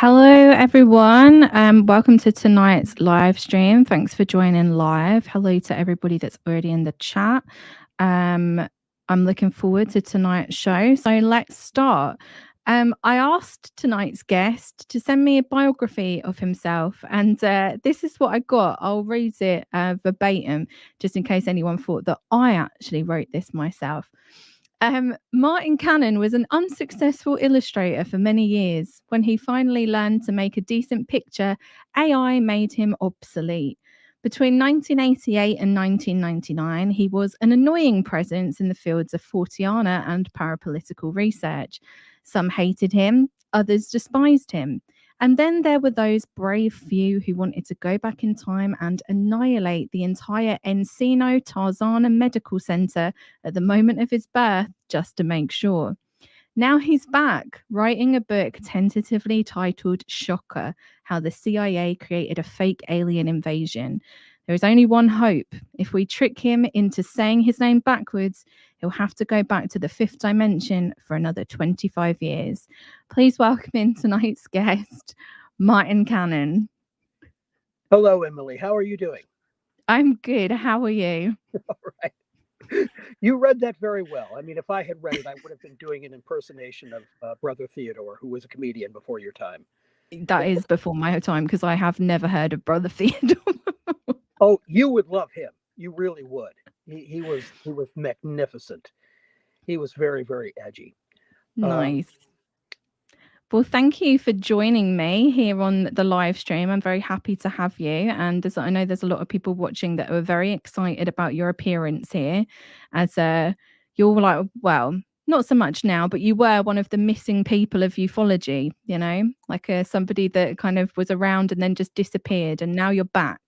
Hello, everyone. Welcome to tonight's live stream. Thanks for joining live. Hello to everybody that's already in the chat. Um, I'm looking forward to tonight's show. So let's start. I asked tonight's guest to send me a biography of himself, and this is what I got. I'll read it verbatim, just in case anyone thought that I actually wrote this myself. Martin Cannon was an unsuccessful illustrator for many years. When he finally learned to make a decent picture, AI made him obsolete. Between 1988 and 1999, he was an annoying presence in the fields of Forteana and parapolitical research. Some hated him, others despised him. And then there were those brave few who wanted to go back in time and annihilate the entire Encino Tarzana Medical Center at the moment of his birth just to make sure. Now he's back, writing a book tentatively titled Shocker: How the CIA Created a Fake Alien Invasion. There is only one hope. If we trick him into saying his name backwards, he'll have to go back to the fifth dimension for another 25 years. Please welcome in tonight's guest, Martin Cannon. Hello, Emily. How are you doing? I'm good. How are you? All right. You read that very well. I mean, if I had read it, I would have been doing an impersonation of Brother Theodore, who was a comedian before your time. That is before my time because I have never heard of Brother Theodore. Oh, you would love him. You really would. He was magnificent. He was very, very edgy. Nice. Well, thank you for joining me here on the live stream. I'm very happy to have you. And I know there's a lot of people watching that are very excited about your appearance here, as you're like, well, not so much now, but you were one of the missing people of ufology, like somebody that kind of was around and then just disappeared, and now you're back.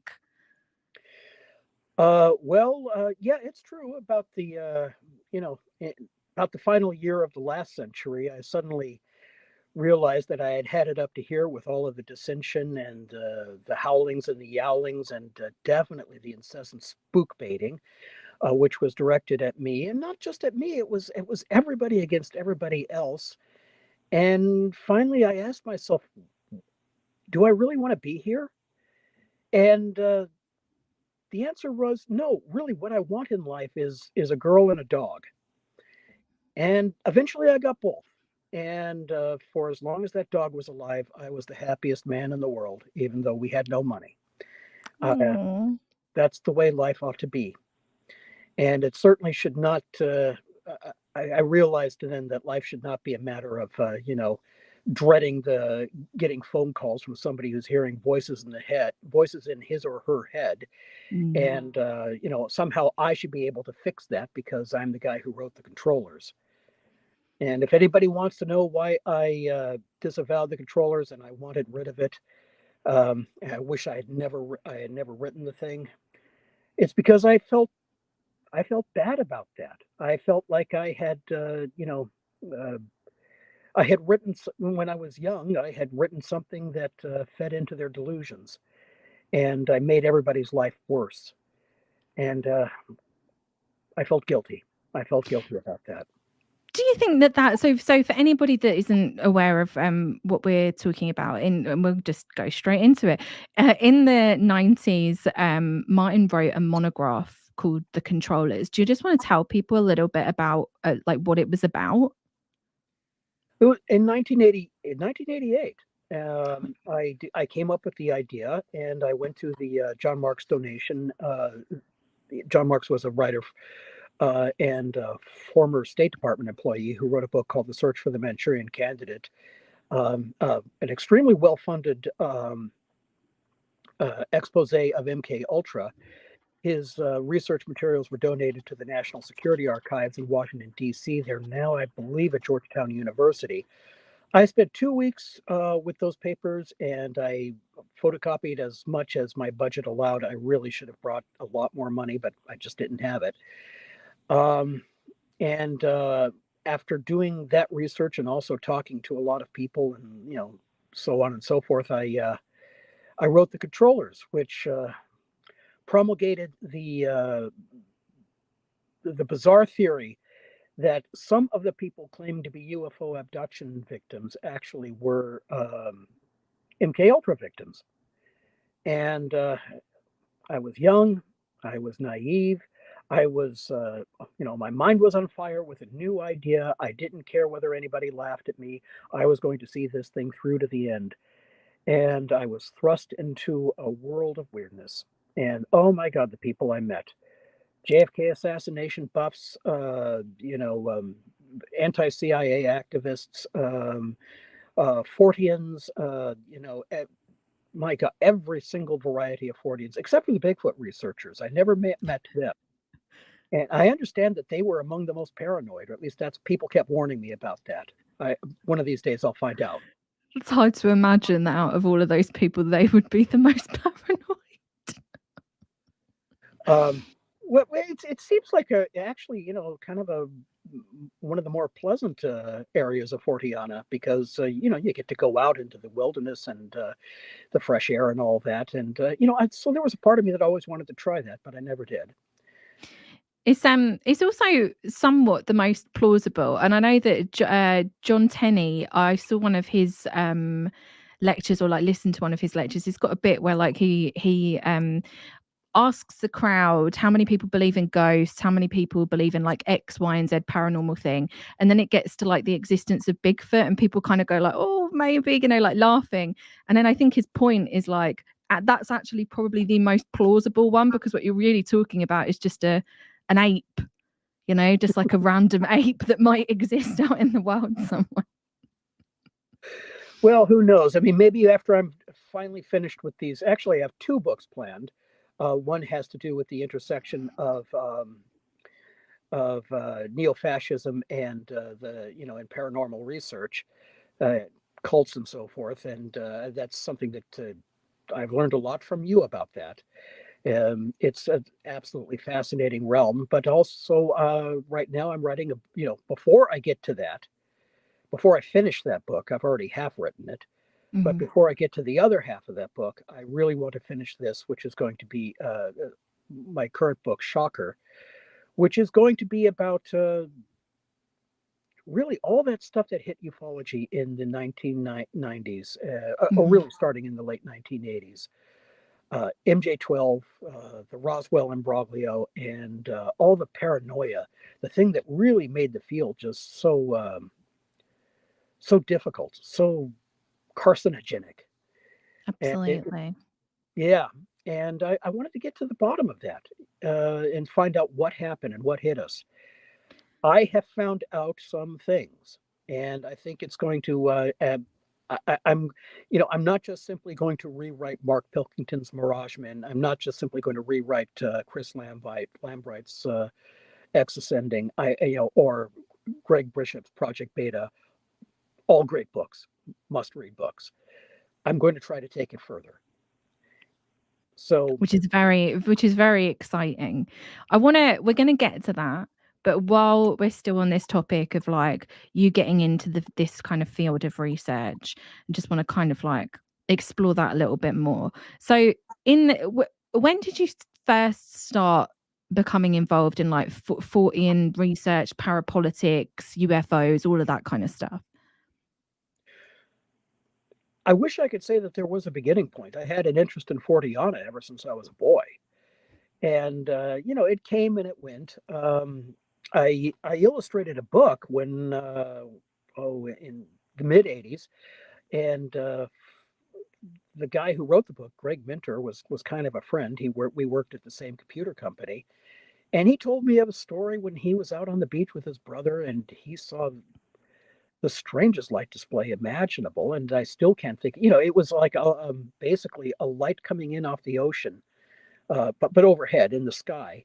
Yeah, it's true about about the final year of the last century. I suddenly realized that I had had it up to here with all of the dissension and the howlings and the yowlings and definitely the incessant spook baiting, which was directed at me, and not just at me. It was everybody against everybody else. And finally, I asked myself, do I really want to be here? And the answer was no. Really, what I want in life is a girl and a dog. And eventually, I got both. And for as long as that dog was alive, I was the happiest man in the world, even though we had no money. Uh, Aw. that's the way life ought to be. And it certainly should not. I realized then that life should not be a matter of, dreading the getting phone calls from somebody who's hearing voices in his or her head, Mm. and somehow I should be able to fix that because I'm the guy who wrote the controllers. And if anybody wants to know why I disavowed the controllers and I wanted rid of it, I wish I had never written the thing. It's because I felt bad about that. I felt like I had uh, I had written when I was young. I had written something that fed into their delusions, and I made everybody's life worse. And I felt guilty. I felt guilty about that. Do you think that so for anybody that isn't aware of what we're talking about, and we'll just go straight into it. In the 90s, Martin wrote a monograph called The Controllers. Do you just want to tell people a little bit about like what it was about? It was in 1988. I came up with the idea, and I went to the John Marks donation. John Marks was a writer and former State Department employee who wrote a book called The Search for the Manchurian Candidate, an extremely well-funded expose of MK Ultra. His research materials were donated to the National Security Archives in Washington, D.C. They're now, I believe, at Georgetown University. I spent 2 weeks with those papers, and I photocopied as much as my budget allowed. I really should have brought a lot more money, but I just didn't have it. And after doing that research and also talking to a lot of people and so on and so forth, I wrote the controllers, which promulgated the bizarre theory that some of the people claiming to be UFO abduction victims actually were MK Ultra victims. And I was young, I was naive, I was, my mind was on fire with a new idea. I didn't care whether anybody laughed at me. I was going to see this thing through to the end. And I was thrust into a world of weirdness. And oh my God, the people I met. JFK assassination buffs, anti-CIA activists, Forteans, my God, every single variety of Forteans, except for the Bigfoot researchers. I never met them. And I understand that they were among the most paranoid, or at least that's people kept warning me about that. One of these days I'll find out. It's hard to imagine that out of all of those people, they would be the most paranoid. Well, it seems like actually, kind of one of the more pleasant areas of Forteana because you get to go out into the wilderness and the fresh air and all that, and so there was a part of me that always wanted to try that, but I never did. It's also somewhat the most plausible, and I know that John Tenney, I saw one of his lectures or like listened to one of his lectures. He's got a bit where like he asks the crowd how many people believe in ghosts, how many people believe in like X, Y, and Z paranormal thing, and then it gets to like the existence of Bigfoot, and people kind of go like, oh, maybe, like laughing, and then I think his point is like that's actually probably the most plausible one because what you're really talking about is just an ape, just like a random ape that might exist out in the world somewhere. Well, who knows? I mean, maybe after I'm finally finished with these, actually, I have two books planned. One has to do with the intersection of neo-fascism and and paranormal research, cults and so forth, and that's something that I've learned a lot from you about that. It's an absolutely fascinating realm, but also right now I'm writing before I get to that, before I finish that book, I've already half written it. But before I get to the other half of that book, I really want to finish this, which is going to be my current book, Shocker, which is going to be about really all that stuff that hit ufology in the 1990s, or really starting in the late 1980s. MJ12, the Roswell imbroglio, and all the paranoia, the thing that really made the field just so difficult, so carcinogenic. Absolutely. Yeah. And I wanted to get to the bottom of that and find out what happened and what hit us. I have found out some things, and I think it's going to. I'm not just simply going to rewrite Mark Pilkington's Mirage Men. I'm not just simply going to rewrite Chris Lambright's X Ascending. Or Greg Bishop's Project Beta. All great books, must-read books. I'm going to try to take it further. So, which is very exciting. We're going to get to that, but while we're still on this topic of like you getting into this kind of field of research, I just want to kind of like explore that a little bit more. So when did you first start becoming involved in like Fortean research, parapolitics, UFOs, all of that kind of stuff? I wish I could say that there was a beginning point. I had an interest in Forteana ever since I was a boy. And, it came and it went. I illustrated a book when, in the mid 80s. And the guy who wrote the book, Greg Minter, was kind of a friend. We worked at the same computer company. And he told me of a story when he was out on the beach with his brother and he saw the strangest light display imaginable, and I still can't think. It was like basically a light coming in off the ocean, but overhead in the sky.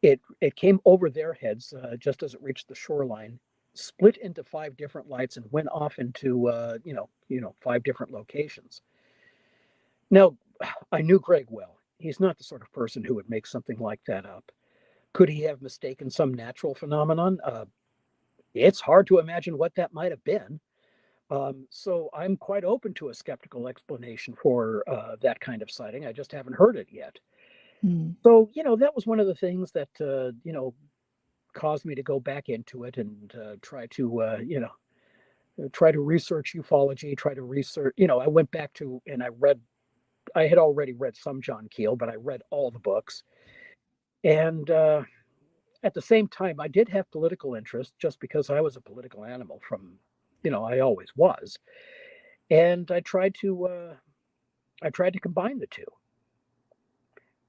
It came over their heads just as it reached the shoreline, split into 5 different lights, and went off into 5 different locations. Now, I knew Greg well. He's not the sort of person who would make something like that up. Could he have mistaken some natural phenomenon? It's hard to imagine what that might have been. So I'm quite open to a skeptical explanation for that kind of sighting. I just haven't heard it yet. So, that was one of the things that, caused me to go back into it and try to, try to research ufology, try to research, I went back to, and I had already read some John Keel, but I read all the books. And at the same time, I did have political interest just because I was a political animal from, I always was. And I tried to combine the two,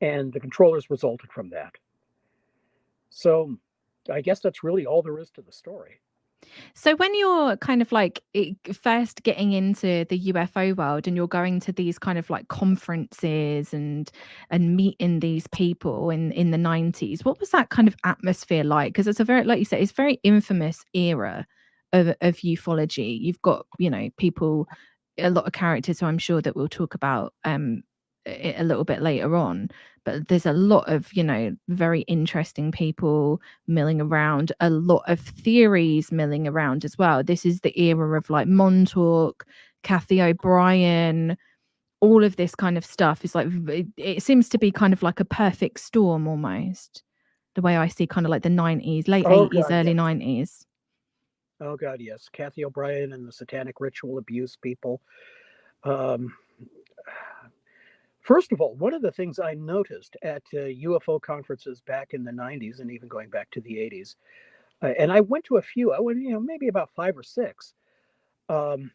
and the controllers resulted from that. So I guess that's really all there is to the story. So when you're kind of like first getting into the UFO world and you're going to these kind of like conferences and meeting these people in the 90s, what was that kind of atmosphere like? Because it's a very, like you said, it's a very infamous era of ufology. You've got, people, a lot of characters who I'm sure that we'll talk about a little bit later on, but there's a lot of very interesting people milling around, a lot of theories milling around as well. This is the era of like Montauk, Kathy O'Brien, all of this kind of stuff is like, it seems to be kind of like a perfect storm almost, the way I see kind of like the 90s, late 80s, early 90s. Oh God, yes. Kathy O'Brien and the satanic ritual abuse people. Um, First of all, one of the things I noticed at UFO conferences back in the 90s and even going back to the 80s, and I went to a few, I went, maybe about 5 or 6. Um,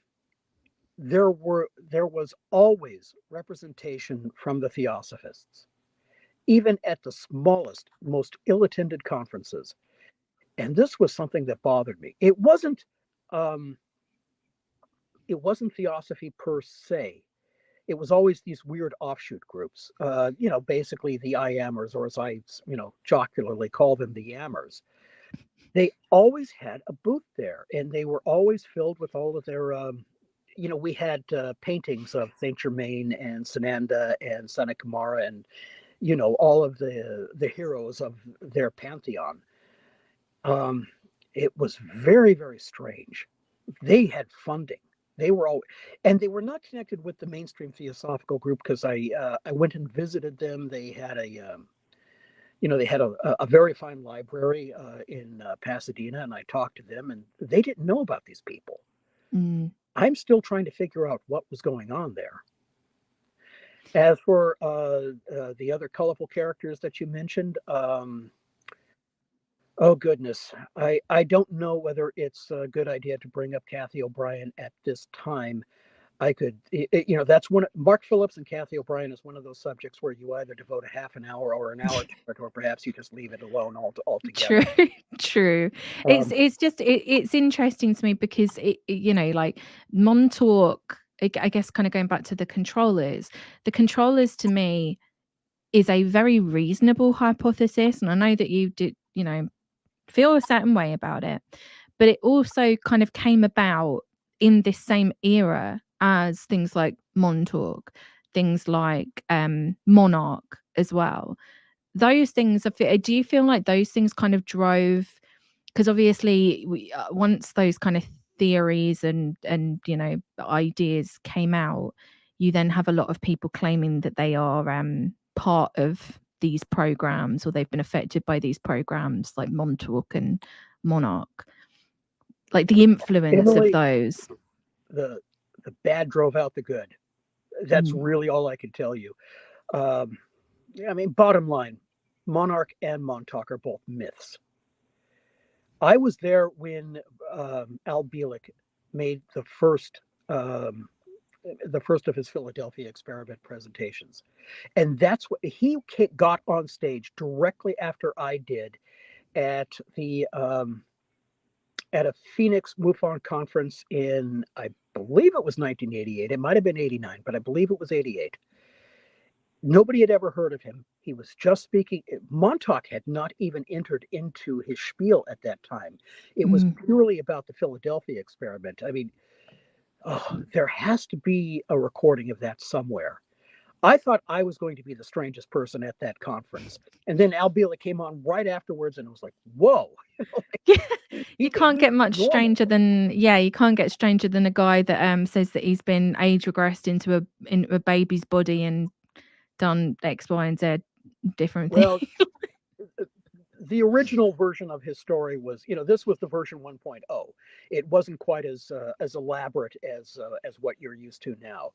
there was always representation from the theosophists, even at the smallest, most ill-attended conferences. And this was something that bothered me. Um, it wasn't theosophy per se. It was always these weird offshoot groups, basically the IAMers, or as I, jocularly call them, the Yammers. They always had a booth there, and they were always filled with all of their, we had paintings of Saint Germain and Sananda and Sanakumara and, all of the heroes of their pantheon. Um, it was very, very strange. They had funding. They were all, and they were not connected with the mainstream theosophical group, because I went and visited them. They had a very fine library in Pasadena, and I talked to them, and they didn't know about these people. Mm. I'm still trying to figure out what was going on there. As for the other colorful characters that you mentioned, oh goodness, I don't know whether it's a good idea to bring up Kathy O'Brien at this time. I could, that's one. Mark Phillips and Kathy O'Brien is one of those subjects where you either devote a half an hour or an hour to it, or perhaps you just leave it alone altogether. True, true. It's just it's interesting to me because like Montauk, I guess, kind of going back to the controllers. The controllers to me is a very reasonable hypothesis, and I know that you did, feel a certain way about it, but it also kind of came about in this same era as things like Montauk, things like Monarch as well. Those things do you feel like those things kind of drove, because obviously once those kind of theories and ideas came out, you then have a lot of people claiming that they are part of these programs, or they've been affected by these programs like Montauk and Monarch, like the influence of Emily, those. the bad drove out the good. That's really all I can tell you. I mean, bottom line, Monarch and Montauk are both myths. I was there when Al Bielek made the first of his Philadelphia experiment presentations, and that's what he got on stage directly after I did at the at a Phoenix MUFON conference in, I believe it was 1988. It might have been 89, but I believe it was 88. Nobody had ever heard of him. He was just speaking. Montauk had not even entered into his spiel at that time. It was purely about the Philadelphia experiment. I mean, there has to be a recording of that somewhere. I thought I was going to be the strangest person at that conference. And then Al Bielek came on right afterwards, and it was like, whoa. You can't get much stranger than you can't get stranger than a guy that says that he's been age regressed into a baby's body and done X, Y, and Z different things. Well, the original version of his story was, this was the version 1.0. It wasn't quite as elaborate as what you're used to now.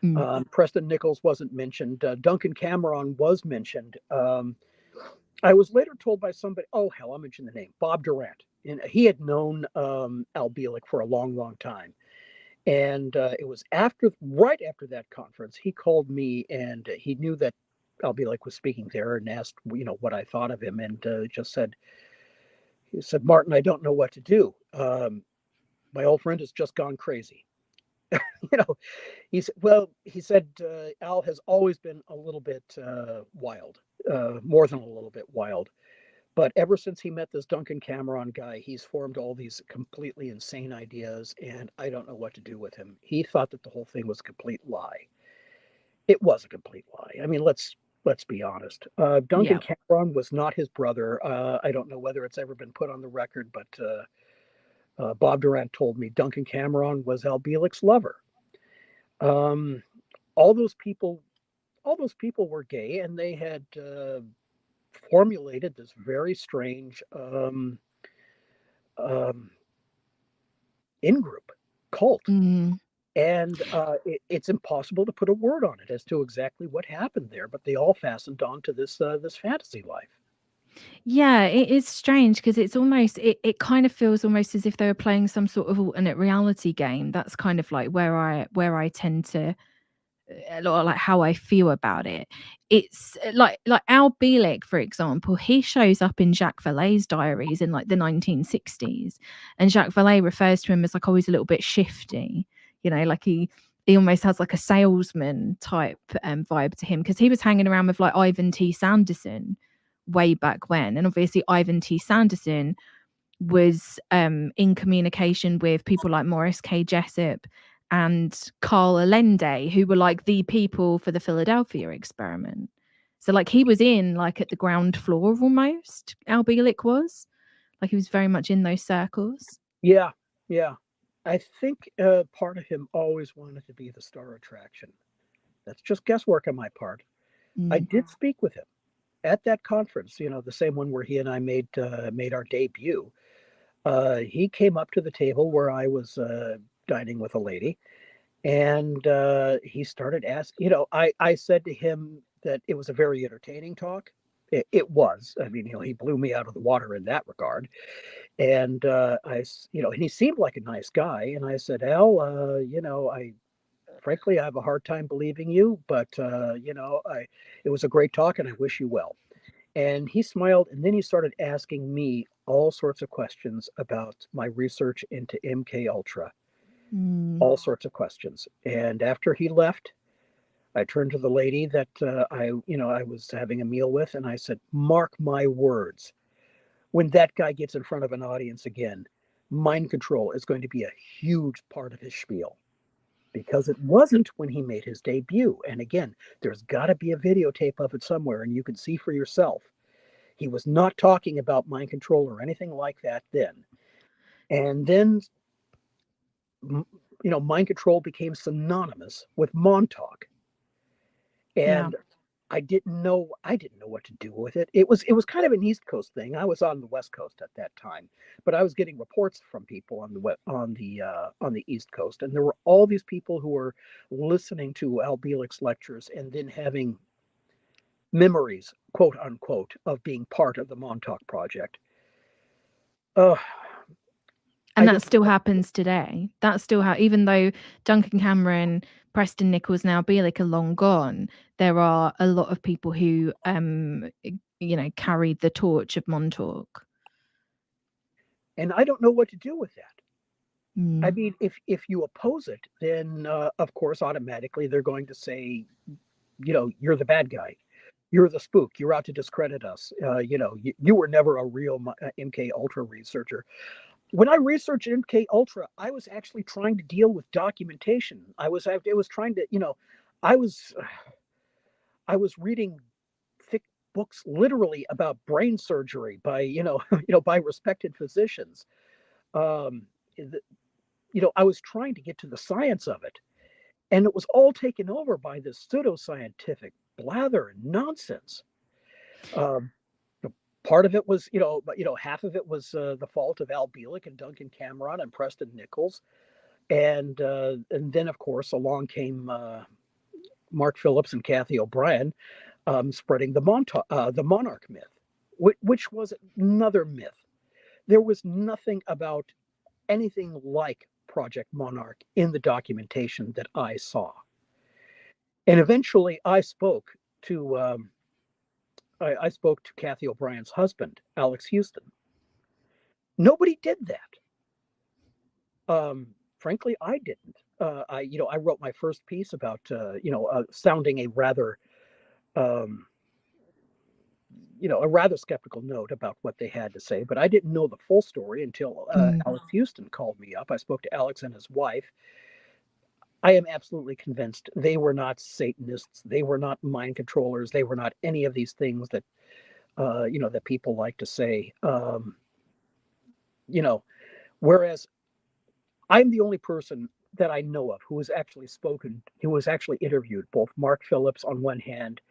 Mm. Preston Nichols wasn't mentioned. Duncan Cameron was mentioned. I was later told by somebody, oh hell, I'll mention the name, Bob Durant. And he had known Al Bielek for a long, long time. And it was right after that conference, he called me, and he knew that Al Bielek was speaking there, and asked, what I thought of him, and he said, Martin, I don't know what to do. My old friend has just gone crazy. you know, he said, Al has always been a little bit wild, more than a little bit wild. But ever since he met this Duncan Cameron guy, he's formed all these completely insane ideas, and I don't know what to do with him. He thought that the whole thing was a complete lie. It was a complete lie. I mean, let's be honest. Duncan Yeah. Cameron was not his brother. I don't know whether it's ever been put on the record, but Bob Durant told me Duncan Cameron was Al Bielek's lover. Um, all those people, all those people were gay, and they had formulated this very strange um, in group cult. Mm. And it's impossible to put a word on it as to exactly what happened there, but they all fastened on to this fantasy life. Yeah, it is strange because it's almost it kind of feels almost as if they were playing some sort of alternate reality game. That's kind of like where I tend to a lot of like how I feel about it. It's like Al Bielek, for example, he shows up in Jacques Vallée's diaries in like the 1960s, and Jacques Vallée refers to him as like always a little bit shifty, like he almost has like a salesman type vibe to him because he was hanging around with like Ivan T. Sanderson way back when, and obviously Ivan T. Sanderson was in communication with people like Morris K. Jessup and Carl Allende, who were like the people for the Philadelphia experiment. So like he was in like at the ground floor almost, Al Bielek was. Like he was very much in those circles. Yeah, yeah. I think part of him always wanted to be the star attraction. That's just guesswork on my part. I Mm. did speak with him at that conference, the same one where he and I made our debut. He came up to the table where I was dining with a lady, and he started asking. I said to him that it was a very entertaining talk. It was. I mean, he blew me out of the water in that regard. And and he seemed like a nice guy. And I said, Al, I frankly, I have a hard time believing you, but it was a great talk, and I wish you well. And he smiled, and then he started asking me all sorts of questions about my research into MK Ultra, Mm. all sorts of questions. And after he left, I turned to the lady that I was having a meal with, and I said, "Mark my words, when that guy gets in front of an audience again, mind control is going to be a huge part of his spiel." Because it wasn't when he made his debut. And again, there's got to be a videotape of it somewhere, and you can see for yourself. He was not talking about mind control or anything like that then. And then, mind control became synonymous with Montauk. Yeah. And I didn't know what to do with it. It was kind of an East Coast thing. I was on the West Coast at that time, but I was getting reports from people on the East Coast, and there were all these people who were listening to Al Bielek's lectures and then having memories, quote unquote, of being part of the Montauk Project. Uh, And I that don't. still happens today. That's still how, even though Duncan Cameron, Preston Nichols, now Bielek are long gone, there are a lot of people who, carried the torch of Montauk. And I don't know what to do with that. I Mm. mean, if you oppose it, then of course automatically they're going to say, you're the bad guy, you're the spook, you're out to discredit us. You were never a real MK Ultra researcher. When I researched MK Ultra, I was actually trying to deal with documentation. I was trying to, I was I was reading thick books literally about brain surgery by by respected physicians. Um, I was trying to get to the science of it, and it was all taken over by this pseudoscientific blather and nonsense. Um, Part of it was, half of it was the fault of Al Bielek and Duncan Cameron and Preston Nichols, and then of course along came Mark Phillips and Kathy O'Brien, spreading the monarch myth, which was another myth. There was nothing about anything like Project Monarch in the documentation that I saw. And eventually, I spoke to Kathy O'Brien's husband, Alex Houston. Nobody did that. Frankly, I didn't. I wrote my first piece about, sounding um, a rather skeptical note about what they had to say, but I didn't know the full story until Alex Houston called me up. I spoke to Alex and his wife. I am absolutely convinced they were not Satanists. They were not mind controllers. They were not any of these things that, that people like to say. Whereas I'm the only person that I know of who has actually interviewed both Mark Phillips on one hand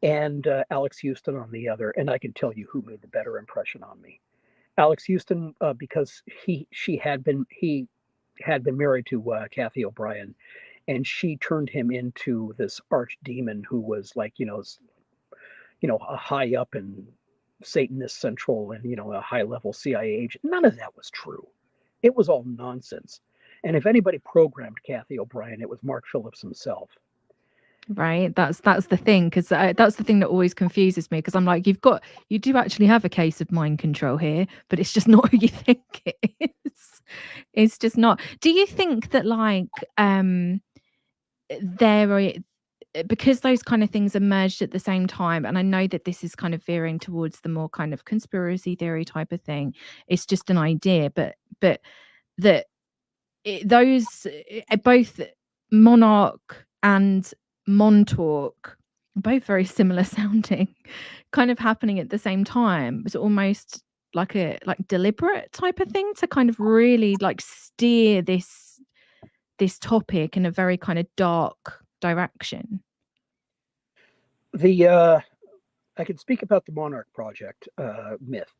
and Alex Houston on the other, and I can tell you who made the better impression on me. Alex Houston, because he had been married to Kathy O'Brien, and she turned him into this archdemon who was like, a high up in Satanist Central and a high level CIA agent. None of that was true. It was all nonsense. And if anybody programmed Kathy O'Brien, it was Mark Phillips himself. Right. That's the thing, because that's the thing that always confuses me, because I'm like, you do actually have a case of mind control here, but it's just not who you think it is. It's just not. Do you think that there are, because those kind of things emerged at the same time, and I know that this is kind of veering towards the more kind of conspiracy theory type of thing. It's just an idea, but that those both Monarch and Montauk, both very similar sounding, kind of happening at the same time. Was almost like a deliberate type of thing to kind of really steer this topic in a very kind of dark direction. I can speak about the Monarch Project myth.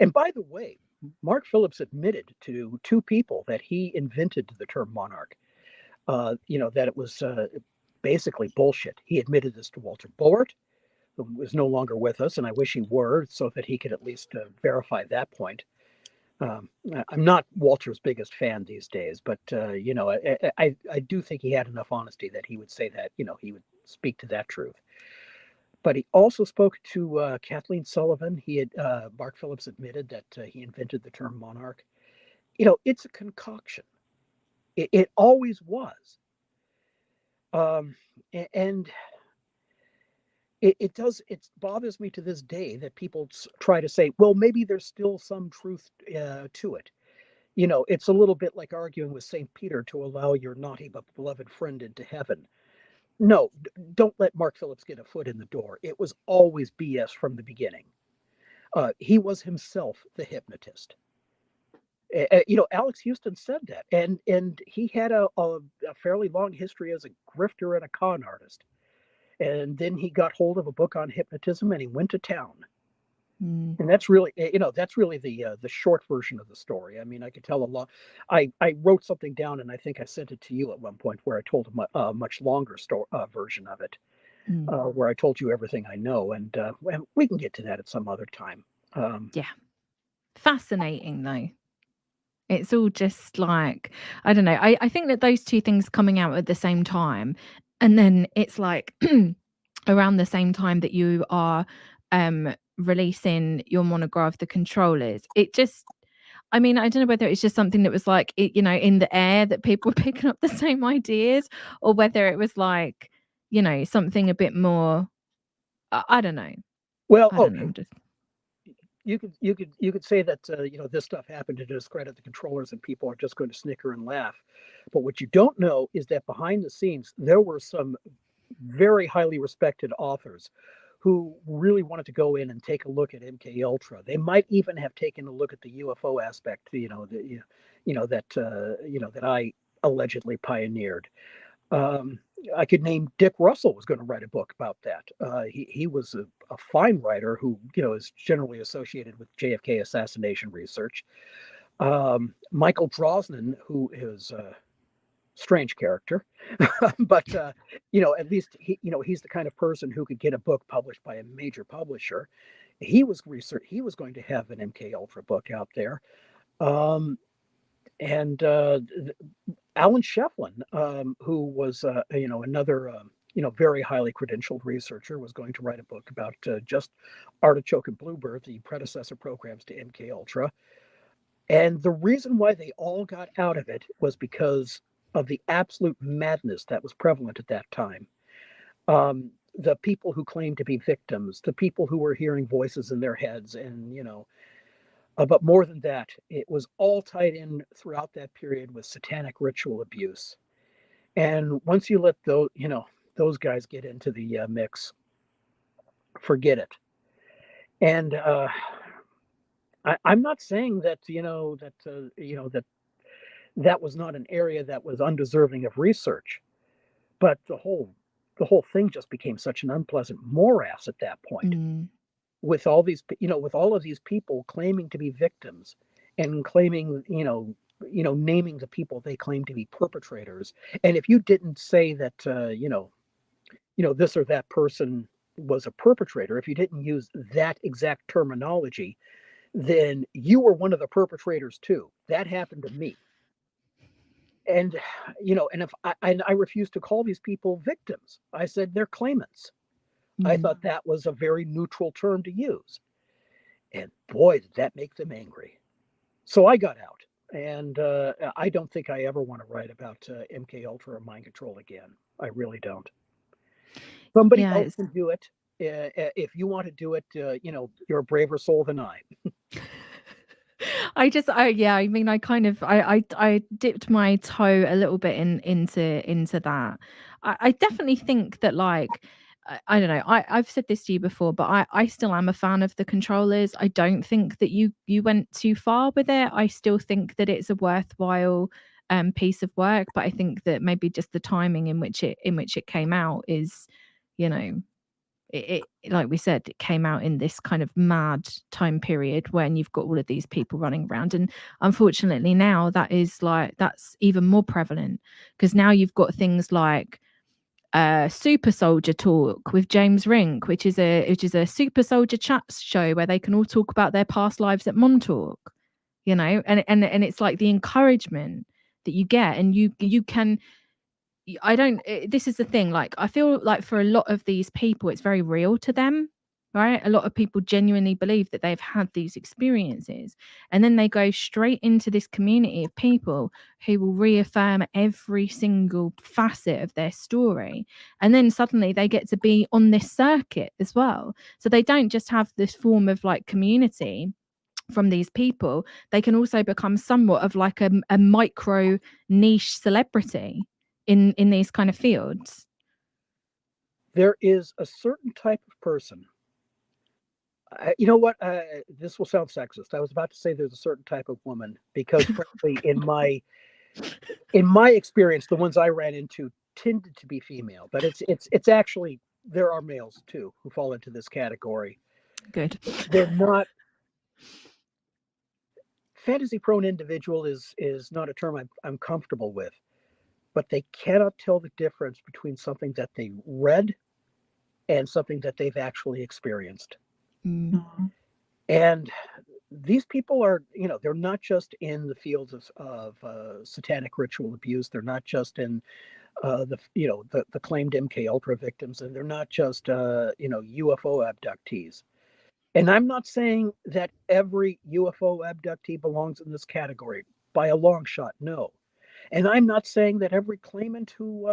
And by the way, Mark Phillips admitted to two people that he invented the term monarch. That it was basically bullshit. He admitted this to Walter Bullard, who is no longer with us, and I wish he were, so that he could at least verify that point. I'm not Walter's biggest fan these days, but I do think he had enough honesty that he would say that he would speak to that truth. But he also spoke to Kathleen Sullivan. Mark Phillips admitted that he invented the term monarch. It's a concoction. It always was. And it bothers me to this day that people try to say, well, maybe there's still some truth to it. It's a little bit like arguing with St. Peter to allow your naughty but beloved friend into heaven. No, don't let Mark Phillips get a foot in the door. It was always BS from the beginning. He was himself the hypnotist. Alex Houston said that, and he had a fairly long history as a grifter and a con artist. And then he got hold of a book on hypnotism, and he went to town. And that's really, the short version of the story. I mean, I could tell a lot. I wrote something down, and I think I sent it to you at one point, where I told a much longer version of it, where I told you everything I know, and we can get to that at some other time. Yeah, fascinating though. It's all just like, I don't know. I think that those two things coming out at the same time, and then it's like around the same time that you are releasing your monograph, The Controllers. It just, I mean, I don't know whether it's just something that was like, in the air, that people were picking up the same ideas, or whether it was like, something a bit more, I don't know. Well, I don't know. Just you could say that this stuff happened to discredit the controllers, and people are just going to snicker and laugh. But what you don't know is that behind the scenes there were some very highly respected authors who really wanted to go in and take a look at MK Ultra. They might even have taken a look at the UFO aspect, that I allegedly pioneered. I could name Dick Russell was going to write a book about that. He was a fine writer who, is generally associated with JFK assassination research. Michael Drosnin, who is a strange character, but at least he's the kind of person who could get a book published by a major publisher. He was going to have an MK Ultra book out there. And Alan Shefflin, who was another very highly credentialed researcher, was going to write a book about just Artichoke and Bluebird, the predecessor programs to MK Ultra. And the reason why they all got out of it was because of the absolute madness that was prevalent at that time. The people who claimed to be victims, the people who were hearing voices in their heads, and but more than that, it was all tied in throughout that period with satanic ritual abuse. And once you let those guys get into the mix, forget it. And I'm not saying that that was not an area that was undeserving of research, but the whole thing just became such an unpleasant morass at that point. With all of these people claiming to be victims and claiming, naming the people they claim to be perpetrators. And if you didn't say that, this or that person was a perpetrator, if you didn't use that exact terminology, then you were one of the perpetrators too. That happened to me. And, and if I refuse to call these people victims, I said they're claimants. I thought that was a very neutral term to use. And boy, did that make them angry. So I got out. And I don't think I ever want to write about MK Ultra or mind control again. I really don't. Somebody else can do it. If you want to do it, you're a braver soul than I. I dipped my toe a little bit into that. I definitely think that, like, I don't know. I've said this to you before, but I still am a fan of the controllers. I don't think that you went too far with it. I still think that it's a worthwhile piece of work, but I think that maybe just the timing in which it came out is, it like we said, it came out in this kind of mad time period when you've got all of these people running around, and unfortunately now that's even more prevalent, because now you've got things like Super Soldier Talk with James Rink, which is a super soldier chat show where they can all talk about their past lives at Montauk, and it's like the encouragement that you get, and you can. This is the thing, like, I feel like for a lot of these people it's very real to them, right? A lot of people genuinely believe that they've had these experiences, and then they go straight into this community of people who will reaffirm every single facet of their story, and then suddenly they get to be on this circuit as well. So they don't just have this form of like community from these people, they can also become somewhat of like a micro niche celebrity in these kind of fields. There is a certain type of person. You know what? This will sound sexist. I was about to say there's a certain type of woman because, frankly, in my experience, the ones I ran into tended to be female. But it's actually, there are males too who fall into this category. Good. They're not. Fantasy prone individual is not a term I'm comfortable with, but they cannot tell the difference between something that they read and something that they've actually experienced. And these people are, they're not just in the fields of satanic ritual abuse. They're not just in the claimed MK Ultra victims, and they're not just UFO abductees. And I'm not saying that every UFO abductee belongs in this category by a long shot, no. And I'm not saying that every claimant who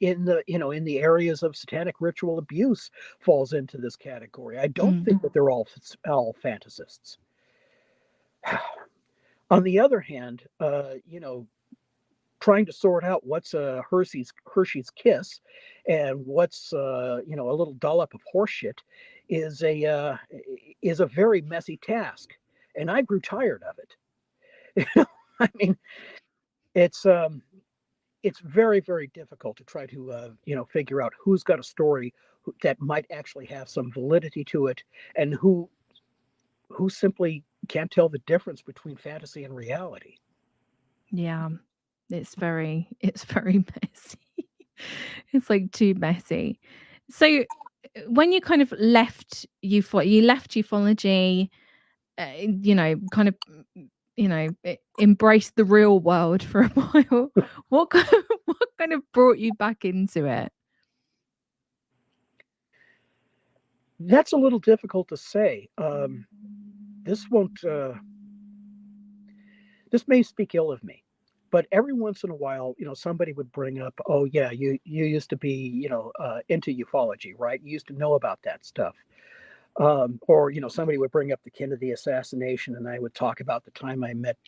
in the areas of satanic ritual abuse falls into this category. I don't think that they're all fantasists. On the other hand, trying to sort out what's a Hershey's Kiss and what's a little dollop of horseshit is a very messy task, and I grew tired of it. I mean, it's very, very difficult to try to figure out who's got a story that might actually have some validity to it, and who simply can't tell the difference between fantasy and reality. Yeah. It's very messy. It's like too messy. So when you kind of you left ufology, kind of embraced the real world for a while. What kind of brought you back into it? That's a little difficult to say. This won't. This may speak ill of me, but every once in a while, somebody would bring up, "Oh yeah, you used to be, into ufology, right? You used to know about that stuff." Or somebody would bring up the Kennedy assassination, and I would talk about the time I met,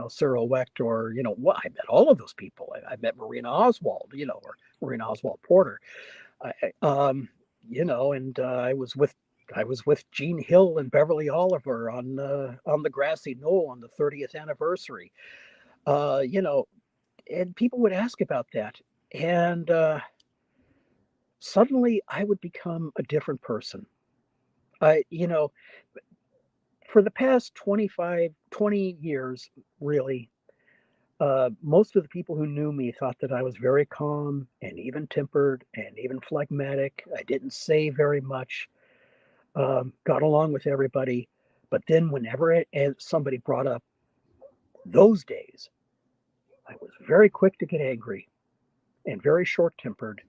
Cyril Wecht, or what I met all of those people. I met Marina Oswald, or Marina Oswald Porter. And I was with Gene Hill and Beverly Oliver on the grassy knoll on the 30th anniversary. Uh, you know, and people would ask about that, and suddenly I would become a different person. I, for the past 20 years, really, most of the people who knew me thought that I was very calm and even tempered and even phlegmatic. I didn't say very much, got along with everybody. But then, whenever somebody brought up those days, I was very quick to get angry and very short tempered.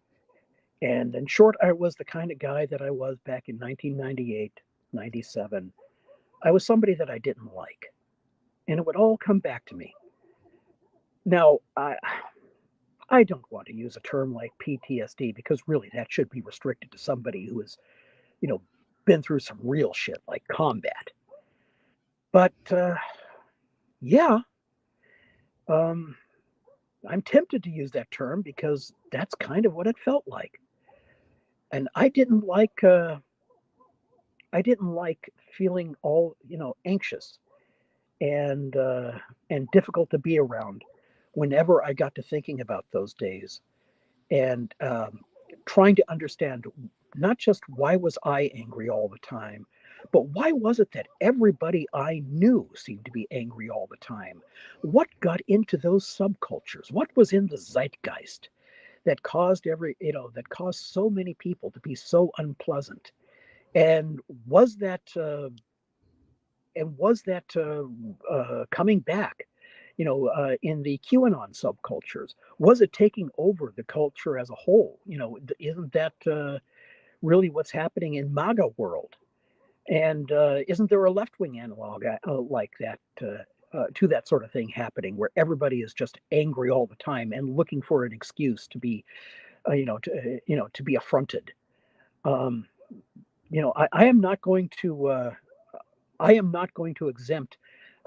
And in short, I was the kind of guy that I was back in 1998, 97. I was somebody that I didn't like, and it would all come back to me. Now, I don't want to use a term like PTSD because really that should be restricted to somebody who has, you know, been through some real shit like combat. But yeah, um, I'm tempted to use that term because that's kind of what it felt like, and I didn't like feeling all anxious and difficult to be around whenever I got to thinking about those days and trying to understand not just why was I angry all the time, but why was it that everybody I knew seemed to be angry all the time? What got into those subcultures? What was in the zeitgeist that caused that caused so many people to be so unpleasant? And was that coming back? In the QAnon subcultures, was it taking over the culture as a whole? Isn't that really what's happening in MAGA world? And isn't there a left wing analog like that to that sort of thing happening, where everybody is just angry all the time and looking for an excuse to be, to be affronted? Um, I am not going to. I am not going to exempt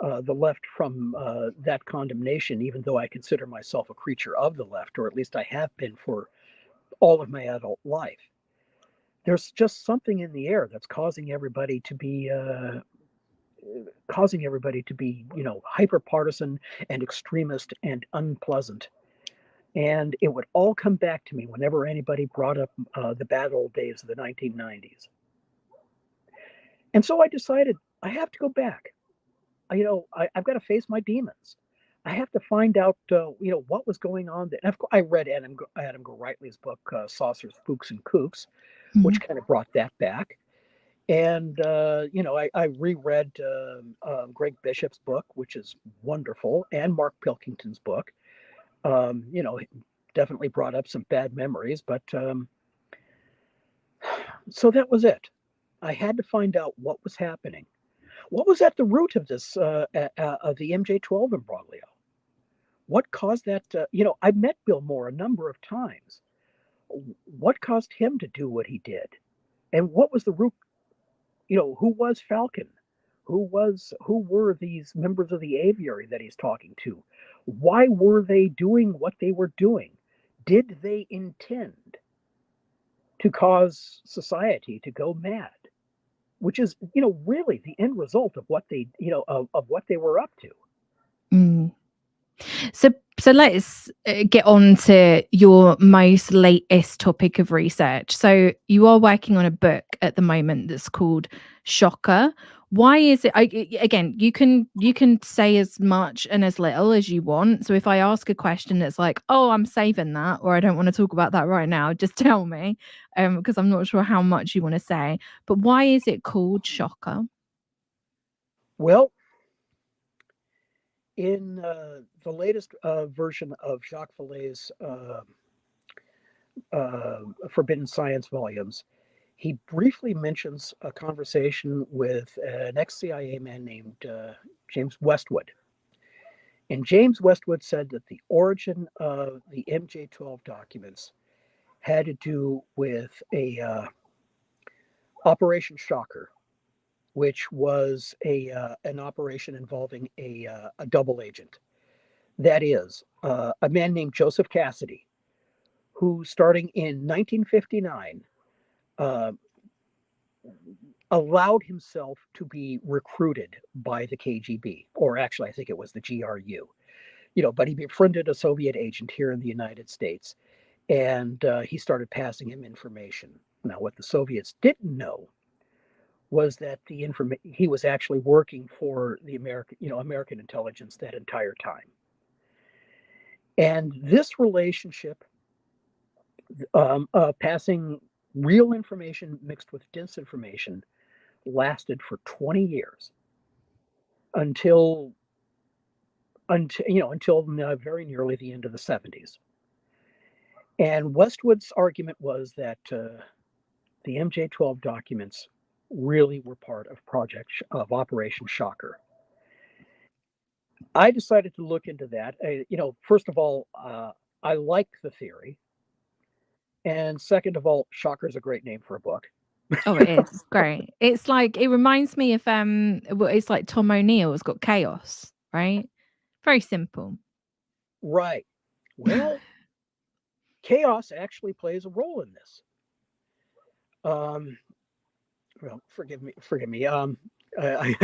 the left from that condemnation, even though I consider myself a creature of the left, or at least I have been for all of my adult life. There's just something in the air that's causing everybody to be, hyper partisan and extremist and unpleasant. And it would all come back to me whenever anybody brought up the bad old days of the 1990s. And so I decided I have to go back. I've got to face my demons. I have to find out, what was going on. And of course, I read Adam Gorightly's book, Saucers, Spooks, and Kooks, which Mhm. kind of brought that back. And, I reread Greg Bishop's book, which is wonderful, and Mark Pilkington's book. It definitely brought up some bad memories, but so that was it. I had to find out what was happening. What was at the root of this, of the MJ12 imbroglio? What caused that? I met Bill Moore a number of times. What caused him to do what he did? And what was the root? Who was Falcon? Who were these members of the aviary that he's talking to? Why were they doing what they were doing? Did they intend to cause society to go mad? Which is, really the end result of what they, of what they were up to. Mm. So So let's get on to your most latest topic of research. So you are working on a book at the moment that's called Shocker. Why is it? Again, you can say as much and as little as you want. So if I ask a question that's like, "Oh, I'm saving that," or "I don't want to talk about that right now," just tell me, because I'm not sure how much you want to say. But why is it called Shocker? Well, in the latest version of Jacques Vallée's Forbidden Science volumes, he briefly mentions a conversation with an ex-CIA man named James Westwood. And James Westwood said that the origin of the MJ-12 documents had to do with a Operation Shocker, which was an operation involving a double agent. That is, a man named Joseph Cassidy, who, starting in 1959, uh, allowed himself to be recruited by the KGB, or actually, I think it was the GRU. But he befriended a Soviet agent here in the United States, and he started passing him information. Now, what the Soviets didn't know was that he was actually working for the American intelligence that entire time. And this relationship, passing real information mixed with disinformation, lasted for 20 years until very nearly the end of the 70s. And Westwood's argument was that the MJ-12 documents really were part of Operation Shocker. I decided to look into that. First of all, I like the theory, and second of all, Shocker is a great name for a book. Oh, it is great. It's like it reminds me of it's like Tom O'Neill's got Chaos, right? Very simple. Right. Well, chaos actually plays a role in this. Well, forgive me. I,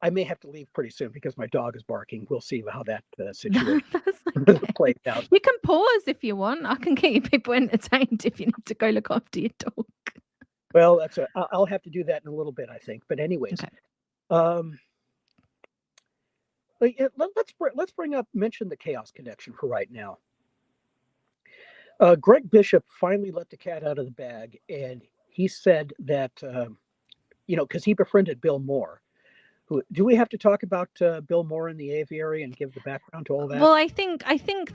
I may have to leave pretty soon because my dog is barking. We'll see how that situation That's okay. plays out. You can pause if you want. I can keep people entertained if you need to go look after your dog. Well, I'll have to do that in a little bit, I think. But anyways, Okay. um, let's mention the chaos connection for right now. Greg Bishop finally let the cat out of the bag, and he said that because he befriended Bill Moore. Do we have to talk about Bill Moore in the aviary and give the background to all that? Well, I think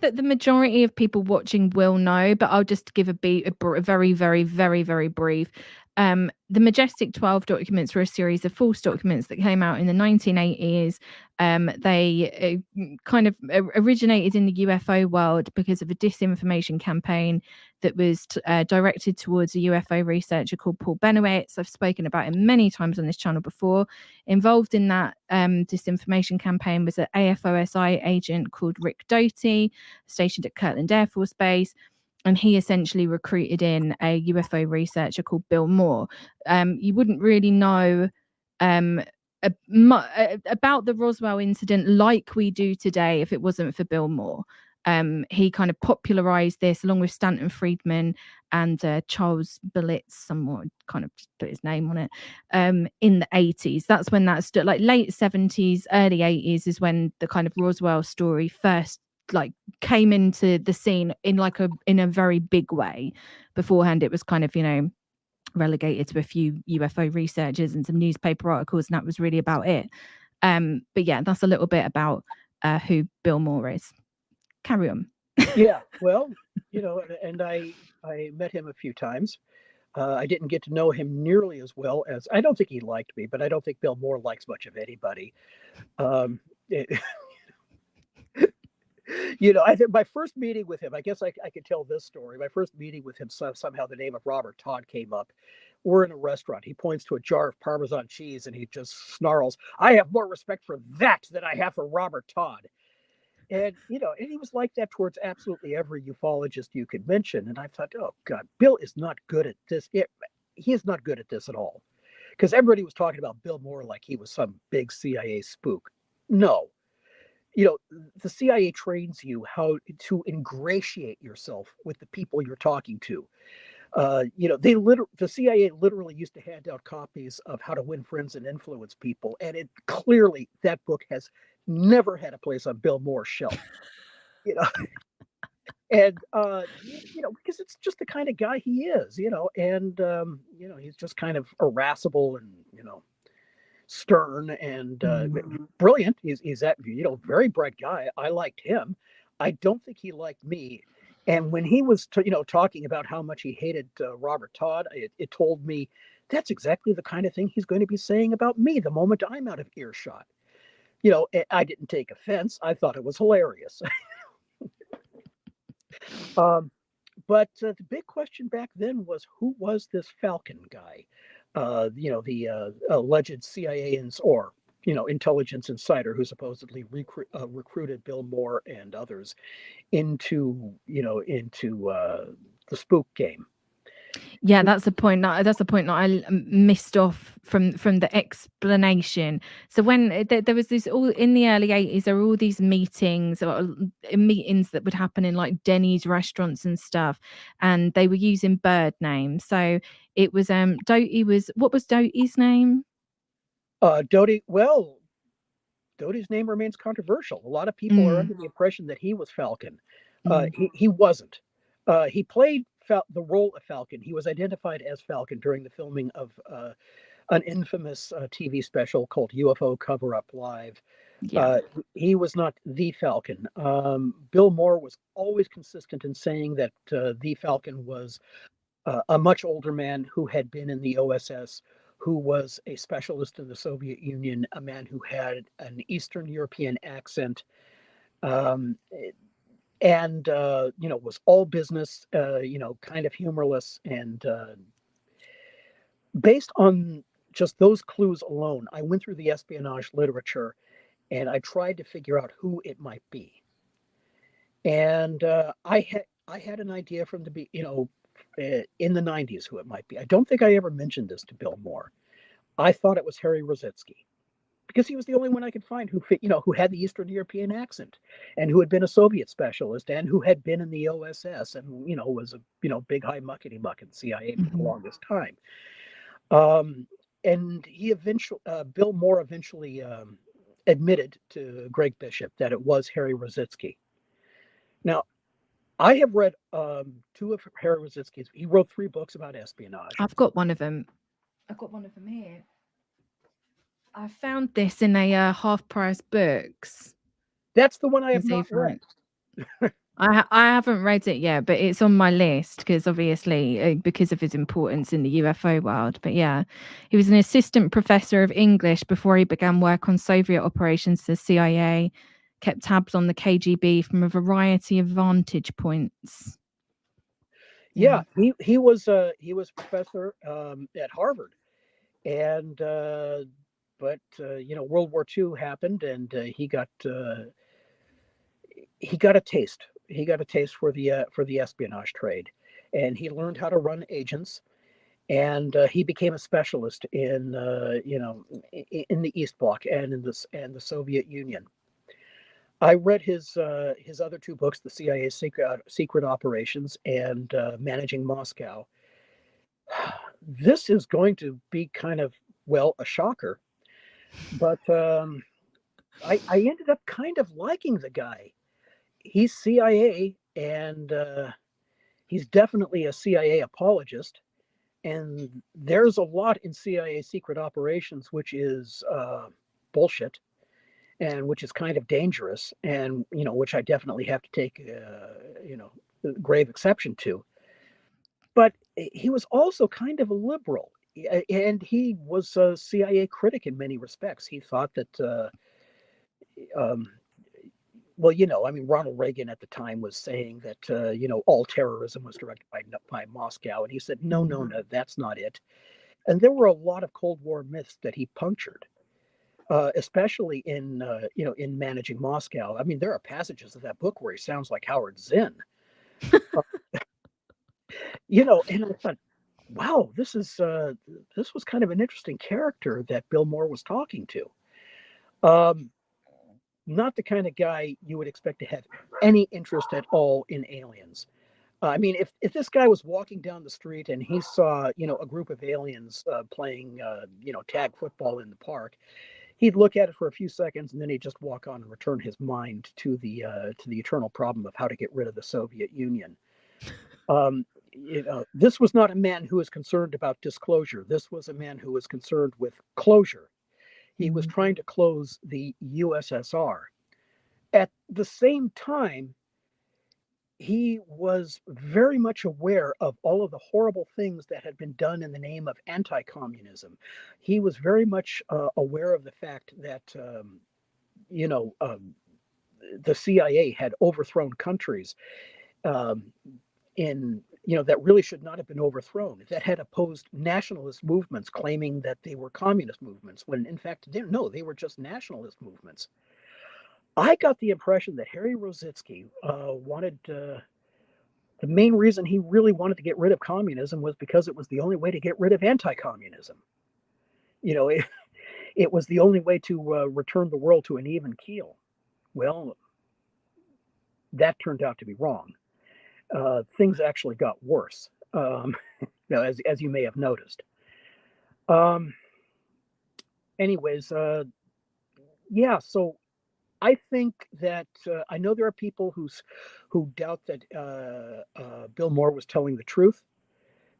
that the majority of people watching will know, but I'll just give a very, very, very, very brief. The Majestic 12 documents were a series of false documents that came out in the 1980s. They kind of originated in the UFO world because of a disinformation campaign that was directed towards a UFO researcher called Paul Benowitz. I've spoken about him many times on this channel before. Involved in that disinformation campaign was an AFOSI agent called Rick Doty, stationed at Kirtland Air Force Base. And he essentially recruited in a UFO researcher called Bill Moore. You wouldn't really know about the Roswell incident like we do today if it wasn't for Bill Moore. He kind of popularized this along with Stanton Friedman and Charles Bullitt, someone kind of just put his name on it, in the 80s. That's when that stood, like late 70s, early 80s is when the kind of Roswell story first came into the scene in a very big way. Beforehand, it was kind of, relegated to a few UFO researchers and some newspaper articles, and that was really about it. But yeah, that's a little bit about who Bill Moore is. Carry on. Yeah, well, and I met him a few times. I didn't get to know him nearly as well as I don't think he liked me, but I don't think Bill Moore likes much of anybody. I think my first meeting with him, I guess I could tell this story. My first meeting with him, somehow the name of Robert Todd came up. We're in a restaurant. He points to a jar of Parmesan cheese and he just snarls, "I have more respect for that than I have for Robert Todd." And, and he was like that towards absolutely every ufologist you could mention. And I thought, oh, God, Bill is not good at this. He is not good at this at all. Because everybody was talking about Bill Moore like he was some big CIA spook. No. the CIA trains you how to ingratiate yourself with the people you're talking to. The CIA literally used to hand out copies of How to Win Friends and Influence People, and it clearly that book has never had a place on Bill Moore's shelf. You know, and because it's just the kind of guy he is. And he's just kind of irascible and stern and brilliant. He's that very bright guy. I liked him. I don't think he liked me. And when he was talking about how much he hated Robert Todd, it told me that's exactly the kind of thing he's going to be saying about me the moment I'm out of earshot. I didn't take offense. I thought it was hilarious. But the big question back then was, who was this Falcon guy? The alleged CIA or intelligence insider who supposedly recruited Bill Moore and others into the spook game. Yeah, that's the point that I missed off from the explanation. So when there was this, all in the early 80s, there were all these meetings that would happen in like Denny's restaurants and stuff, and they were using bird names. So it was Doty was, what was Doty's name? Doty, well, Doty's name remains controversial. A lot of people are under the impression that he was Falcon. He wasn't. He played the role of Falcon. He was identified as Falcon during the filming of an infamous TV special called UFO Cover Up Live. Yeah. He was not the Falcon. Bill Moore was always consistent in saying that the Falcon was a much older man who had been in the OSS, who was a specialist in the Soviet Union, a man who had an Eastern European accent, and was all business, kind of humorless. And based on just those clues alone, I went through the espionage literature and I tried to figure out who it might be. And I had an idea from the in the 90s who it might be. I don't think I ever mentioned this to Bill Moore. I thought it was Harry Rositsky, because he was the only one I could find who had the Eastern European accent and who had been a Soviet specialist and who had been in the OSS and was a big high muckety muck in CIA for the longest time. And Bill Moore eventually admitted to Greg Bishop that it was Harry Rositsky. Now, I have read two of Harry Rositsky's. He wrote 3 books about espionage. I've got one of them here. I found this in a half price books. That's the one I have not read. I haven't read it yet, but it's on my list because obviously because of his importance in the UFO world. But yeah, he was an assistant professor of English before he began work on Soviet operations to the CIA, kept tabs on the KGB from a variety of vantage points. Yeah, he was a professor at Harvard, and but World War II happened, and he got a taste. He got a taste for the espionage trade, and he learned how to run agents, and he became a specialist in in the East Bloc and in the Soviet Union. I read his other 2 books, The CIA's Secret Operations and Managing Moscow. This is going to be kind of, a shocker, but I ended up kind of liking the guy. He's CIA, and he's definitely a CIA apologist. And there's a lot in CIA secret operations which is bullshit, and which is kind of dangerous, and which I definitely have to take grave exception to. But he was also kind of a liberal, and he was a CIA critic in many respects. He thought that Ronald Reagan at the time was saying that all terrorism was directed by Moscow, and he said no, that's not it. And there were a lot of Cold War myths that he punctured, especially in Managing Moscow. I mean, there are passages of that book where he sounds like Howard Zinn. And I thought, wow, this was kind of an interesting character that Bill Moore was talking to. not the kind of guy you would expect to have any interest at all in aliens. I mean, if this guy was walking down the street and he saw, a group of aliens playing, tag football in the park, he'd look at it for a few seconds and then he'd just walk on and return his mind to the eternal problem of how to get rid of the Soviet Union. This was not a man who was concerned about disclosure. This was a man who was concerned with closure. He was trying to close the USSR. At the same time, he was very much aware of all of the horrible things that had been done in the name of anti-communism. He was very much aware of the fact that, you know, the CIA had overthrown countries that really should not have been overthrown, that had opposed nationalist movements claiming that they were communist movements, when in fact, they were just nationalist movements. I got the impression that Harry Rositzky wanted the main reason he really wanted to get rid of communism was because it was the only way to get rid of anti-communism. It was the only way to return the world to an even keel. Well, that turned out to be wrong. Things actually got worse, as you may have noticed. Anyways, yeah, so I think that I know there are people who doubt that Bill Moore was telling the truth,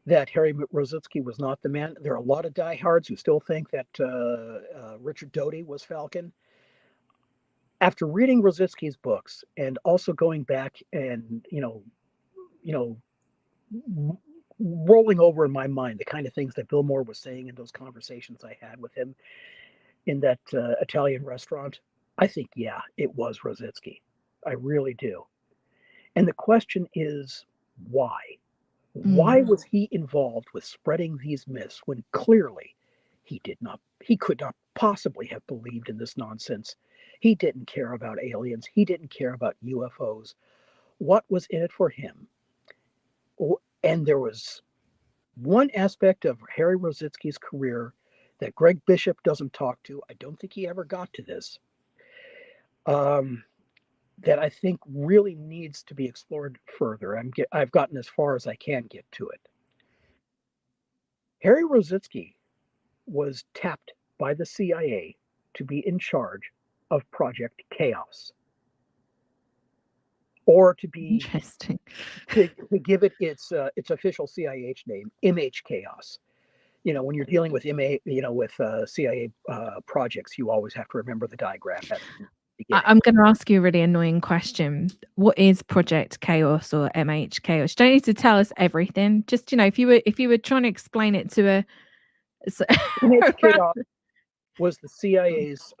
that Harry Rositzky was not the man. There are a lot of diehards who still think that Richard Doty was Falcon. After reading Rositzky's books and also going back and rolling over in my mind the kind of things that Bill Moore was saying in those conversations I had with him in that Italian restaurant, I think, yeah, it was Rositzky. I really do. And the question is, why? Why was he involved with spreading these myths when clearly he could not possibly have believed in this nonsense? He didn't care about aliens. He didn't care about UFOs. What was in it for him? And there was one aspect of Harry Rositzky's career that Greg Bishop doesn't talk to. I don't think he ever got to this. That I think really needs to be explored further. I've gotten as far as I can get to it. Harry Rositzky was tapped by the CIA to be in charge of Project Chaos, or to be Interesting. to give it its official CIH name, MH Chaos. When you're dealing with CIA projects, you always have to remember the diagram. I'm going to ask you a really annoying question. What is Project Chaos or MH Chaos? You don't need to tell us everything. Just if you were trying to explain it to a MH Chaos was the CIA's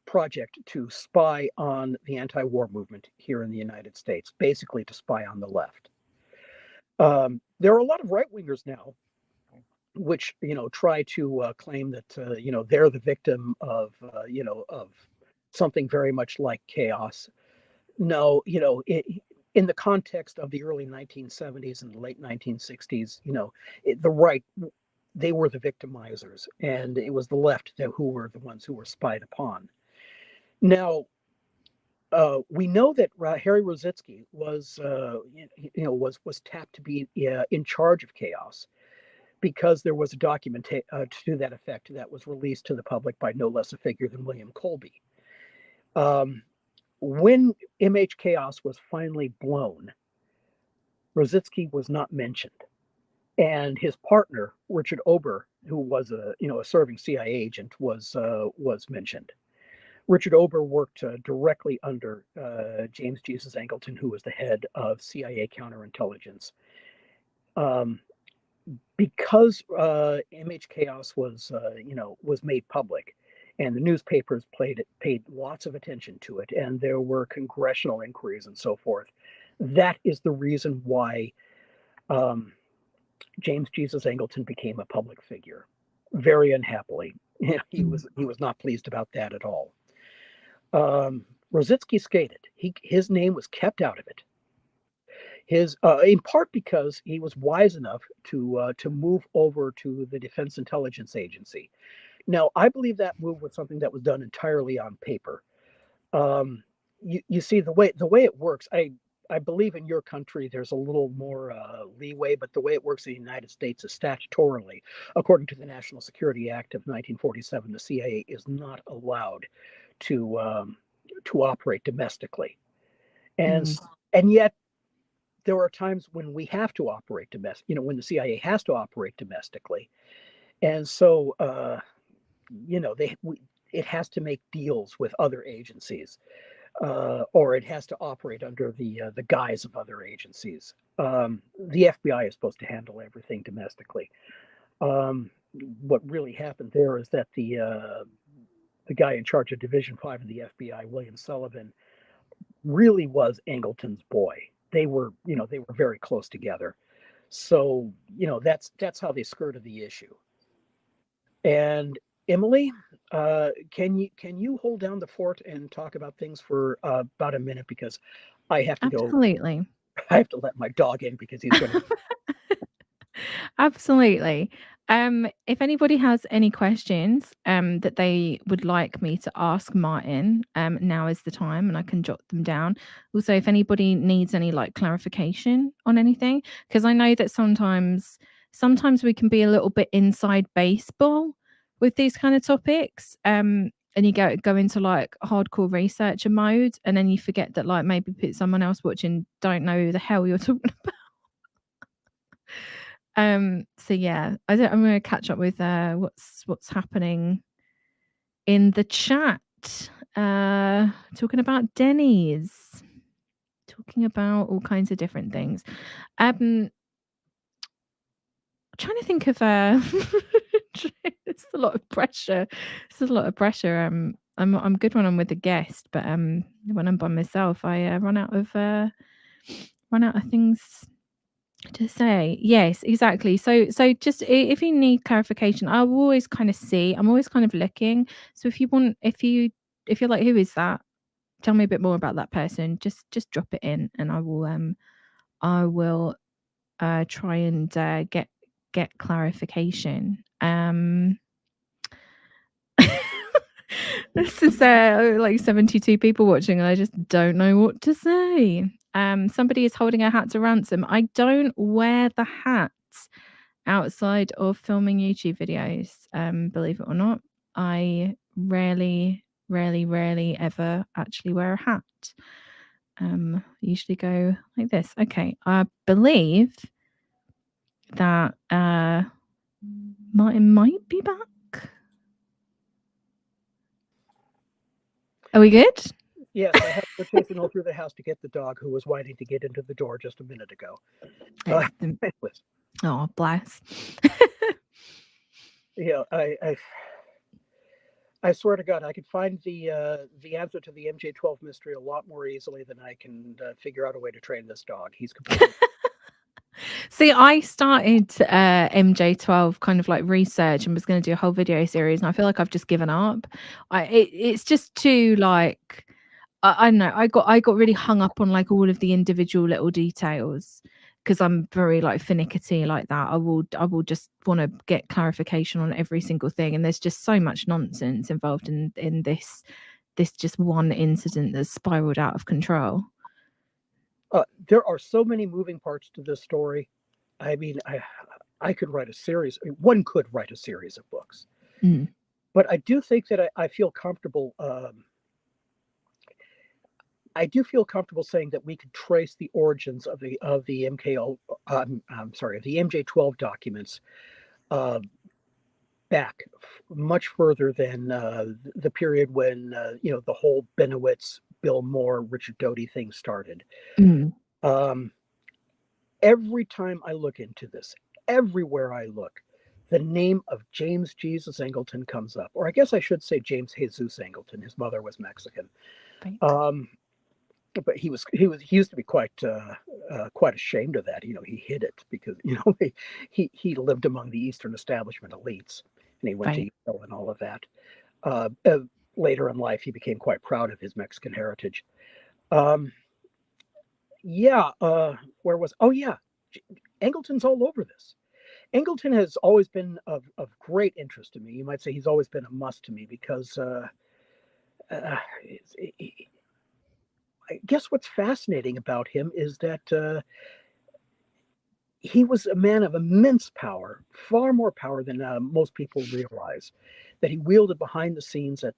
project to spy on the anti-war movement here in the United States, basically to spy on the left. There are a lot of right-wingers now which try to claim that they're the victim of something very much like chaos. No, in the context of the early 1970s and the late 1960s, the right, they were the victimizers, and it was the left who were the ones who were spied upon. Now, we know that Harry Rositzky was tapped to be in charge of chaos, because there was a document to that effect that was released to the public by no less a figure than William Colby. When MH Chaos was finally blown, Rositzky was not mentioned, and his partner Richard Ober, who was a serving CIA agent, was mentioned. Richard Ober worked directly under James Jesus Angleton, who was the head of CIA counterintelligence. Because MH Chaos was made public, and the newspapers paid lots of attention to it, and there were congressional inquiries and so forth. That is the reason why James Jesus Angleton became a public figure, very unhappily. He was not pleased about that at all. Rositzky skated. His name was kept out of it. In part because he was wise enough to move over to the Defense Intelligence Agency. Now, I believe that move was something that was done entirely on paper. You see the way it works. I believe in your country there's a little more leeway, but the way it works in the United States is statutorily, according to the National Security Act of 1947, the CIA is not allowed to operate domestically, and Mm. and yet there are times when we have to operate domestic. When the CIA has to operate domestically, and so it has to make deals with other agencies, or it has to operate under the guise of other agencies. The FBI is supposed to handle everything domestically. What really happened there is that the guy in charge of Division 5 of the FBI, William Sullivan, really was Angleton's boy. They were very close together. So that's how they skirted the issue. And Emily, can you hold down the fort and talk about things for about a minute, because I have to go. Absolutely. I have to let my dog in because he's going to. Absolutely. If anybody has any questions that they would like me to ask Martin, now is the time and I can jot them down. Also, if anybody needs any like clarification on anything, because I know that sometimes we can be a little bit inside baseball with these kind of topics. And you go into like hardcore researcher mode, and then you forget that like maybe someone else watching don't know who the hell you're talking about. So yeah, I'm gonna catch up with what's happening in the chat. Talking about Denny's, talking about all kinds of different things. Trying to think of it's a lot of pressure. It's a lot of pressure. I'm good when I'm with a guest, but when I'm by myself, I run out of things to say. Yes, exactly. So just if you need clarification, I will always kind of see. I'm always kind of looking. So if you're like, who is that? Tell me a bit more about that person. Just drop it in, and I will try and get clarification. This is like 72 people watching, and I just don't know what to say. Somebody is holding a hat to ransom. I don't wear the hat outside of filming YouTube videos. Believe it or not, I rarely ever actually wear a hat. Usually go like this. Okay, I believe that Martin might be back. Are we good? Yes, I have to chasing all through the house to get the dog who was wanting to get into the door just a minute ago. Anyways, Oh, bless. I swear to God, I could find the answer to the MJ12 mystery a lot more easily than I can figure out a way to train this dog. He's completely. See, I started MJ12 kind of like research and was going to do a whole video series, and I feel like I've just given up. It's just too like I don't know. I got really hung up on like all of the individual little details because I'm very like finicky like that. I will just want to get clarification on every single thing, and there's just so much nonsense involved in this just one incident that's spiraled out of control. There are so many moving parts to this story. I mean, I could write a series. One could write a series of books, but I do think that I feel comfortable. I do feel comfortable saying that we could trace the origins of the MKO. I'm sorry, of the MJ12 documents back much further than the period when the whole Benowitz, Bill Moore, Richard Doty thing started. Um, every time I look into this, everywhere I look, the name of James Jesus Angleton comes up, or I guess I should say James Jesus Angleton. His mother was Mexican. Right. But he used to be quite ashamed of that. He hid it because he lived among the Eastern establishment elites, and he went to Yale and all of that. Later in life, he became quite proud of his Mexican heritage. Where was? Oh yeah, Angleton's all over this. Angleton has always been of great interest to me. You might say he's always been a must to me because I guess what's fascinating about him is that he was a man of immense power, far more power than most people realize. That he wielded behind the scenes at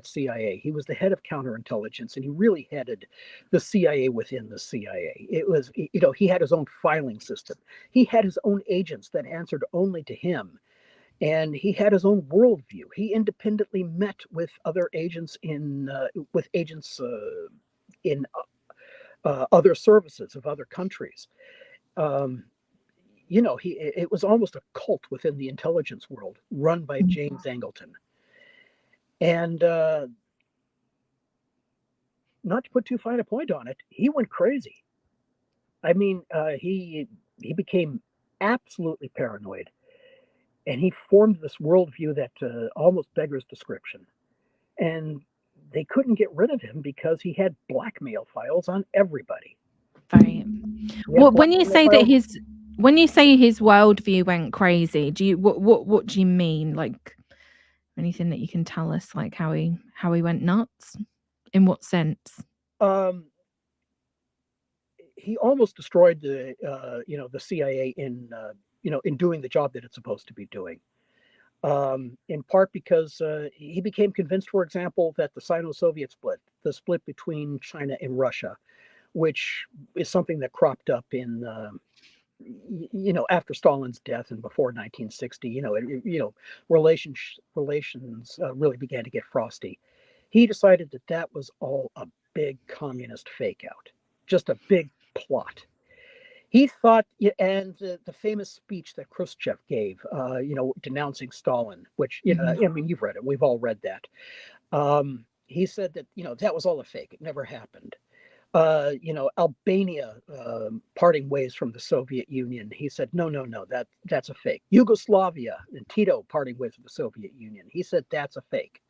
CIA. He was the head of counterintelligence, and he really headed the CIA within the CIA. It was, he had his own filing system. He had his own agents that answered only to him, and he had his own worldview. He independently met with other agents in other services of other countries. Um, it was almost a cult within the intelligence world run by James Angleton. And not to put too fine a point on it, he went crazy. I mean, he became absolutely paranoid, and he formed this worldview that almost beggars description. And they couldn't get rid of him because he had blackmail files on everybody. Right. Well, when you say his worldview went crazy, what do you mean? Like anything that you can tell us, like how he went nuts? In what sense? He almost destroyed the CIA in doing the job that it's supposed to be doing. In part because he became convinced, for example, that the Sino-Soviet split, the split between China and Russia, which is something that cropped up in after Stalin's death and before 1960, relations really began to get frosty. He decided that was all a big communist fake out, just a big plot. He thought, and the famous speech that Khrushchev gave, denouncing Stalin, which, I mean, you've read it. We've all read that. He said that, that was all a fake. It never happened. Albania parting ways from the Soviet Union. He said, no, that's a fake. Yugoslavia and Tito parting ways with the Soviet Union. He said, that's a fake.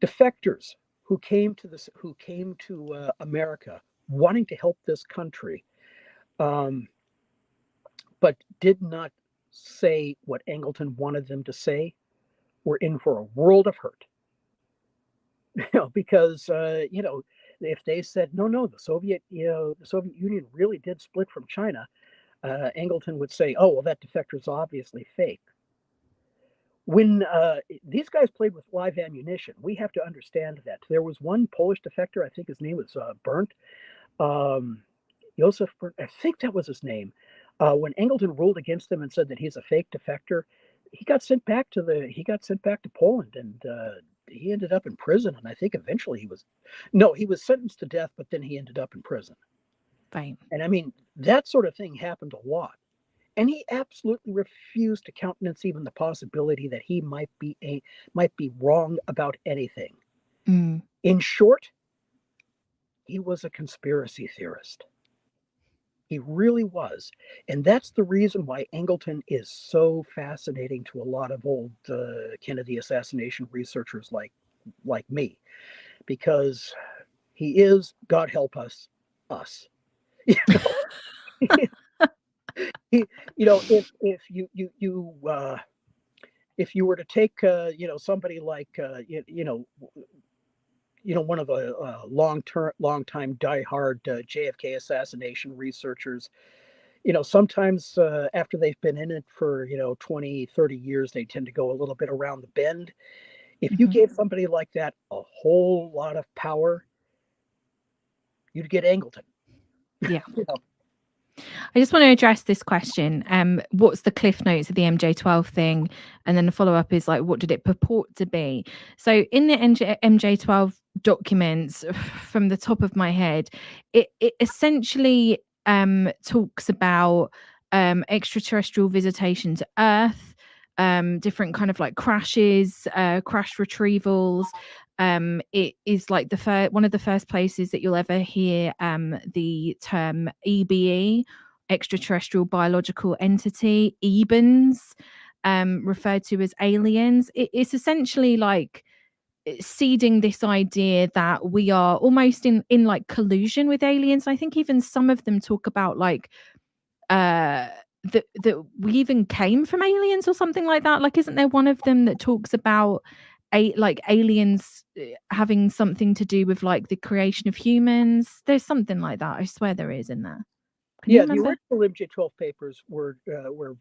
Defectors who came to America wanting to help this country, but did not say what Angleton wanted them to say, were in for a world of hurt. Because if they said no, the Soviet Union really did split from China, Angleton would say, oh well, that defector is obviously fake. When these guys played with live ammunition, we have to understand that there was one Polish defector, I think his name was Burnt, Joseph Burnt, I think that was his name. When Angleton ruled against him and said that he's a fake defector, he got sent back to Poland, and he ended up in prison. And I think eventually he was sentenced to death, but then he ended up in prison. Right. And I mean, that sort of thing happened a lot. And he absolutely refused to countenance even the possibility that he might be wrong about anything. In short, he was a conspiracy theorist. He really was. And that's the reason why Angleton is so fascinating to a lot of old Kennedy assassination researchers like me, because he is, God help us. If you were to take somebody like one of the long-time diehard JFK assassination researchers, sometimes after they've been in it for 20, 30 years, they tend to go a little bit around the bend. If you gave somebody like that a whole lot of power, you'd get Angleton. Yeah. I just want to address this question. What's the cliff notes of the MJ12 thing? And then the follow-up is like, what did it purport to be? So in the MJ12 documents, from the top of my head, it essentially talks about extraterrestrial visitation to Earth, different kind of like crashes, crash retrievals. It is like one of the first places that you'll ever hear the term EBE, extraterrestrial biological entity, EBENs, referred to as aliens. It's essentially like seeding this idea that we are almost in like collusion with aliens. I think even some of them talk about like that we even came from aliens or something like that. Like, isn't there one of them that talks about like aliens having something to do with like the creation of humans. There's something like that. I swear there is in there. Can you Yeah, the remember? original MJ12 papers were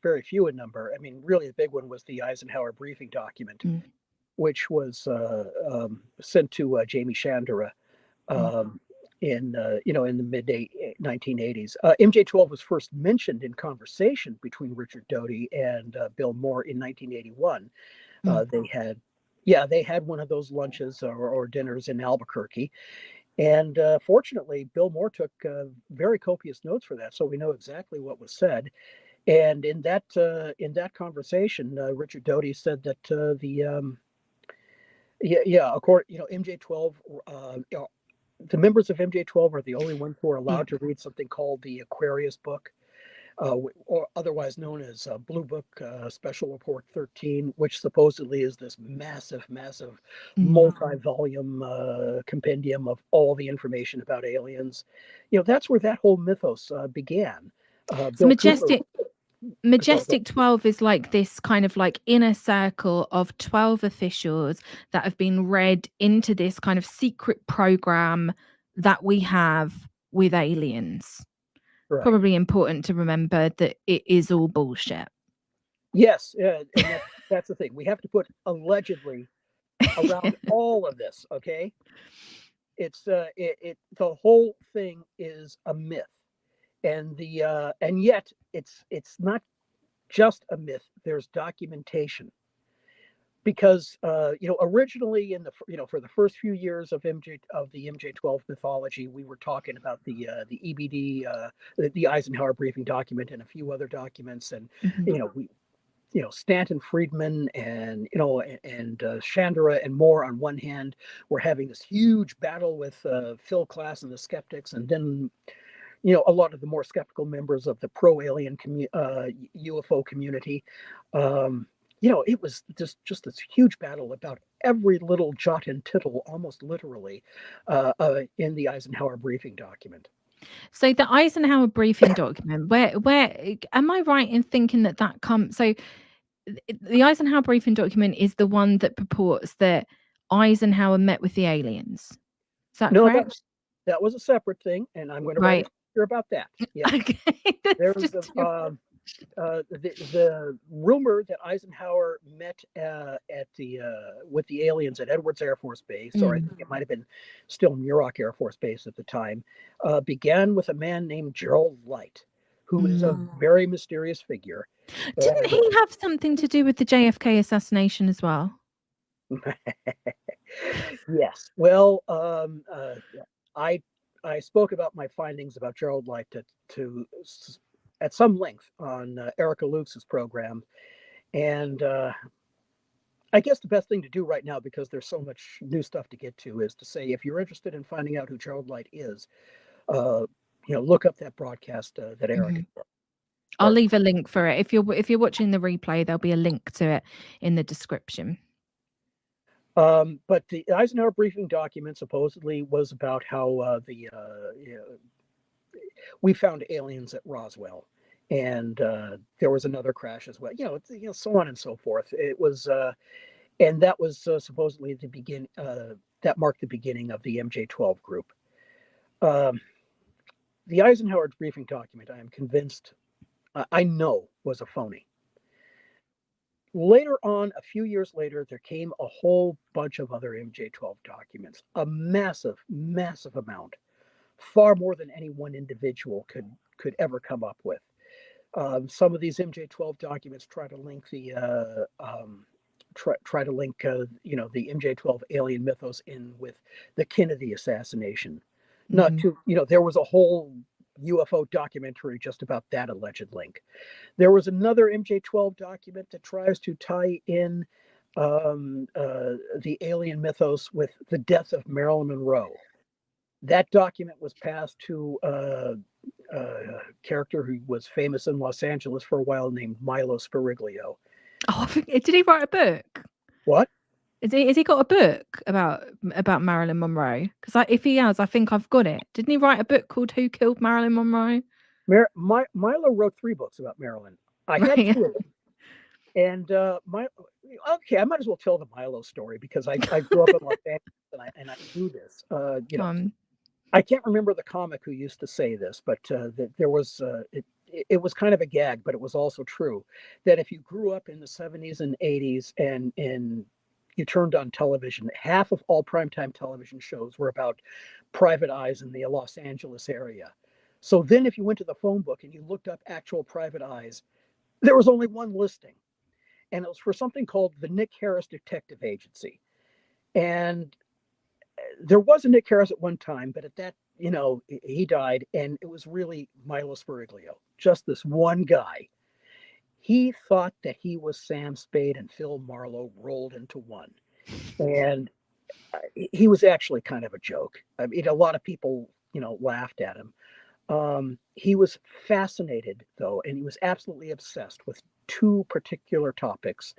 very few in number. I mean, really, the big one was the Eisenhower briefing document, Mm, which was sent to Jamie Chandra mm, um, in in the mid 1980s. MJ12 was first mentioned in conversation between Richard Doty and Bill Moore in 1981. mm. They had, yeah, they had one of those lunches or dinners in Albuquerque, and fortunately, Bill Moore took very copious notes for that, so we know exactly what was said. And in that conversation, Richard Doty said that according MJ12, the members of MJ12 are the only ones who are Yeah. allowed to read something called the Aquarius book, or otherwise known as Blue Book Special Report 13, which supposedly is this massive Mm. multi-volume compendium of all the information about aliens. That's where that whole mythos began. So Bill Cooper. Sorry, Majestic 12 is like this kind of like inner circle of 12 officials that have been read into this kind of secret program that we have with aliens. right. Probably important to remember that it is all bullshit. Yes, and that's the thing. We have to put allegedly around all of this. Okay, it's the whole thing is a myth, and yet it's not just a myth. There's documentation because originally in the for the first few years of the MJ12 mythology, we were talking about the EBD, the Eisenhower briefing document, and a few other documents, and Mhm. we Stanton Friedman and Chandra and Moore on one hand were having this huge battle with Phil Klass and the skeptics, and then a lot of the more skeptical members of the pro-alien UFO community. It was just this huge battle about every little jot and tittle, almost literally, in the Eisenhower briefing document. So the Eisenhower briefing document, where am I right in thinking that that comes? So the Eisenhower briefing document is the one that purports that Eisenhower met with the aliens. Is that No, correct? that was a separate thing, and I'm going to write a Right. chapter about that. Yes, Okay. That's there was just too much. the rumor that Eisenhower met at the with the aliens at Edwards Air Force Base, or I Mm. think it might have been still Muroc Air Force Base at the time, began with a man named Gerald Light, who is a Mm. very mysterious figure. Didn't And he have something to do with the JFK assassination as well? yes, well, I I spoke about my findings about Gerald Light at some length on Erica Luke's program, and I guess the best thing to do right now, because there's so much new stuff to get to, is to say if you're interested in finding out who Gerald Light is, uh, look up that broadcast that Eric. Mhm. I'll Or, leave a link for it. If you're watching the replay, there'll be a link to it in the description. but the Eisenhower briefing document supposedly was about how we found aliens at Roswell, and there was another crash as well. So on and so forth. It was, and that was supposedly the begin. That marked the beginning of the MJ12 group. Um, the Eisenhower briefing document, I am convinced, I know, was a phony. Later on, a few years later, there came a whole bunch of other MJ12 documents, a massive amount, far more than any one individual could ever come up with. Some of these MJ12 documents try to link the MJ12 alien mythos in with the Kennedy assassination. Not Mhm. to there was a whole UFO documentary just about that alleged link. There was another MJ12 document that tries to tie in the alien mythos with the death of Marilyn Monroe. That document was passed to a character who was famous in Los Angeles for a while named Milo Spiriglio. Oh, I think did he write a book? What? Has he got a book about Marilyn Monroe? Because if he has, I think I've got it. Didn't he write a book called Who Killed Marilyn Monroe? Milo wrote 3 books about Marilyn. I had Right. 2 of them, and Okay, I might as well tell the Milo story because I grew up in Los Angeles and I knew this. I can't remember the comic who used to say this, but that there was it was kind of a gag, but it was also true that if you grew up in the 70s and 80s and you turned on television, half of all primetime television shows were about private eyes in the Los Angeles area. So then if you went to the phone book and you looked up actual private eyes, there was only one listing, and it was for something called the Nick Harris Detective Agency. And there was a Nick Harris at one time, but at that, he died, and it was really Milo Spiriglio, just this one guy. He thought that he was Sam Spade and Phil Marlowe rolled into one, and he was actually kind of a joke. I mean, a lot of people, laughed at him. He was fascinated, though, and he was absolutely obsessed with two particular topics: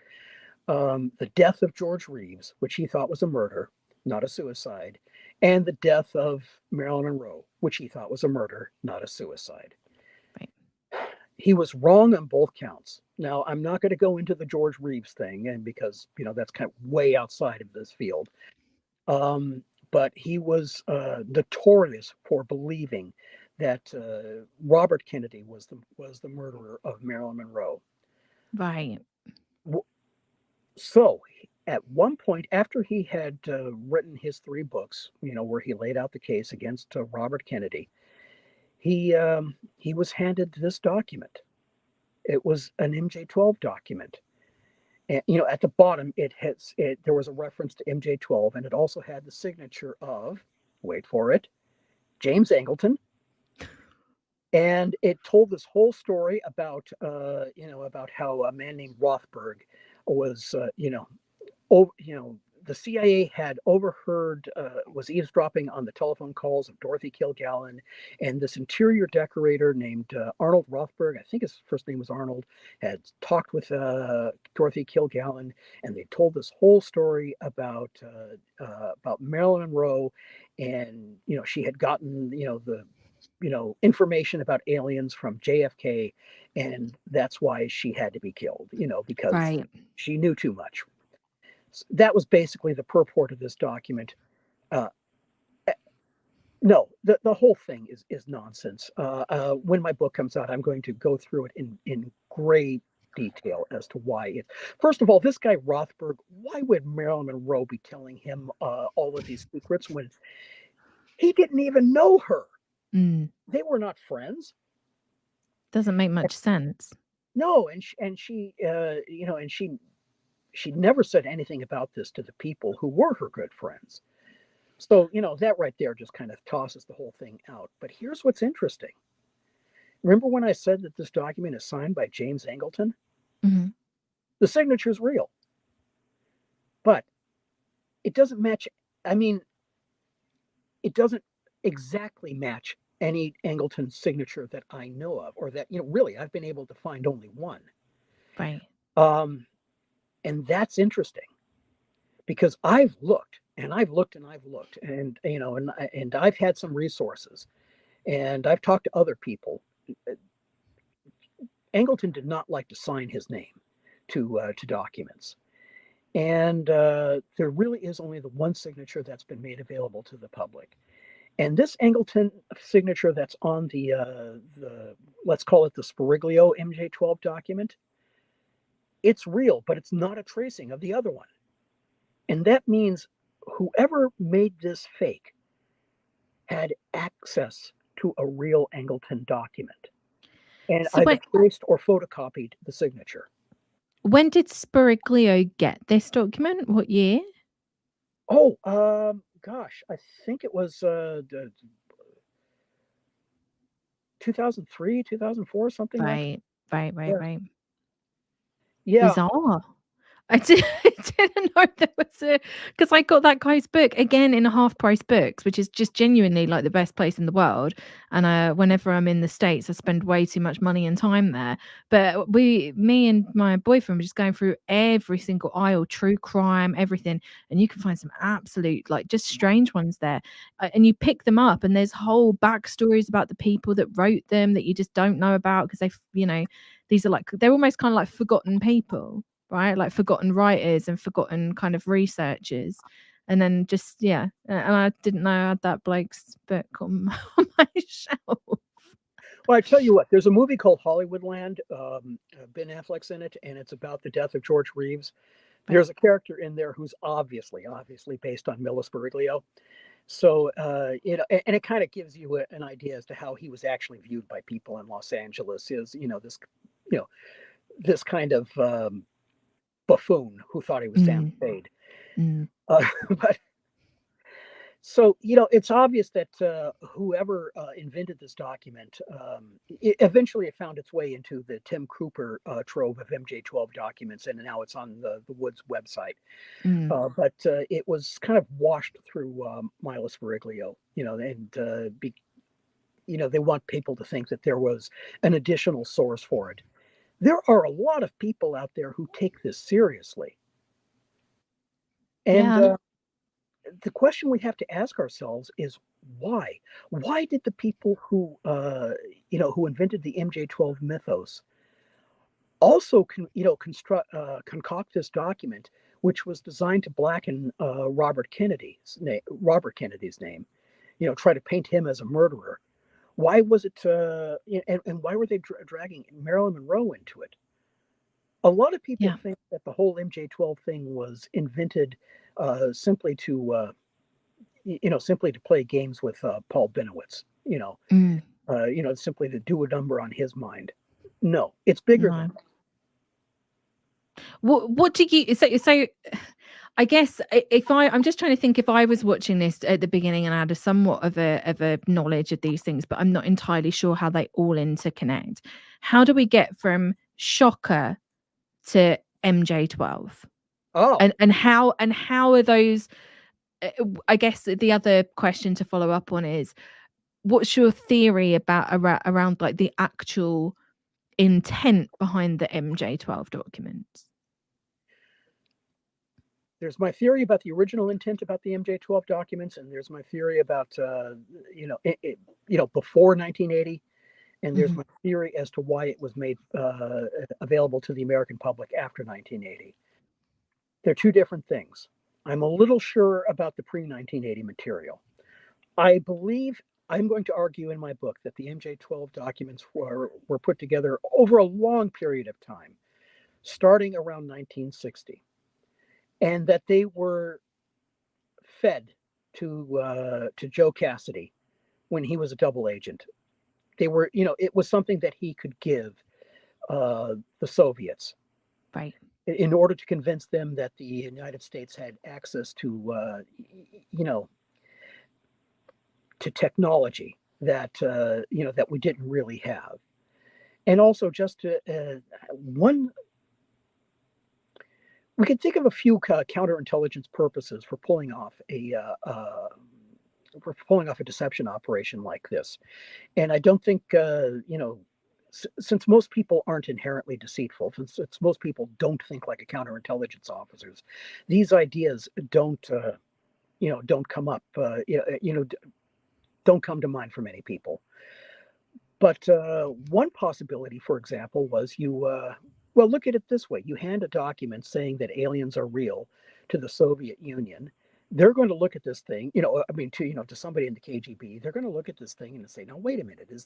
the death of George Reeves, which he thought was a murder, not a suicide, and the death of Marilyn Monroe, which he thought was a murder, not a suicide. Right. He was wrong on both counts. Now, I'm not going to go into the George Reeves thing, and because that's kind of way outside of this field. But he was notorious for believing that Robert Kennedy was the murderer of Marilyn Monroe. Right. So at one point, after he had written his 3 books, where he laid out the case against Robert Kennedy, he was handed this document. It was an MJ12 document. And, at the bottom, there was a reference to MJ12, and it also had the signature of, wait for it, James Angleton. And it told this whole story about how a man named Rothberg was, the CIA had overheard, was eavesdropping on the telephone calls of Dorothy Kilgallen, and this interior decorator named Arnold Rothberg, I think his first name was Arnold, had talked with Dorothy Kilgallen, and they told this whole story about Marilyn Monroe, and she had gotten the information about aliens from JFK, and that's why she had to be killed, because Right. she knew too much. That was basically the purport of this document. No, the whole thing is nonsense. When my book comes out, I'm going to go through it in great detail as to why it. First of all, this guy Rothberg, why would Marilyn Monroe be telling him all of these secrets when he didn't even know her? They were not friends. Doesn't make much sense. No, and she never said anything about this to the people who were her good friends. So, that right there just kind of tosses the whole thing out. But here's what's interesting. Remember when I said that this document is signed by James Angleton? Mm-hmm. The signature is real. But it doesn't match. I mean, it doesn't exactly match any Angleton signature that I know of, or that, really, I've been able to find only one. Right. And that's interesting because I've looked and I've looked and I've looked, and and I've had some resources, and I've talked to other people. Angleton did not like to sign his name to documents, and there really is only the one signature that's been made available to the public. And this Angleton signature that's on the let's call it the Spiriglio MJ12 document, it's real, but it's not a tracing of the other one. And that means whoever made this fake had access to a real Angleton document. And So either traced or photocopied the signature. when did Spiriglio get this document? What year? Oh, gosh, I think it was 2003, 2004, something like that. Right. Yeah. Bizarre. I didn't know there was a, because I got that guy's book again in Half Price Books, which is just genuinely like the best place in the world. And whenever I'm in the States, I spend way too much money and time there. But me and my boyfriend were just going through every single aisle, true crime, everything, and you can find some absolute like just strange ones there. And you pick them up, and there's whole backstories about the people that wrote them that you just don't know about because these are like they're almost kind of like forgotten people. right? Like forgotten writers and forgotten kind of researchers. And then just, yeah. And I didn't know I had that Blake's book on, on my shelf. Well, I tell you what, there's a movie called Hollywoodland. Ben Affleck's in it, and it's about the death of George Reeves. Right. There's a character in there who's obviously based on Millis Bergoglio. So, and it kind of gives you an idea as to how he was actually viewed by people in Los Angeles. Is you know, this kind of buffoon who thought he was Sam Mm, Spade. mm. But so, it's obvious that whoever invented this document, eventually it found its way into the Tim Cooper trove of MJ12 documents, and now it's on the Woods website. Mm. But it was kind of washed through Milos Veriglio, and they want people to think that there was an additional source for it. There are a lot of people out there who take this seriously. And Yeah. the question we have to ask ourselves is why? Why did the people who invented the MJ12 mythos also concoct this document, which was designed to blacken Robert Kennedy's name, try to paint him as a murderer? Why was it, and why were they dragging Marilyn Monroe into it? A lot of people Yeah. think that the whole MJ12 thing was invented simply to, simply to play games with Paul Benowitz, Mm. simply to do a number on his mind. No, it's bigger than No. that. What do you so I guess if I'm just trying to think if I was watching this at the beginning and I had a somewhat of a knowledge of these things, but I'm not entirely sure how they all interconnect. How do we get from Shocker to MJ12? Oh, And how are those I guess the other question to follow up on is what's your theory about around like the actual intent behind the MJ12 documents? there's my theory about the original intent about the MJ12 documents, and there's my theory about, before 1980. And there's Mhm. my theory as to why it was made available to the American public after 1980. They're two different things. I'm a little sure about the pre 1980 material. I believe I'm going to argue in my book that the MJ12 documents were put together over a long period of time, starting around 1960, and that they were fed to Joe Cassidy when he was a double agent. They were, it was something that he could give the Soviets Right. in order to convince them that the United States had access to, you know, to technology that that we didn't really have, and also just to one. We can think of a few counterintelligence purposes for pulling off a deception operation like this. And I don't think since most people aren't inherently deceitful, since most people don't think like a counterintelligence officers, these ideas don't come up. Don't come to mind for many people. But one possibility, for example, was well, look at it this way: you hand a document saying that aliens are real to the Soviet Union. They're going to look at this thing, I mean, to somebody in the KGB, they're going to look at this thing and say, "Now, wait a minute, is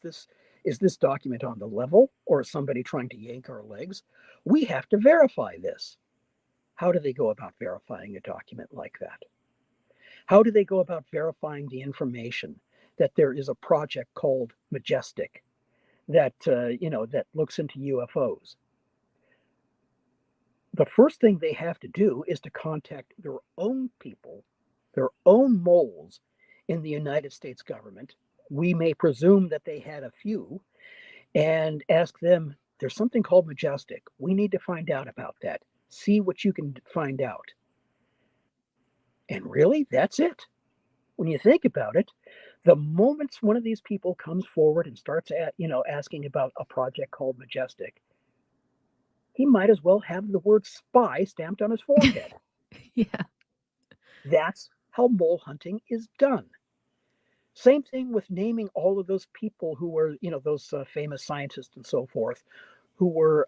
this document on the level, or is somebody trying to yank our legs? We have to verify this." How do they go about verifying a document like that? How do they go about verifying the information that there is a project called Majestic that that looks into UFOs? The first thing they have to do is to contact their own people, their own moles in the United States government. We may presume that they had a few, and ask them, there's something called Majestic. We need to find out about that. See what you can find out. And really, that's it. When you think about it, the moment one of these people comes forward and starts asking about a project called Majestic, he might as well have the word spy stamped on his forehead. Yeah. That's how mole hunting is done. Same thing with naming all of those people who were, those famous scientists and so forth, who were,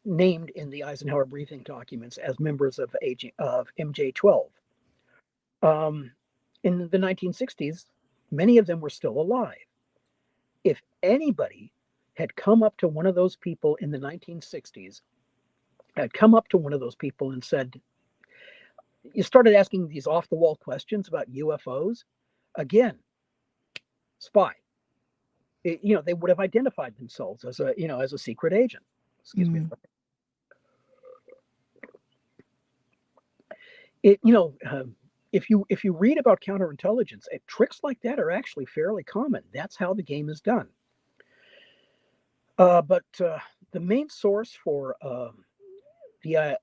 named in the Eisenhower briefing documents as members of MJ-12. In the 1960s, many of them were still alive. If anybody had come up to one of those people in the 1960s, had come up to one of those people and said, you started asking these off the wall questions about UFOs, again, spy. They would have identified themselves as a secret agent. Excuse me. If you read about counterintelligence, tricks like that are actually fairly common. That's how the game is done. But the main source for the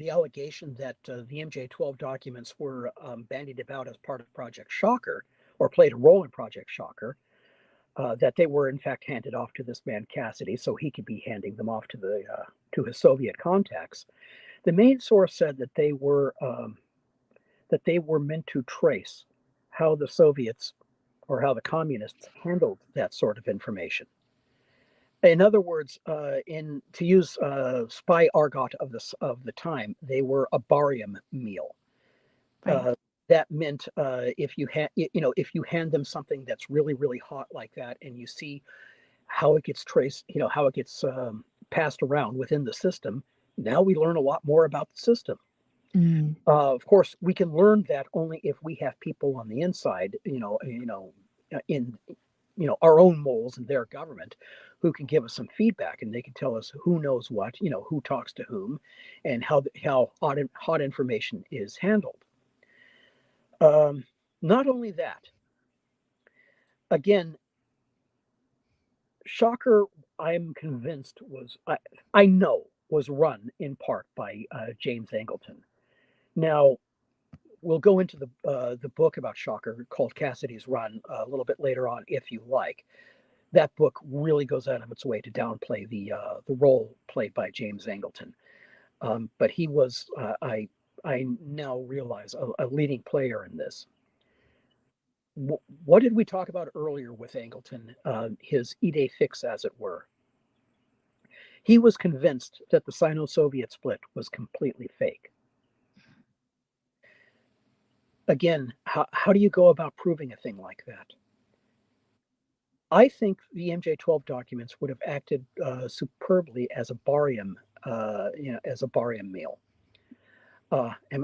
allegation that the MJ-12 documents were bandied about as part of Project Shocker, or played a role in Project Shocker, that they were in fact handed off to this man Cassidy, so he could be handing them off to his Soviet contacts. The main source said that they were meant to trace how the Soviets or how the communists handled that sort of information. In other words, to use spy argot of the time, they were a barium meal. Right. That meant if you hand them something that's really, really hot like that, and you see how it gets traced, how it gets passed around within the system, now we learn a lot more about the system. Of course, we can learn that only if we have people on the inside, in our own moles in their government, who can give us some feedback, and they can tell us who knows what, who talks to whom, and how hot information is handled. Not only that, again, Shocker, I'm convinced I know was run in part by James Angleton. Now, we'll go into the book about Shocker called Cassidy's Run a little bit later on, if you like. That book really goes out of its way to downplay the role played by James Angleton. But he was, I now realize, a leading player in this. What did we talk about earlier with Angleton? His idée fixe, as it were. He was convinced that the Sino-Soviet split was completely fake. Again, how do you go about proving a thing like that? I think the MJ-12 documents would have acted superbly as a barium, meal.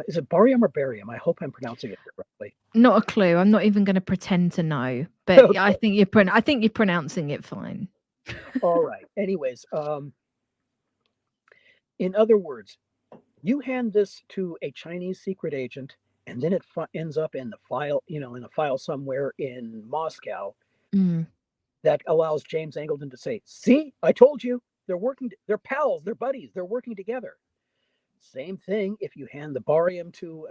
Is it barium or barium? I hope I'm pronouncing it correctly. Not a clue. I'm not even going to pretend to know, but Okay. I think you're pronouncing it fine. All right. Anyways, in other words, you hand this to a Chinese secret agent, and then it ends up in the file somewhere in Moscow. That allows James Angleton to say, "See, I told you, they're pals, they're buddies, they're working together." Same thing if you hand the barium to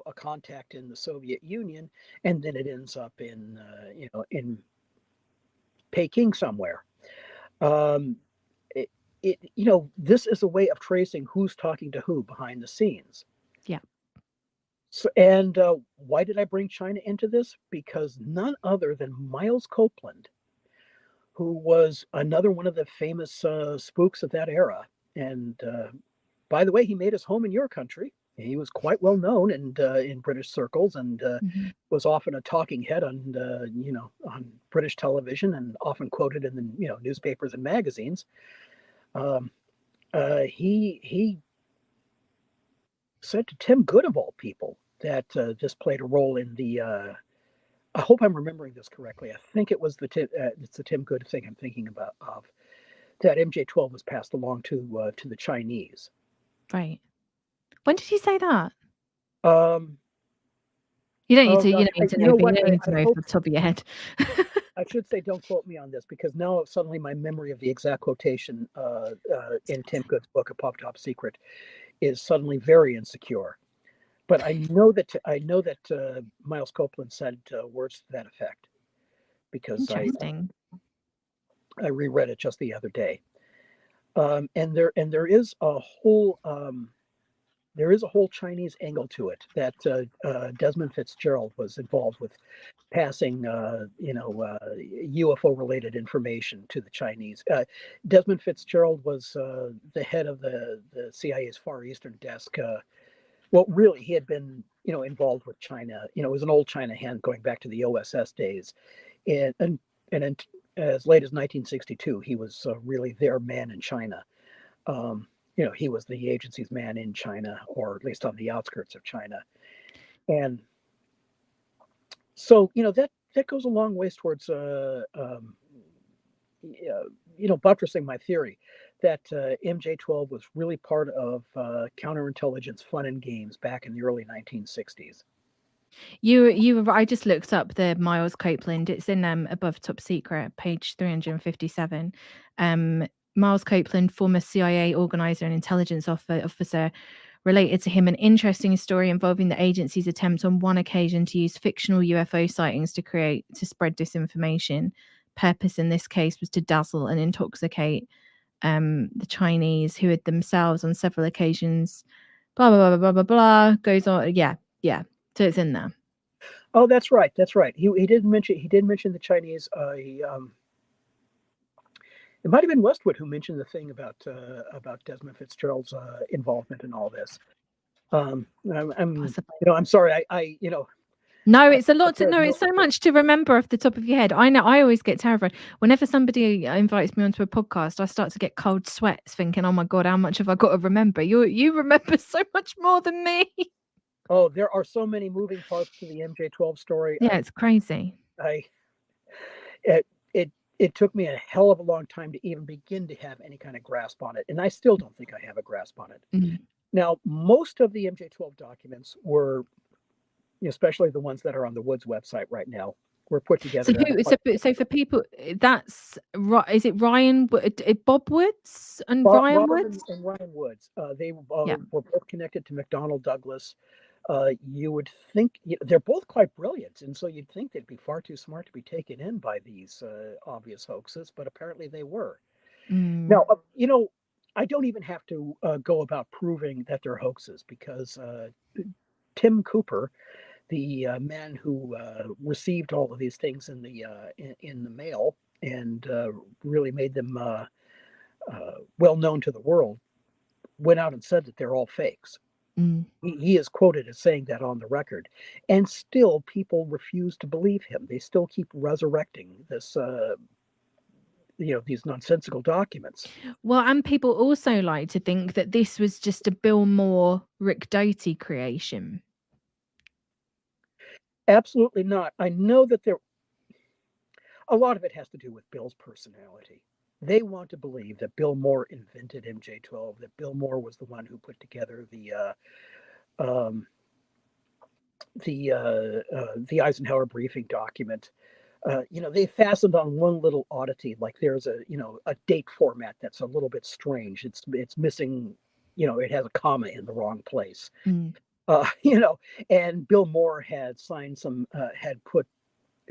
a contact in the Soviet Union, and then it ends up in Peking somewhere. This is a way of tracing who's talking to who behind the scenes. Yeah. So, and why did I bring China into this? Because none other than Miles Copeland, who was another one of the famous spooks of that era, and by the way, he made his home in your country. He was quite well known in British circles, and was often a talking head on British television, and often quoted in the newspapers and magazines. He said to Tim Good, of all people, that this played a role in the. I hope I'm remembering this correctly. I think it was it's the Tim Good thing I'm thinking about, of that MJ-12 was passed along to the Chinese. Right. When did he say that? You don't need to. You don't need to know, but you don't need to know off the top of your head. I should say, don't quote me on this, because now suddenly my memory of the exact quotation in Tim Good's book, A Pop Top Secret, is suddenly very insecure. But I know that Miles Copeland said words to that effect, because I reread it just the other day. And there is a whole there is a whole Chinese angle to it that Desmond Fitzgerald was involved with passing, UFO related information to the Chinese. Desmond Fitzgerald was the head of the CIA's Far Eastern desk. Well, really, he had been, involved with China. It was an old China hand going back to the OSS days, and as late as 1962, he was really their man in China. Um, he was the agency's man in China, or at least on the outskirts of China. And so, that goes a long ways towards, buttressing my theory that MJ12 was really part of counterintelligence fun and games back in the early 1960s. I just looked up the Miles Copeland. It's in above top secret, page 357. Miles Copeland, former CIA organizer and intelligence officer, related to him an interesting story involving the agency's attempt on one occasion to use fictional UFO sightings to spread disinformation. Purpose in this case was to dazzle and intoxicate the Chinese, who had themselves on several occasions, blah blah blah blah blah blah. Goes on, yeah. So it's in there. Oh, that's right. That's right. He did mention the Chinese. It might have been Westwood who mentioned the thing about Desmond Fitzgerald's involvement in all this. I'm sorry. No, it's a lot to there's know. no- It's so much to remember off the top of your head. I know. I always get terrified whenever somebody invites me onto a podcast. I start to get cold sweats, thinking, "Oh my god, how much have I got to remember?" You remember so much more than me. Oh, there are so many moving parts to the MJ12 story. Yeah, it's crazy. It took me a hell of a long time to even begin to have any kind of grasp on it, and I still don't think I have a grasp on it. Mm. Now, most of the MJ12 documents were, especially the ones that are on the Woods website right now, were put together. So for people, that's right. Is it Ryan, Bob Woods and Ryan Woods? And Ryan Woods. They Yeah. were both connected to McDonnell Douglas. You would think they're both quite brilliant, and so you'd think they'd be far too smart to be taken in by these obvious hoaxes, but apparently they were. Mm. Now, I don't even have to go about proving that they're hoaxes, because Tim Cooper, the man who received all of these things in the mail and really made them well known to the world, went out and said that they're all fakes. Mm. He is quoted as saying that on the record, and still people refuse to believe him. They still keep resurrecting this, these nonsensical documents. Well, and people also like to think that this was just a Bill Moore, Rick Doty creation. Absolutely not. I know that a lot of it has to do with Bill's personality. They want to believe that Bill Moore invented MJ12, that Bill Moore was the one who put together the Eisenhower briefing document. They fastened on one little oddity, like there's a date format that's a little bit strange. It's missing, it has a comma in the wrong place. Mm. And Bill Moore had had put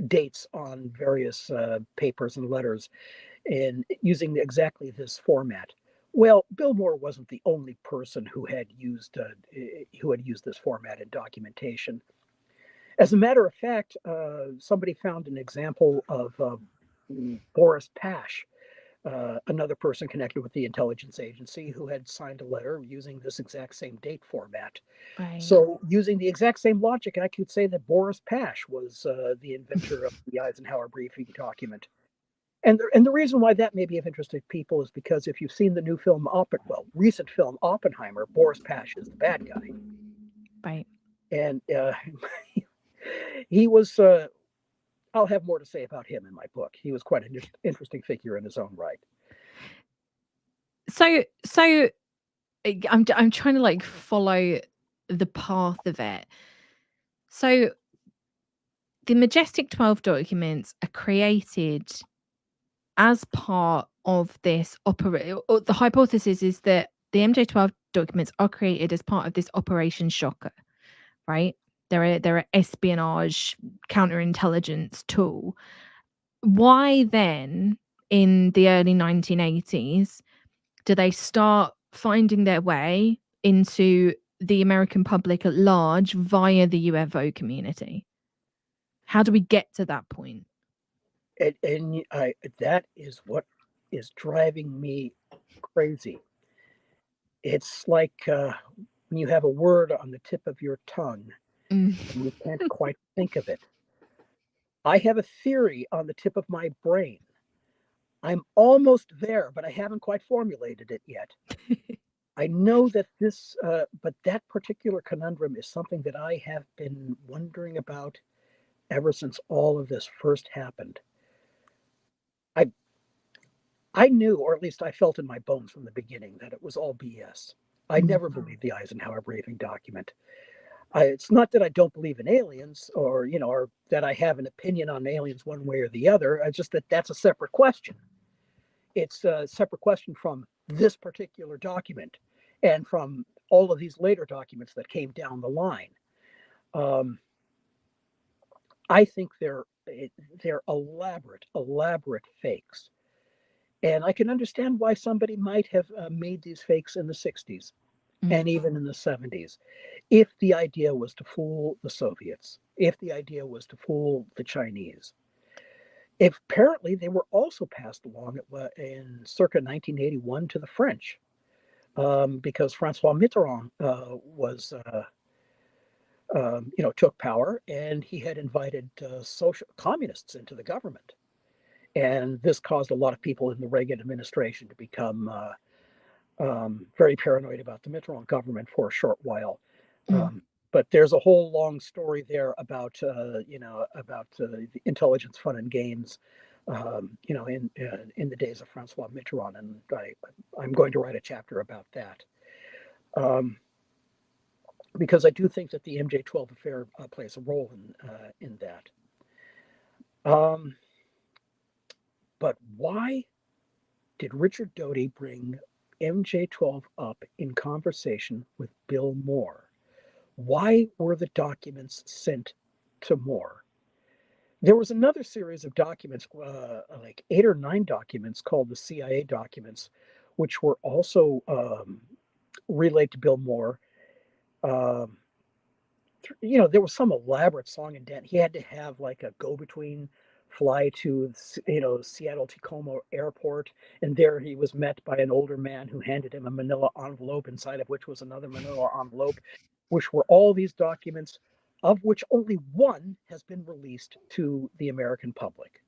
dates on various papers and letters, and using exactly this format. Well, Bill Moore wasn't the only person who had used this format in documentation. As a matter of fact, somebody found an example of Boris Pash, another person connected with the intelligence agency, who had signed a letter using this exact same date format. Right. So, using the exact same logic, I could say that Boris Pash was the inventor of the Eisenhower briefing document. And the reason why that may be of interest to people is because if you've seen the new film, recent film Oppenheimer, Boris Pash is the bad guy. Right. And he was, I'll have more to say about him in my book. He was quite an interesting figure in his own right. So I'm trying to follow the path of it. So the Majestic 12 documents are created as part of this the hypothesis is that the MJ12 documents are created as part of this Operation Shocker, right? They're an espionage counterintelligence tool. Why then, in the early 1980s, do they start finding their way into the American public at large via the UFO community? How do we get to that point? And that is what is driving me crazy. It's like when you have a word on the tip of your tongue Mm. and you can't quite think of it. I have a theory on the tip of my brain. I'm almost there, but I haven't quite formulated it yet. I know that but that particular conundrum is something that I have been wondering about ever since all of this first happened. I I knew, or at least I felt in my bones from the beginning, that it was all BS. I Mm. never believed the Eisenhower briefing document. It's not that I don't believe in aliens, or that I have an opinion on aliens one way or the other. It's just that that's a separate question. It's a separate question from this particular document and from all of these later documents that came down the line. Um, I think they're elaborate fakes. And I can understand why somebody might have made these fakes in the 60s Mm. and even in the 70s if the idea was to fool the Soviets, if the idea was to fool the Chinese. If apparently they were also passed along in circa 1981 to the French, because Francois Mitterrand took power, and he had invited social communists into the government. And this caused a lot of people in the Reagan administration to become very paranoid about the Mitterrand government for a short while. Mm. But there's a whole long story there about the intelligence, fun, and games, in the days of Francois Mitterrand, and I'm going to write a chapter about that, because I do think that the MJ12 affair plays a role in that. Um, but why did Richard Doty bring MJ12 up in conversation with Bill Moore? Why were the documents sent to Moore? There was another series of documents, like 8 or 9 documents called the CIA documents, which were also relayed to Bill Moore. Um, there was some elaborate song and dance. He had to have like a go-between fly to, Seattle Tacoma Airport, and there he was met by an older man who handed him a manila envelope, inside of which was another manila envelope, which were all these documents, of which only one has been released to the American public.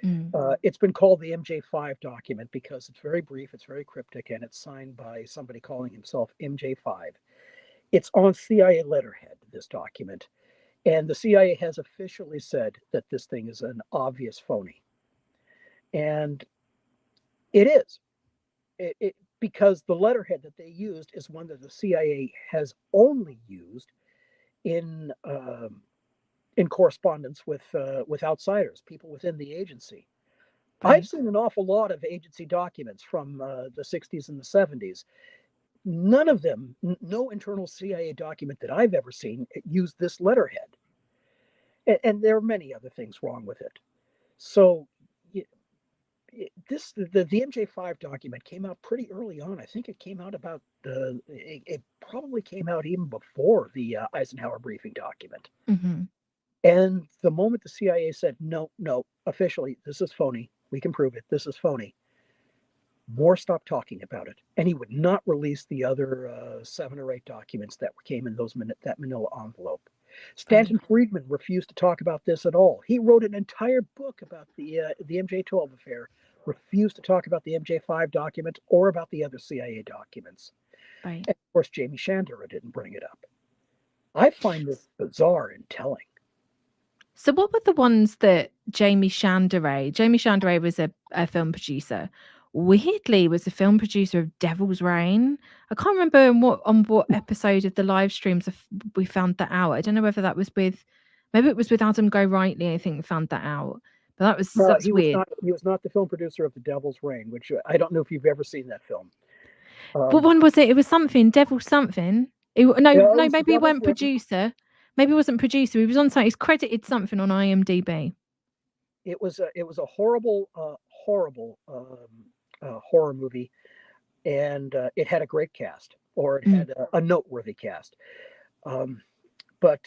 Mm. It's been called the MJ5 document because it's very brief, it's very cryptic, and it's signed by somebody calling himself MJ5. It's on CIA letterhead, this document, and the CIA has officially said that this thing is an obvious phony. And it is. Because the letterhead that they used is one that the CIA has only used in correspondence with outsiders, people within the agency. I've Right. seen an awful lot of agency documents from the 60s and the 70s. None of them, no internal CIA document that I've ever seen, used this letterhead. And there are many other things wrong with it. So the MJ5 document came out pretty early on. I think it came out it probably came out even before the Eisenhower briefing document. Mm-hmm. And the moment the CIA said, no, no, officially, this is phony, we can prove it, this is phony, Moore stopped talking about it. And he would not release the other 7 or 8 documents that came in that manila envelope. Right. Stanton Friedman refused to talk about this at all. He wrote an entire book about the MJ12 affair, refused to talk about the MJ5 document or about the other CIA documents. Right. And of course, Jamie Shandera didn't bring it up. I find this bizarre and telling. So what were the ones that Jamie Shandera was a film producer. Weirdly was a film producer of Devil's Reign. I can't remember on what episode of the live streams we found that out. I don't know whether that was maybe it was with Adam Go Rightly, I think, found that out. But that's He was weird. not. He was not the film producer of The Devil's Reign, which I don't know if you've ever seen that film. What one was it? It was something, Devil something. Yeah, it No, was The maybe he Devil's weren't Reign. producer. Maybe he wasn't producer. He was on site. He's credited something on IMDb. It was a horrible, horrible horror movie, and it had a great cast. or it Mm. had a noteworthy cast. But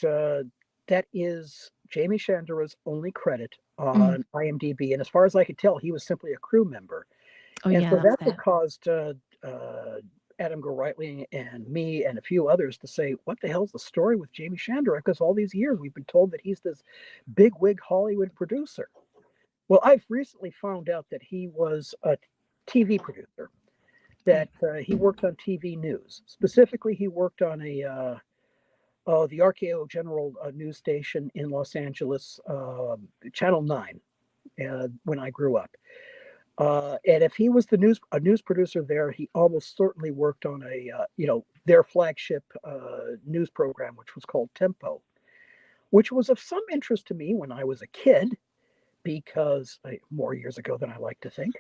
that is Jamie Chandera's only credit Mm. on IMDb, and as far as I could tell, he was simply a crew member. Oh, And yeah, so that's that's what it. caused Adam Gorightly and me and a few others to say, "What the hell's the story with Jamie Chandera?" Because all these years we've been told that he's this bigwig Hollywood producer. Well, I've recently found out that he was a TV producer. That Right. he worked on TV news. Specifically, he worked on the RKO General news station in Los Angeles, Channel 9, when I grew up. And if he was a news producer there, he almost certainly worked on their flagship news program, which was called Tempo, which was of some interest to me when I was a kid, because more years ago than I like to think,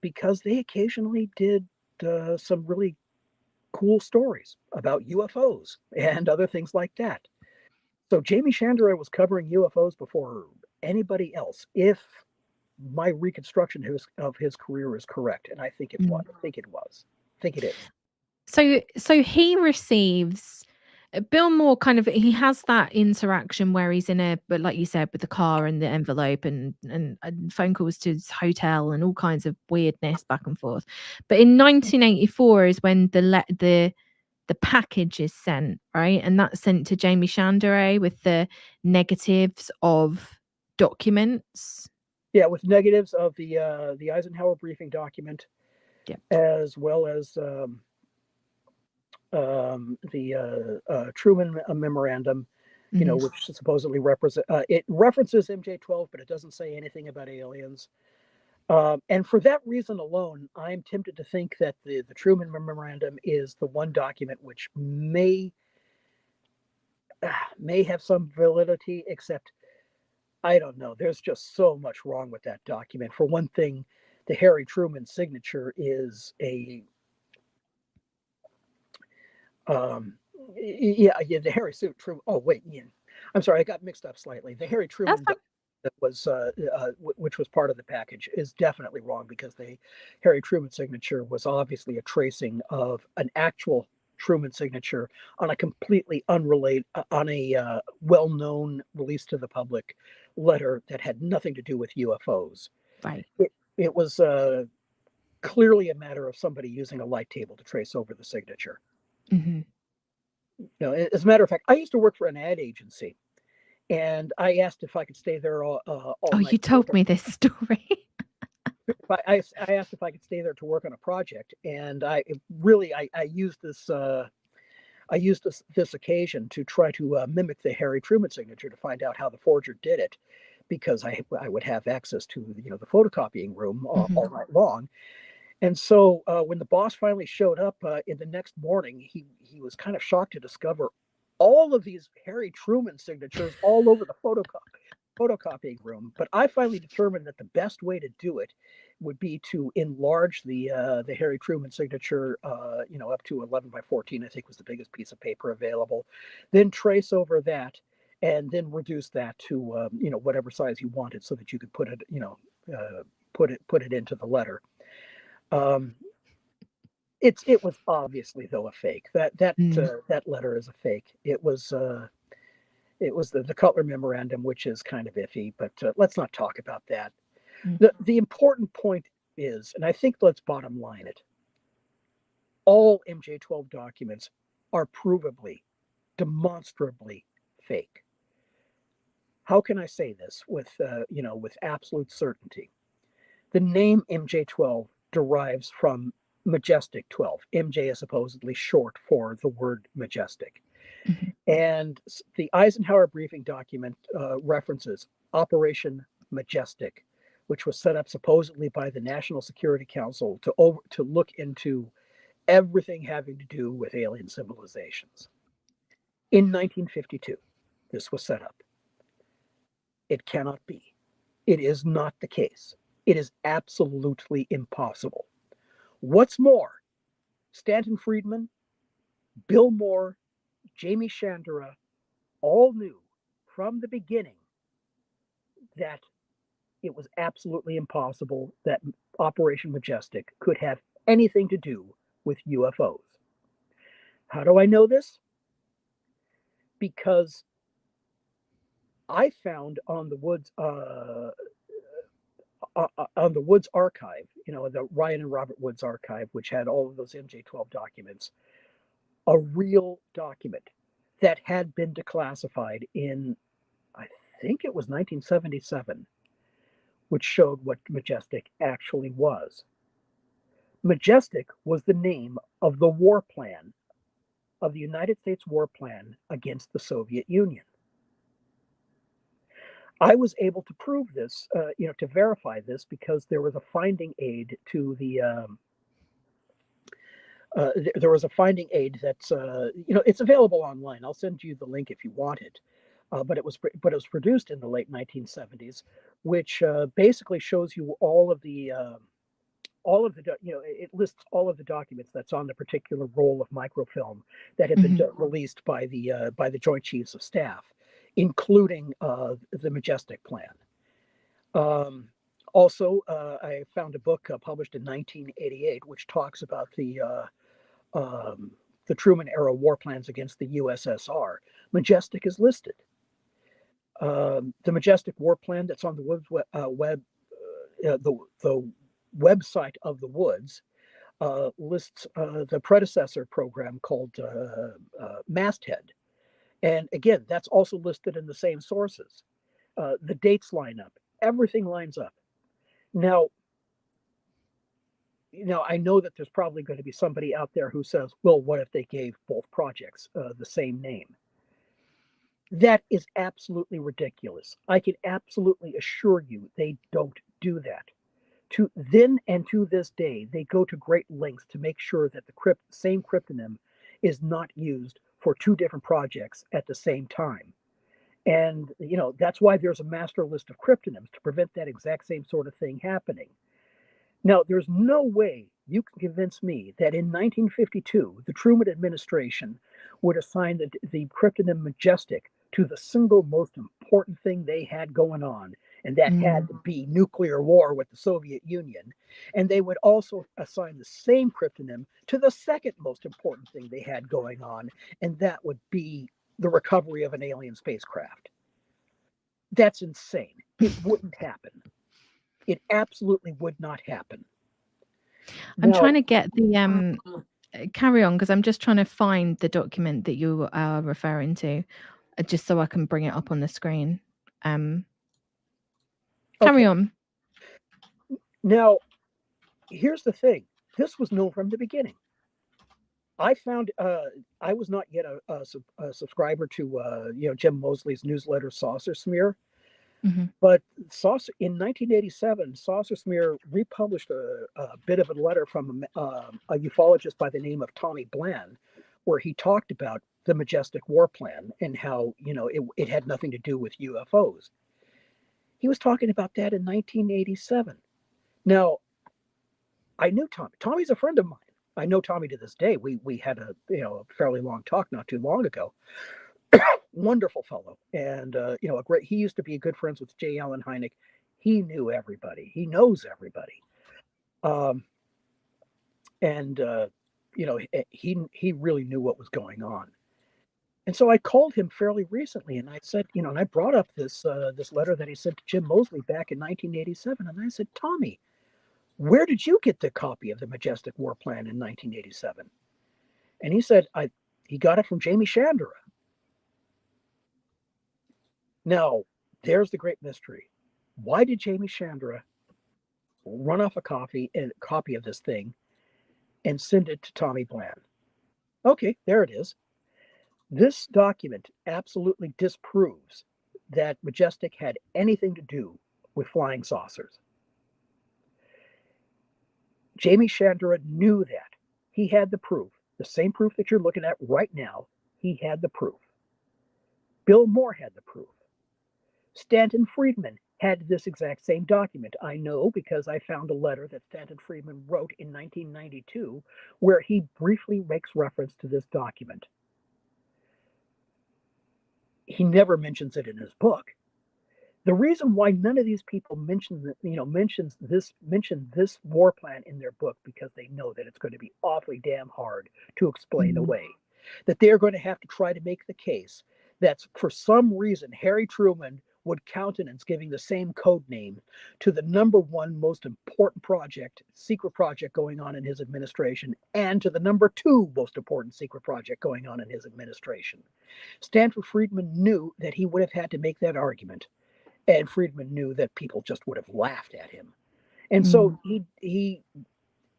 because they occasionally did some really cool stories about UFOs and other things like that. So Jamie Chandera was covering UFOs before anybody else, if my reconstruction of his career is correct, and I think it was. Mm. I think it was. I think it is. So he receives Bill Moore he has that interaction where he's in but like you said, with the car and the envelope and phone calls to his hotel and all kinds of weirdness back and forth. But in 1984 is when the package is sent, right? And that's sent to Jamie Chandere with the negatives of documents. Yeah, with negatives of the Eisenhower briefing document, Yeah. as well as the Truman memorandum, Mhm. which supposedly it references MJ-12, but it doesn't say anything about aliens. And for that reason alone, I'm tempted to think that the Truman memorandum is the one document which may have some validity, except I don't know. There's just so much wrong with that document. For one thing, the Harry Truman signature is a the Harry Truman. Oh wait, yeah. I'm sorry, I got mixed up slightly. The Harry That's Truman fine. that was which was part of the package is definitely wrong, because the Harry Truman signature was obviously a tracing of an actual Truman signature on a completely unrelated, on a well-known, released to the public letter that had nothing to do with UFOs. Right. It was clearly a matter of somebody using a light table to trace over the signature. Mhm. As a matter of fact, I used to work for an ad agency, and I asked if I could stay there all Oh, night you to work told me this story. I asked if I could stay there to work on a project, and I used this occasion to try to mimic the Harry Truman signature to find out how the forger did it, because I would have access to the photocopying room Mhm. all night long. And so when the boss finally showed up in the next morning, he was kind of shocked to discover all of these Harry Truman signatures all over the photocopying room. But I finally determined that the best way to do it would be to enlarge the Harry Truman signature, up to 11 by 14, I think was the biggest piece of paper available. Then trace over that, and then reduce that to whatever size you wanted, so that you could put it, put it into the letter. Um, it was obviously, though, a fake. Mm. That letter is a fake. It was the Cutler memorandum, which is kind of iffy, but let's not talk about that. Mm. The important point is, and I think let's bottom line it, all MJ-12 documents are provably, demonstrably fake. How can I say this with absolute certainty? The name MJ-12 derives from Majestic 12. MJ is supposedly short for the word majestic. Mhm. And the Eisenhower briefing document references Operation Majestic, which was set up supposedly by the National Security Council to look into everything having to do with alien civilizations. In 1952, this was set up. It cannot be. It is not the case. It is absolutely impossible. What's more, Stanton Friedman, Bill Moore, Jamie Chandera all knew from the beginning that it was absolutely impossible that Operation Majestic could have anything to do with UFOs. How do I know this? Because I found on the Woods archive, the Ryan and Robert Woods archive, which had all of those MJ12 documents, a real document that had been declassified in, I think it was 1977, which showed what Majestic actually was. Majestic was the name of the war plan, of the United States war plan against the Soviet Union. I was able to prove this, to verify this, because there was a finding aid to there was a finding aid that's, it's available online. I'll send you the link if you want it. But it was produced in the late 1970s, which basically shows you all of the it lists all of the documents that's on the particular roll of microfilm that had been released by the Joint Chiefs of Staff, including the Majestic Plan. Also, I found a book published in 1988, which talks about the Truman era war plans against the USSR. Majestic is listed. The Majestic war plan that's on the website of the Woods lists the predecessor program called Masthead. And again, that's also listed in the same sources. The dates line up. Everything lines up. Now, I know that there's probably going to be somebody out there who says, well, what if they gave both projects the same name? That is absolutely ridiculous. I can absolutely assure you they don't do that. To then and to this day, they go to great lengths to make sure that the same cryptonym is not used for two different projects at the same time. And, that's why there's a master list of cryptonyms, to prevent that exact same sort of thing happening. Now, there's no way you can convince me that in 1952, the Truman administration would assign the cryptonym Majestic to the single most important thing they had going on, and that had to be nuclear war with the Soviet Union. And they would also assign the same cryptonym to the second most important thing they had going on, and that would be the recovery of an alien spacecraft. That's insane. It wouldn't happen. It absolutely would not happen. I'm trying to get the carry on, because I'm just trying to find the document that you are referring to, just so I can bring it up on the screen. Carry on. Now, here's the thing. This was known from the beginning. I found I was not yet a subscriber to Jim Moseley's newsletter Saucer Smear, but in 1987, Saucer Smear republished a bit of a letter from a ufologist by the name of Tommy Bland, where he talked about the Majestic war plan and how it had nothing to do with UFOs. He was talking about that in 1987. Now, I knew Tommy. Tommy's a friend of mine. I know Tommy to this day. We had a fairly long talk not too long ago. Wonderful fellow, and a great. He used to be good friends with J. Allen Hynek. He knew everybody. He knows everybody. He really knew what was going on. And so I called him fairly recently, and I said, and I brought up this letter that he sent to Jim Moseley back in 1987, and I said, Tommy, where did you get the copy of the Majestic War Plan in 1987? And he said, he got it from Jamie Chandra. Now, there's the great mystery. Why did Jamie Chandra run off a copy of this thing and send it to Tommy Bland? Okay, there it is. This document absolutely disproves that Majestic had anything to do with flying saucers. Jamie Chandra knew that. He had the proof. The same proof that you're looking at right now, he had the proof. Bill Moore had the proof. Stanton Friedman had this exact same document. I know because I found a letter that Stanton Friedman wrote in 1992 where he briefly makes reference to this document. He never mentions it in his book. The reason why none of these people mention this war plan in their book, because they know that it's going to be awfully damn hard to explain away. that they are going to have to try to make the case that for some reason Harry Truman would countenance giving the same code name to the number one most important project, secret project going on in his administration, and to the number two most important secret project going on in his administration. Stanford Friedman knew that he would have had to make that argument, and Friedman knew that people just would have laughed at him. And so he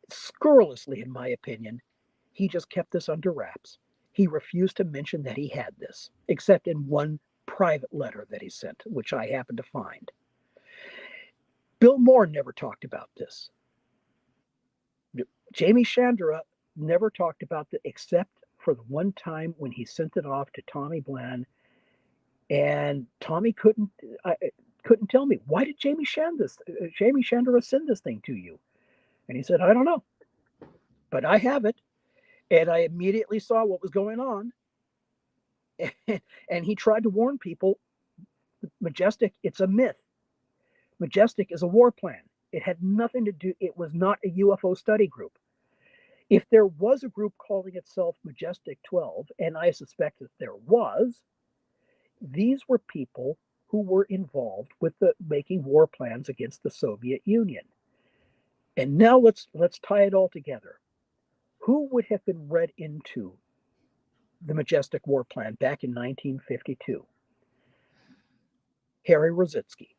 scurrilously, in my opinion, he just kept this under wraps. He refused to mention that he had this, except in one private letter that he sent, which I happened to find. Bill Moore never talked about this. Jamie Chandra never talked about it except for the one time when he sent it off to Tommy Bland, and Tommy couldn't tell me, why did Jamie Chandra send this thing to you? And he said, I don't know, but I have it. And I immediately saw what was going on. And he tried to warn people, Majestic, it's a myth. Majestic is a war plan. It had nothing to do, it was not a UFO study group. If there was a group calling itself Majestic 12, and I suspect that there was, these were people who were involved with making war plans against the Soviet Union. And now let's tie it all together. Who would have been read into the Majestic War Plan back in 1952? Harry Rositzky,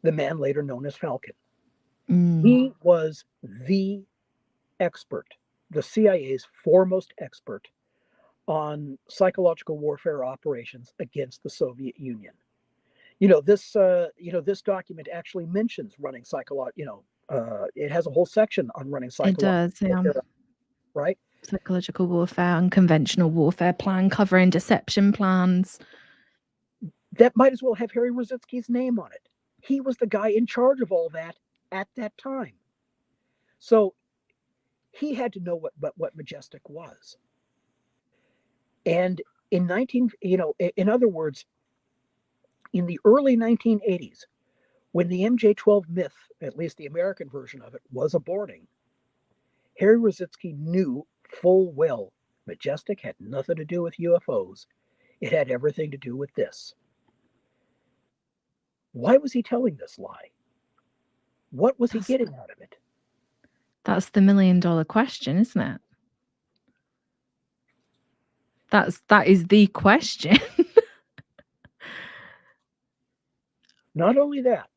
the man later known as Falcon. He was the expert, the CIA's foremost expert on psychological warfare operations against the Soviet Union. This document actually mentions running it has a whole section on running psychological warfare, right? Psychological warfare, unconventional warfare plan, covering deception plans. That might as well have Harry Rositzky's name on it. He was the guy in charge of all that at that time. So he had to know what Majestic was. And in other words, in the early 1980s, when the MJ-12 myth, at least the American version of it, was aborting, Harry Rositzky knew full well Majestic had nothing to do with UFOs. It had everything to do with this. Why was he telling this lie? What was he getting out of it? That's the $1 million question, isn't it? That is the question. Not only that,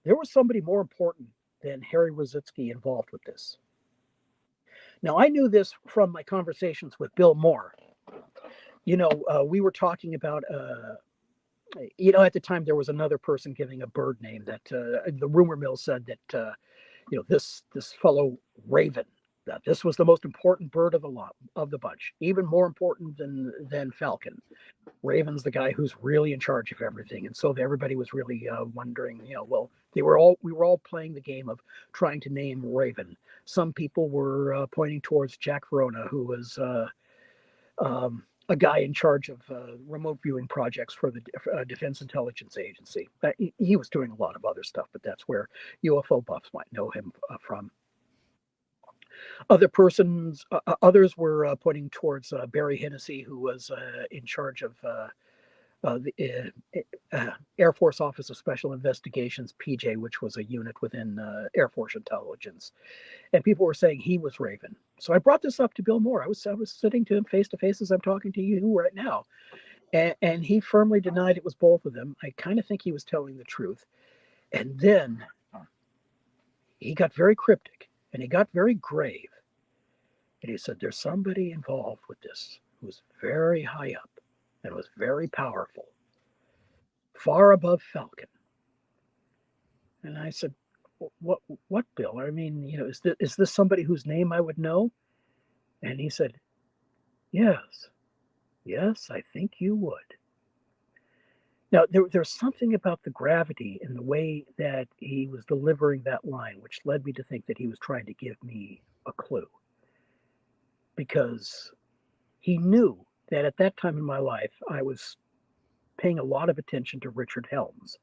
there was somebody more important than Harry Rositzky involved with this. Now, I knew this from my conversations with Bill Moore. We were talking about, at the time there was another person giving a bird name that the rumor mill said that, this fellow Raven, that this was the most important bird of the bunch, even more important than Falcon. Raven's the guy who's really in charge of everything, and so everybody was really wondering. We were all playing the game of trying to name Raven. Some people were pointing towards Jack Verona, who was a guy in charge of remote viewing projects for the Defense Intelligence Agency. He was doing a lot of other stuff, but that's where UFO buffs might know him from. Others were pointing towards Barry Hennessy, who was in charge of the Air Force Office of Special Investigations, PJ, which was a unit within Air Force Intelligence. And people were saying he was Raven. So I brought this up to Bill Moore. I was sitting to him face to face as I'm talking to you right now. And he firmly denied it was both of them. I kind of think he was telling the truth. And then he got very cryptic and he got very grave. And he said, there's somebody involved with this who's very high up and was very powerful, far above Falcon. And I said, what, Bill? I mean, is this somebody whose name I would know? And he said, yes, I think you would. Now, there's something about the gravity in the way that he was delivering that line, which led me to think that he was trying to give me a clue. Because he knew that at that time in my life, I was paying a lot of attention to Richard Helms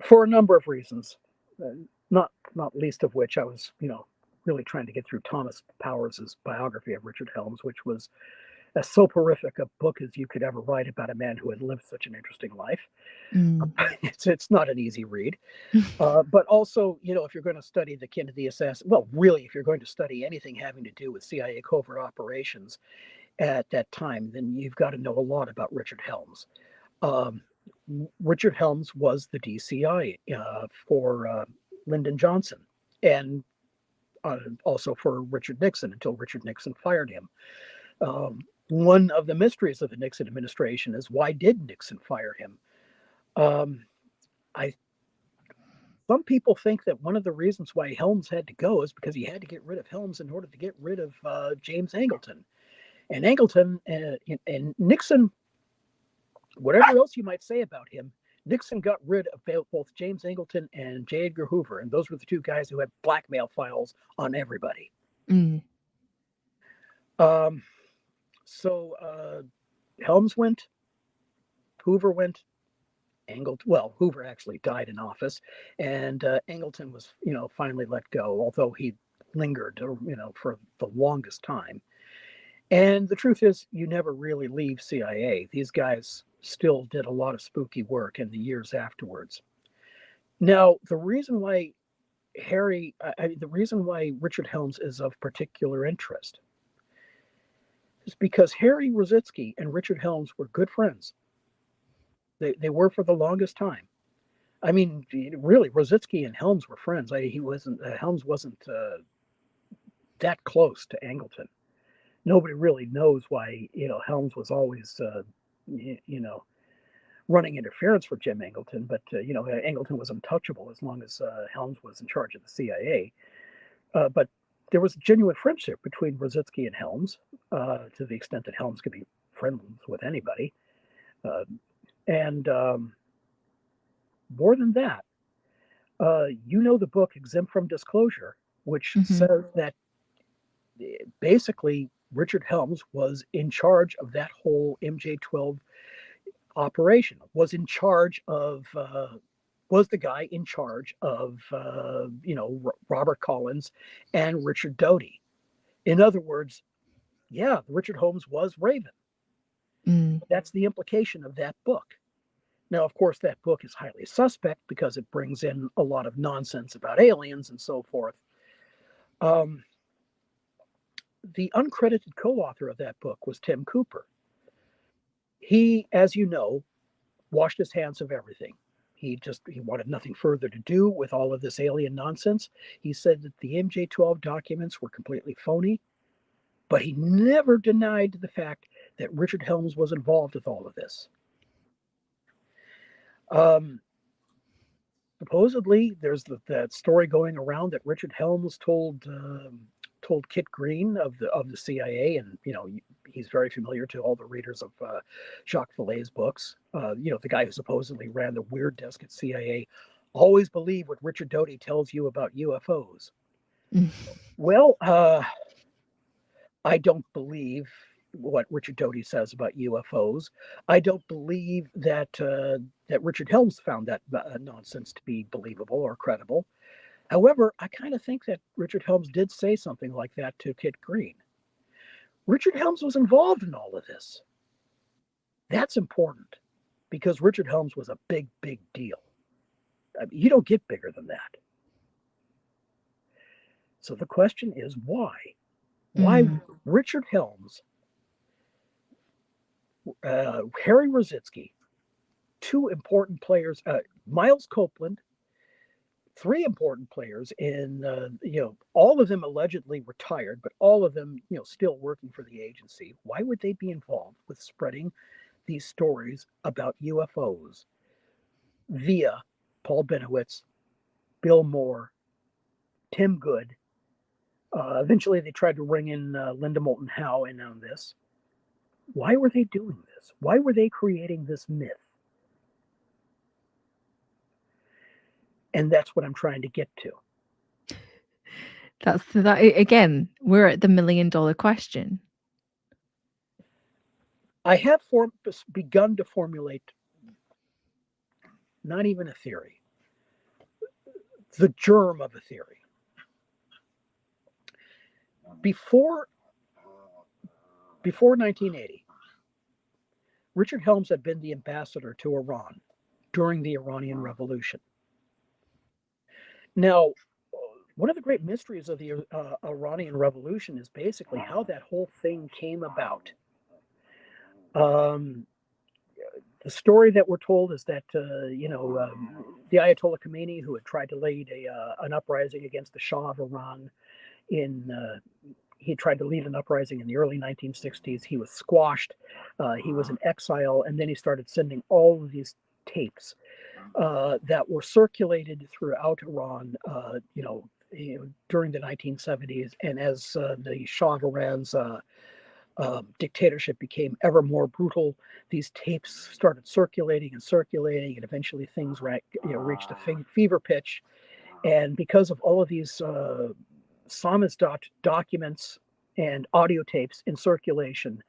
for a number of reasons, not least of which I was, really trying to get through Thomas Powers's biography of Richard Helms, which was as soporific a book as you could ever write about a man who had lived such an interesting life. It's not an easy read. But also, if you're going to study the Kennedy assassin, well, really, if you're going to study anything having to do with CIA covert operations at that time, then you've got to know a lot about Richard Helms. Richard Helms was the DCI for Lyndon Johnson, and also for Richard Nixon until Richard Nixon fired him. One of the mysteries of the Nixon administration is, why did Nixon fire him? Some people think that one of the reasons why Helms had to go is because he had to get rid of Helms in order to get rid of James Angleton. And Angleton and Nixon, whatever else you might say about him, Nixon got rid of both James Angleton and J. Edgar Hoover, and those were the two guys who had blackmail files on everybody. So Helms went, Hoover went, Hoover actually died in office, and Angleton was, finally let go, although he lingered, for the longest time. And the truth is, you never really leave CIA. These guys still did a lot of spooky work in the years afterwards. Now, the reason why Richard Helms is of particular interest is because Harry Rositzky and Richard Helms were good friends. They were for the longest time. I mean, really, Rositzky and Helms were friends. Helms wasn't that close to Angleton. Nobody really knows why, Helms was always, running interference for Jim Angleton, but, Angleton was untouchable as long as Helms was in charge of the CIA. But there was a genuine friendship between Rositzky and Helms, to the extent that Helms could be friendly with anybody. And more than that, the book Exempt from Disclosure, which says that basically Richard Helms was in charge of that whole MJ-12 operation, was the guy in charge of, Robert Collins and Richard Doty. In other words, Richard Helms was Raven. That's the implication of that book. Now, of course, that book is highly suspect because it brings in a lot of nonsense about aliens and so forth. The uncredited co-author of that book was Tim Cooper. He, as you know, washed his hands of everything. He wanted nothing further to do with all of this alien nonsense. He said that the MJ-12 documents were completely phony, but he never denied the fact that Richard Helms was involved with all of this. Supposedly, there's that story going around that Richard Helms told Kit Green of the CIA, and he's very familiar to all the readers of Jacques Vallée's books. The guy who supposedly ran the weird desk at CIA. Always believe what Richard Doty tells you about UFOs. Well, I don't believe what Richard Doty says about UFOs. I don't believe that Richard Helms found that nonsense to be believable or credible. However, I kind of think that Richard Helms did say something like that to Kit Green. Richard Helms was involved in all of this. That's important because Richard Helms was a big, big deal. I mean, you don't get bigger than that. So the question is why? Why Richard Helms, Harry Rositzky, two important players, Miles Copeland, three important players in, all of them allegedly retired, but all of them, still working for the agency. Why would they be involved with spreading these stories about UFOs via Paul Benowitz, Bill Moore, Tim Good? Eventually, they tried to ring in Linda Moulton Howe in on this. Why were they doing this? Why were they creating this myth? And that's what I'm trying to get to. That's that again. We're at the $1 million question. I have begun to formulate not even a theory, the germ of a theory. Before 1980, Richard Helms had been the ambassador to Iran during the Iranian Revolution. Now, one of the great mysteries of the Iranian Revolution is basically how that whole thing came about. Um, the story that we're told is that the Ayatollah Khomeini, who had tried to lead an uprising against the Shah of Iran he tried to lead an uprising in the early 1960s. He was squashed. He was in exile, and then he started sending all of these tapes that were circulated throughout Iran, during the 1970s. And as the Shah of Iran's dictatorship became ever more brutal, these tapes started circulating, and eventually things reached a fever pitch. And because of all of these samizdat documents and audio tapes in circulation,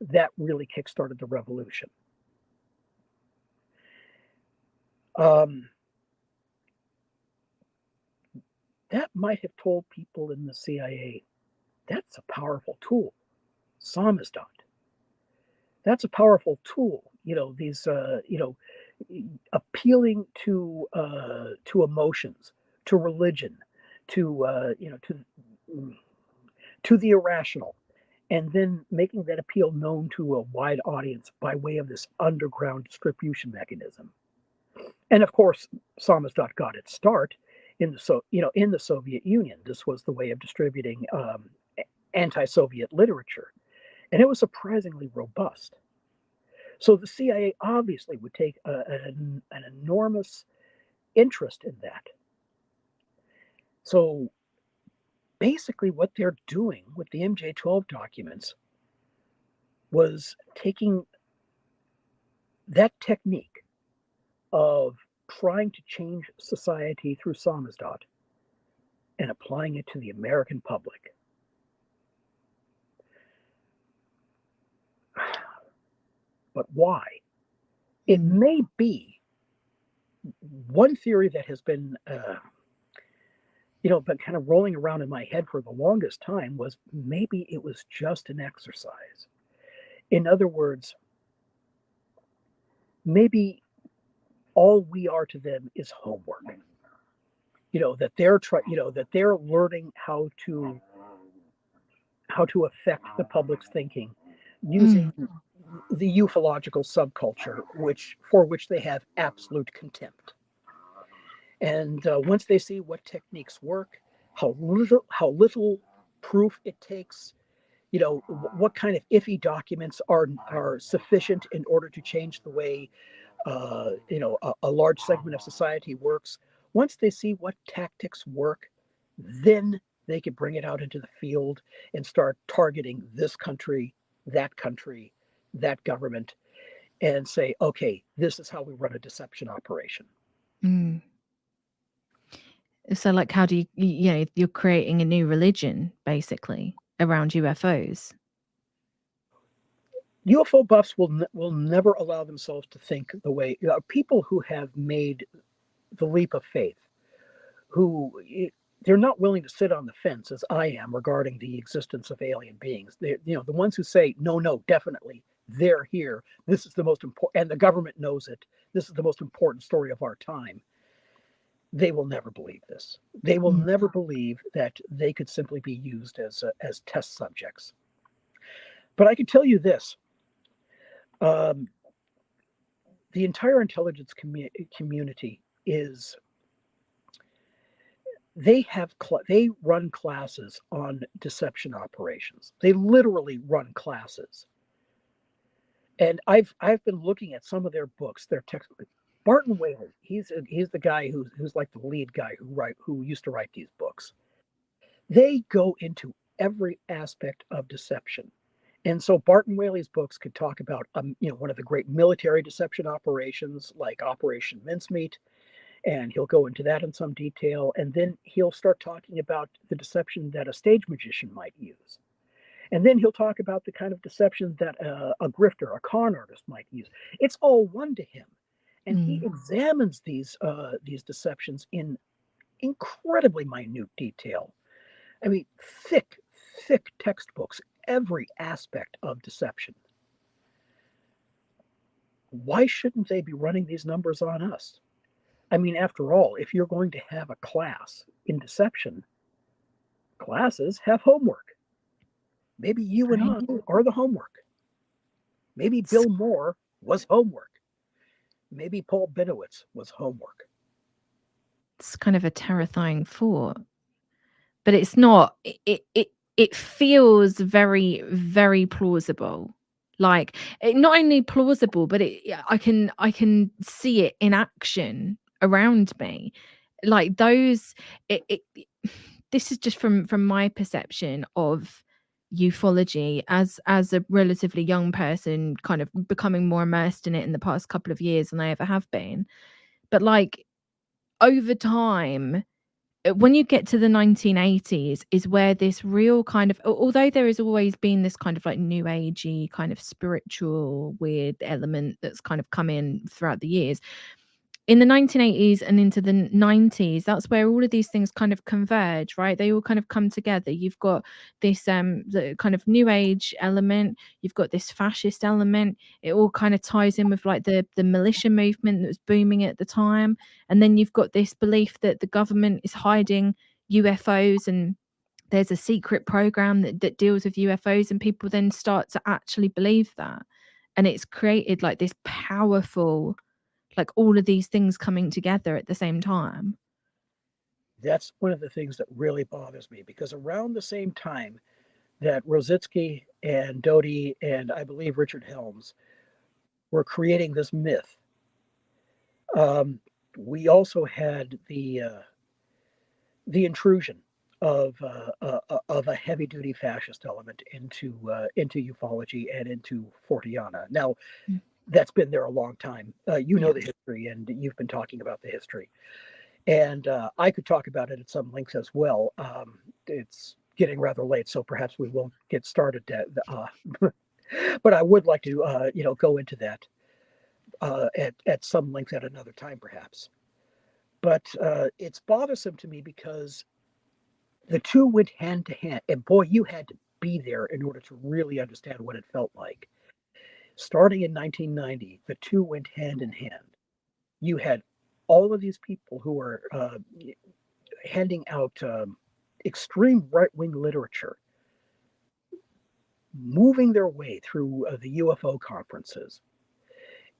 that really kickstarted the revolution. That might have told people in the CIA, that's a powerful tool, samizdat. That's a powerful tool. These appealing to emotions, to religion, to the irrational, and then making that appeal known to a wide audience by way of this underground distribution mechanism. And of course, samizdat got its start in the Soviet Union. This was the way of distributing anti-Soviet literature, and it was surprisingly robust. So the CIA obviously would take an enormous interest in that. So basically what they're doing with the MJ12 documents was taking that technique of trying to change society through samizdat and applying it to the American public. But why? It may be one theory that has been kind of rolling around in my head for the longest time was maybe it was just an exercise. In other words, maybe all we are to them is homework. That they're learning how to affect the public's thinking using the ufological subculture, for which they have absolute contempt. And once they see what techniques work, how little proof it takes, what kind of iffy documents are sufficient in order to change the way a large segment of society works. Once they see what tactics work, then they can bring it out into the field and start targeting this country, that government, and say, okay, this is how we run a deception operation. So like, how do you're creating a new religion basically around UFOs? UFO buffs will never allow themselves to think the way people who have made the leap of faith, who they're not willing to sit on the fence as I am regarding the existence of alien beings. They, the ones who say no, definitely they're here. This is the most important, and the government knows it. This is the most important story of our time. They will never believe this. They will never believe that they could simply be used as test subjects. But I can tell you this. The entire intelligence community they run classes on deception operations. They literally run classes. And I've been looking at some of their books, their textbooks. Barton Whaley, he's the guy who's like the lead guy who used to write these books. They go into every aspect of deception. And so Barton Whaley's books could talk about one of the great military deception operations like Operation Mincemeat, and he'll go into that in some detail. And then he'll start talking about the deception that a stage magician might use. And then he'll talk about the kind of deception that a grifter, a con artist might use. It's all one to him. And he examines these deceptions in incredibly minute detail. I mean, thick thick textbooks, every aspect of deception. Why shouldn't they be running these numbers on us? I mean, after all, if you're going to have a class in deception, classes have homework. Maybe you and I Right. are the homework. Maybe It's, Bill Moore was homework. Maybe Paul Bennewitz was homework. it's kind of a terrifying thought, but it's not. It feels very, very plausible. Like not only plausible, but yeah, I can see it in action around me. Like those, it this is just from my perception of ufology as a relatively young person, kind of becoming more immersed in it in the past couple of years than I ever have been. But like over time, when you get to the 1980s is where this real kind of, although there has always been this kind of like new agey kind of spiritual weird element that's kind of come in throughout the years, in the 1980s and into the 90s, that's where all of these things kind of converge, right? They all kind of come together. You've got this the kind of new age element, you've got this fascist element. It all kind of ties in with like the militia movement that was booming at the time. And then you've got this belief that the government is hiding UFOs, and there's a secret program that deals with UFOs, and people then start to actually believe that. And it's created like this powerful, like all of these things coming together at the same time. That's one of the things that really bothers me because around the same time that Rositsky and Doty and I believe Richard Helms were creating this myth, um, we also had the intrusion of a heavy duty fascist element into ufology and into Forteana. Now, Mm. that's been there a long time. You know Yeah. the history, and you've been talking about the history. And I could talk about it at some length as well. It's getting rather late, so perhaps we won't get started. But I would like to, go into that at some length at another time, perhaps. But it's bothersome to me because the two went hand to hand, and boy, you had to be there in order to really understand what it felt like. Starting in 1990, the two went hand in hand. You had all of these people who were handing out extreme right wing literature, moving their way through the UFO conferences.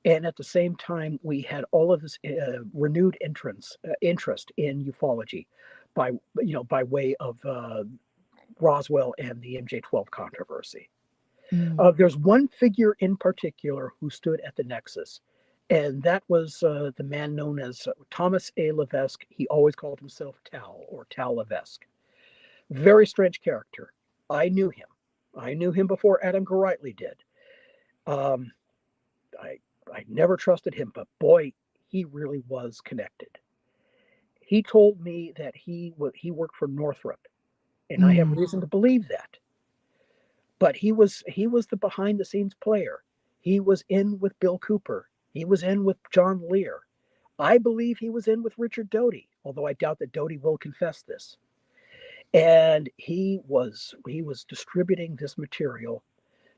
And at the same time, we had all of this renewed interest in ufology by, by way of Roswell and the MJ-12 controversy. Mm. There's one figure in particular who stood at the nexus, and that was the man known as Thomas A. Levesque. He always called himself Tal or Tal Levesque. Very strange character. I knew him. I knew him before Adam Gorightly did. Um, I I never trusted him, but boy, he really was connected. He told me that he worked for Northrop, and I have Mm. reason to believe that. But he was the behind the scenes player. He was in with Bill Cooper. He was in with John Lear. I believe he was in with Richard Doty, although I doubt that Doty will confess this. And he was distributing this material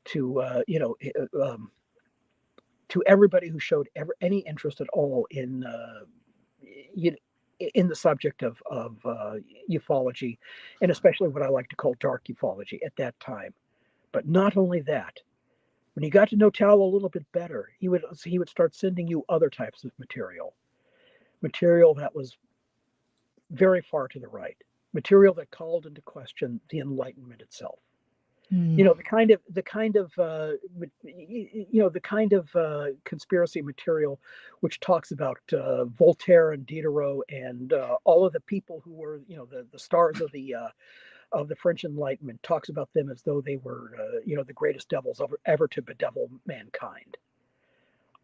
to to everybody who showed any interest at all you in the subject of ufology, and especially what I like to call dark ufology at that time. But not only that, when you got to know Tal a little bit better, he would start sending you other types of material that was very far to the right, material that called into question the Enlightenment itself. Mm. The kind of conspiracy material which talks about Voltaire and Diderot and all of the people who were the stars of the French Enlightenment, talks about them as though they were the greatest devils ever to bedevil mankind.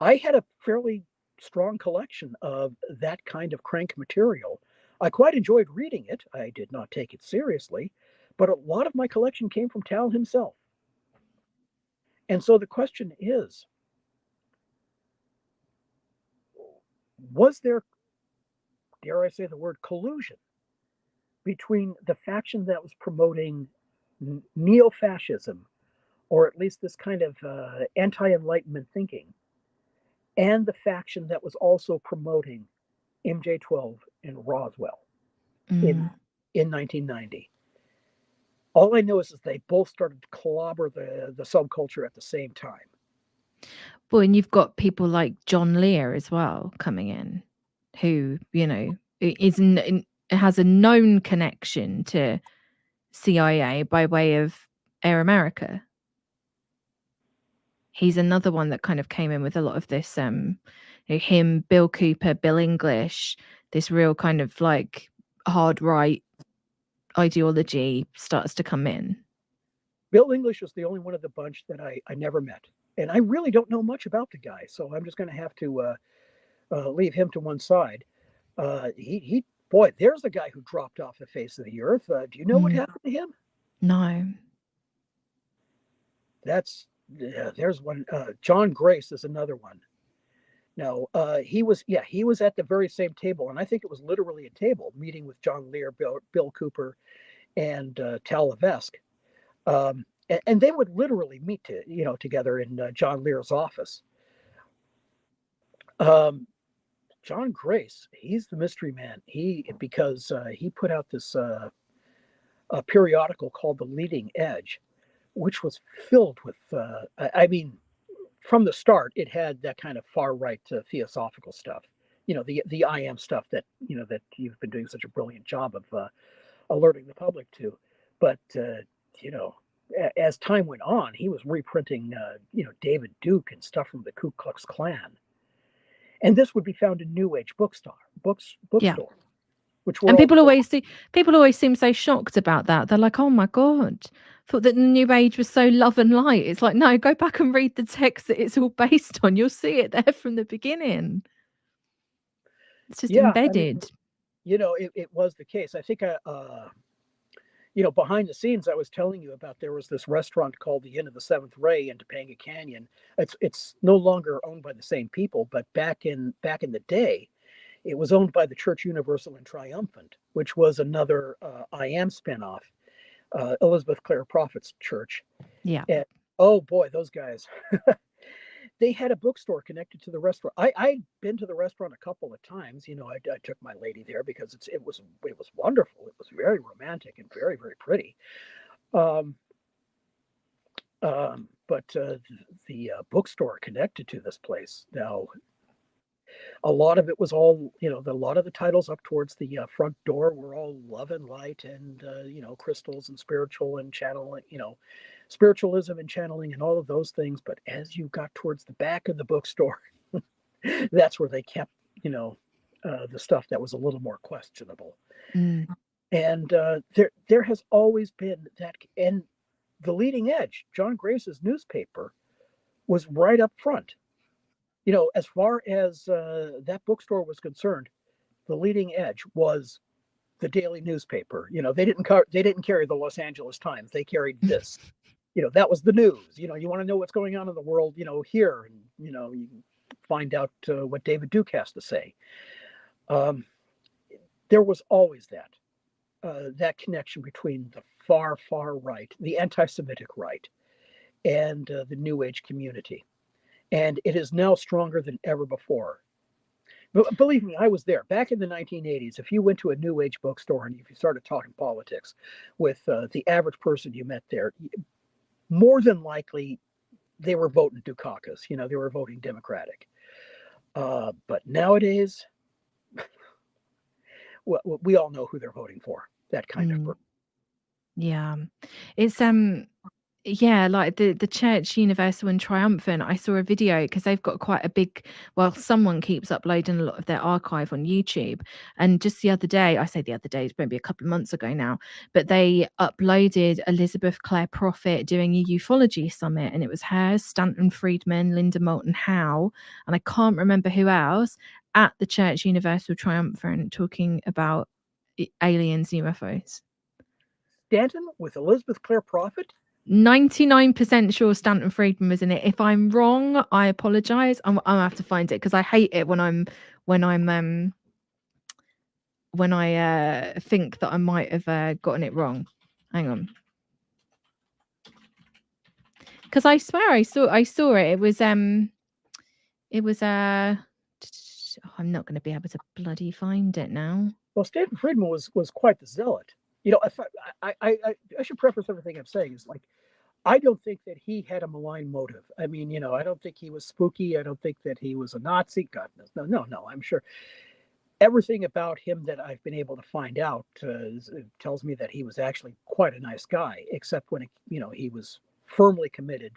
I had a fairly strong collection of that kind of crank material. I quite enjoyed reading it. I did not take it seriously, but a lot of my collection came from Tal himself. And so the question is, was there, dare I say the word, collusion between the faction that was promoting neo-fascism, or at least this kind of anti-Enlightenment thinking, and the faction that was also promoting MJ12 in Roswell in Mm. 1990. All I know is that they both started to clobber the subculture at the same time. Well, and you've got people like John Lear as well coming in, who, has a known connection to CIA by way of Air America. He's another one that kind of came in with a lot of this, him, Bill Cooper, Bill English, this real kind of like hard right ideology starts to come in. Bill English was the only one of the bunch that I never met. And I really don't know much about the guy, so I'm just going to have to leave him to one side. Boy, there's a guy who dropped off the face of the earth. Do you know what happened to him? No. There's one. John Grace is another one. No, he was at the very same table, and I think it was literally a table meeting with John Lear, Bill Cooper, and Tal Levesque. And they would literally meet together in John Lear's office. John Grace, he's the mystery man. Because he put out this a periodical called The Leading Edge, which was filled with, from the start, it had that kind of far right theosophical stuff. The I am stuff that that you've been doing such a brilliant job of alerting the public to. But as time went on, he was reprinting David Duke and stuff from the Ku Klux Klan, and this would be found in New Age bookstore, which were and all people always seem so shocked about that. They're like, "Oh my god, thought that the New Age was so love and light." It's like, no, go back and read the text that it's all based on. You'll see it there from the beginning. It's just embedded. It was the case. I think behind the scenes, I was telling you about, there was this restaurant called the Inn of the Seventh Ray in Topanga Canyon. It's no longer owned by the same people, but back in the day, it was owned by the Church Universal and Triumphant, which was another I Am spinoff, Elizabeth Clare Prophet's church. Yeah. And, oh boy, those guys. They had a bookstore connected to the restaurant. I'd been to the restaurant a couple of times. I took my lady there because it was wonderful. It was very romantic and very, very pretty. But the bookstore connected to this place. Now, a lot of it was all, a lot of the titles up towards the front door were all love and light and, crystals and spiritual and channeling, spiritualism and channeling and all of those things. But as you got towards the back of the bookstore, that's where they kept, the stuff that was a little more questionable. Mm. And there has always been that. And The Leading Edge, John Grace's newspaper, was right up front. As far as that bookstore was concerned, The Leading Edge was the daily newspaper. They didn't carry the Los Angeles Times. They carried this. That was the news. You want to know what's going on in the world, here, and you find out what David Duke has to say. There was always that connection between the far, far right, the anti-Semitic right, and the New Age community. And it is now stronger than ever before. But believe me, I was there back in the 1980s. If you went to a New Age bookstore and if you started talking politics with the average person you met there, more than likely they were voting Dukakis. They were voting Democratic. But nowadays, we all know who they're voting for. That kind of person. Yeah, it's yeah, like the Church Universal and Triumphant. I saw a video because they've got quite a big, someone keeps uploading a lot of their archive on YouTube. And just the other day, I say the other day, it's maybe a couple of months ago now, but they uploaded Elizabeth Clare Prophet doing a ufology summit, and it was her, Stanton Friedman, Linda Moulton Howe, and I can't remember who else, at the Church Universal Triumphant talking about aliens, UFOs. Stanton with Elizabeth Clare Prophet? 99% sure Stanton Friedman was in it. If I'm wrong, I apologize. I'll have to find it because I hate it when I think that I might have gotten it wrong. Hang on. because I swear I saw it. It was I'm not going to be able to bloody find it now. Well, Stanton Friedman was quite the zealot. If I should preface everything I'm saying is like, I don't think that he had a malign motive. I mean, I don't think he was spooky. I don't think that he was a Nazi. God, no. I'm sure everything about him that I've been able to find out tells me that he was actually quite a nice guy, except when he was firmly committed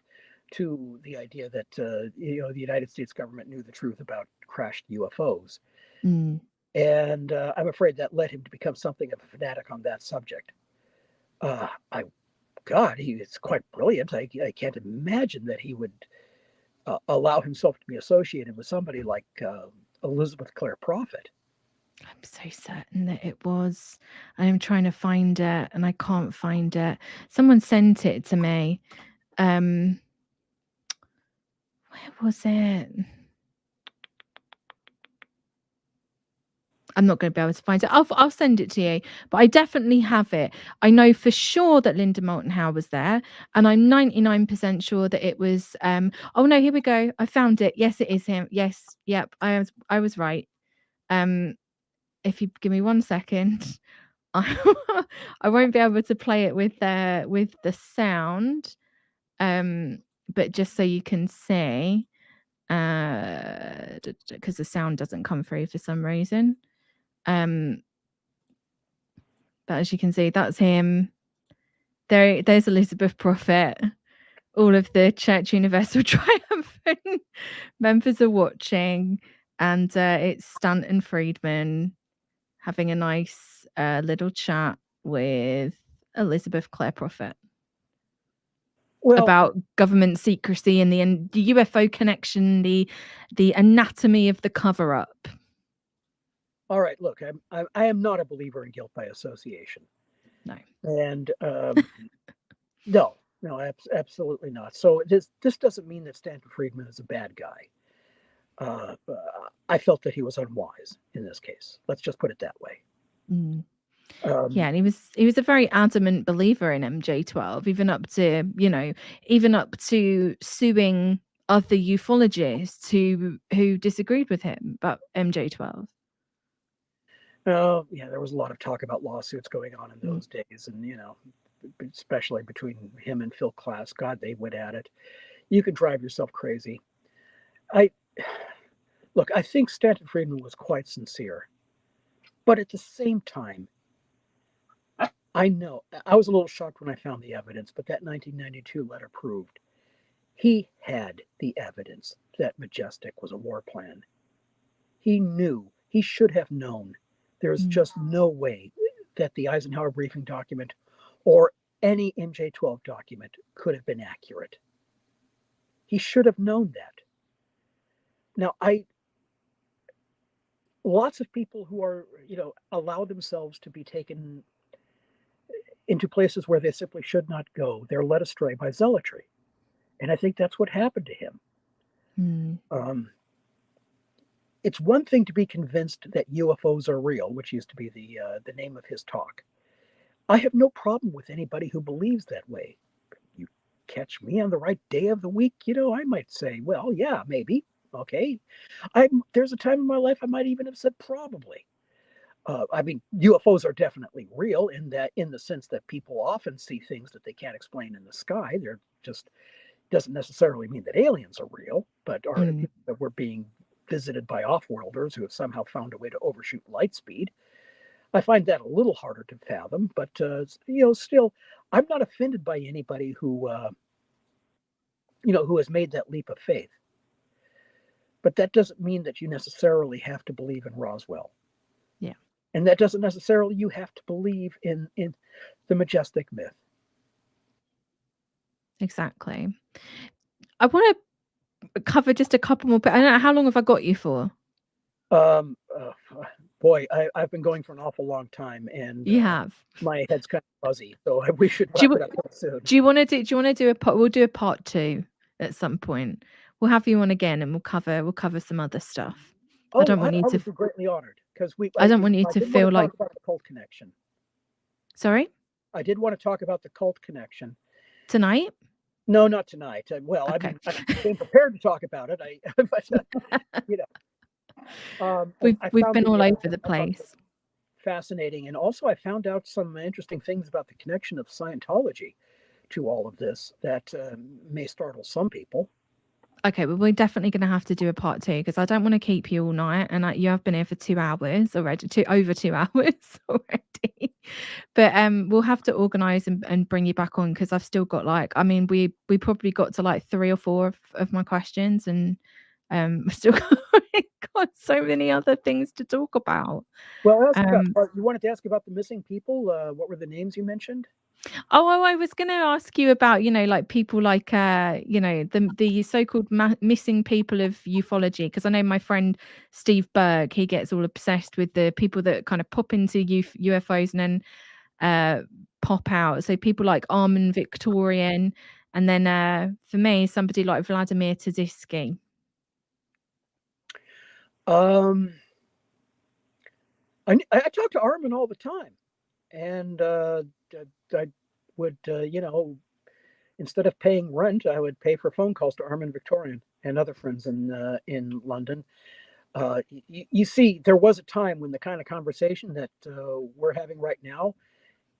to the idea that the United States government knew the truth about crashed UFOs. Mm. And I'm afraid that led him to become something of a fanatic on that subject. He is quite brilliant. I can't imagine that he would allow himself to be associated with somebody like Elizabeth Clare Prophet. I'm so certain that it was. I am trying to find it and I can't find it. Someone sent it to me. Where was it? I'm not going to be able to find it. I'll send it to you, but I definitely have it. I know for sure that Linda Moulton Howe was there, and I'm 99% sure that it was. Oh no, here we go. I found it. Yes, it is him. Yes, yep. I was right. If you give me 1 second, I won't be able to play it with the sound. But just so you can see, because the sound doesn't come through for some reason. But as you can see, that's him. There's Elizabeth Prophet. All of the Church Universal Triumphant members are watching, and it's Stanton Friedman having a nice little chat with Elizabeth Clare Prophet about government secrecy and the UFO connection, the anatomy of the cover-up. All right, look, I am not a believer in guilt by association. No. And no, absolutely not. So this doesn't mean that Stanton Friedman is a bad guy. I felt that he was unwise in this case. Let's just put it that way. Mm. And he was a very adamant believer in MJ12, even up to suing other ufologists who disagreed with him about MJ12. Oh, yeah, there was a lot of talk about lawsuits going on in those days, and especially between him and Phil Klass. God, they went at it. You could drive yourself crazy. I think Stanton Friedman was quite sincere, but at the same time, I know I was a little shocked when I found the evidence, but that 1992 letter proved he had the evidence that Majestic was a war plan. He knew, he should have known. There's just no way that the Eisenhower briefing document or any MJ12 document could have been accurate. He should have known that. Now, lots of people who are, allow themselves to be taken into places where they simply should not go. They're led astray by zealotry. And I think that's what happened to him. It's one thing to be convinced that UFOs are real, which used to be the name of his talk. I have no problem with anybody who believes that way. You catch me on the right day of the week, I might say, well, yeah, maybe. Okay. There's a time in my life I might even have said probably. UFOs are definitely real in the sense that people often see things that they can't explain in the sky. They're just doesn't necessarily mean that aliens are real, but that we're being visited by off-worlders who have somehow found a way to overshoot light speed. I find that a little harder to fathom, but still, I'm not offended by anybody who has made that leap of faith. But that doesn't mean that you necessarily have to believe in Roswell. Yeah. And that doesn't necessarily you have to believe in the Majestic myth. Exactly. I want to cover just a couple more. I don't know, how long have I got you for? Boy, I've been going for an awful long time, and you have. My head's kind of fuzzy, so we should wrap it up soon. Do you want to do a part? We'll do a part 2 at some point. We'll have you on again, and we'll cover some other stuff. I don't want you to. I would be greatly honored because I don't want you to feel like about the cult connection. Sorry, I did want to talk about the cult connection tonight. No, not tonight. Well, Okay. I came prepared to talk about it. But you know, I We've found been all over the I found it place. fascinating, and also I found out some interesting things about the connection of Scientology to all of this that may startle some people. Okay, well, we're definitely going to have to do a part two because I don't want to keep you all night, and you have been here for 2 hours already, over 2 hours already. But we'll have to organise and bring you back on because I've still got like, I mean, we probably got to like 3 or 4 of my questions, and we've still got so many other things to talk about. Well, ask about. Um, You wanted to ask about the missing people. What were the names you mentioned? Oh, I was gonna ask you about, like people like, the so-called missing people of ufology, because I know my friend Steve Berg, he gets all obsessed with the people that kind of pop into UFOs and then pop out. So people like Armin Victorian, and then for me, somebody like Vladimir Tziski. Um, I talk to Armin all the time, and I would, instead of paying rent, I would pay for phone calls to Armin Victorian and other friends in London. You see, there was a time when the kind of conversation that we're having right now,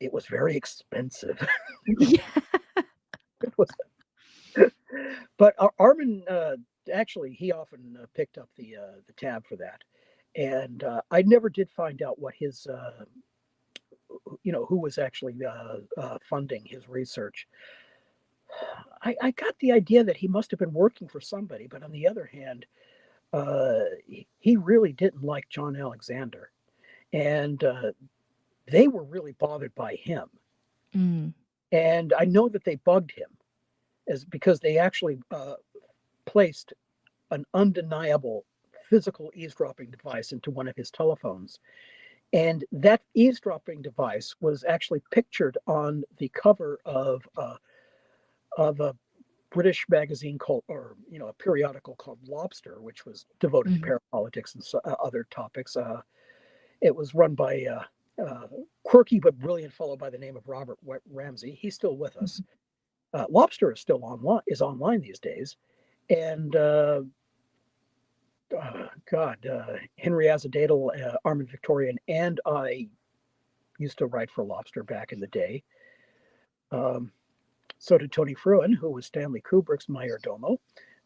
it was very expensive. Yeah. It was, but Armin actually he often picked up the tab for that, and I never did find out what his who was actually funding his research. I got the idea that he must have been working for somebody, but on the other hand, he really didn't like John Alexander, and they were really bothered by him. Mm. And I know that they bugged him, as because they actually placed an undeniable physical eavesdropping device into one of his telephones. And that eavesdropping device was actually pictured on the cover of a British magazine called, or a periodical called Lobster, which was devoted to Mhm. parapolitics and other topics. It was run by quirky but brilliant fellow by the name of Robert Ramsey. He's still with us. Mhm. Lobster is still online these days, and God, Henry Azzadadle, Armin Victorian, and I used to write for Lobster back in the day. Um, so did Tony Fruin, who was Stanley Kubrick's Mayordomo,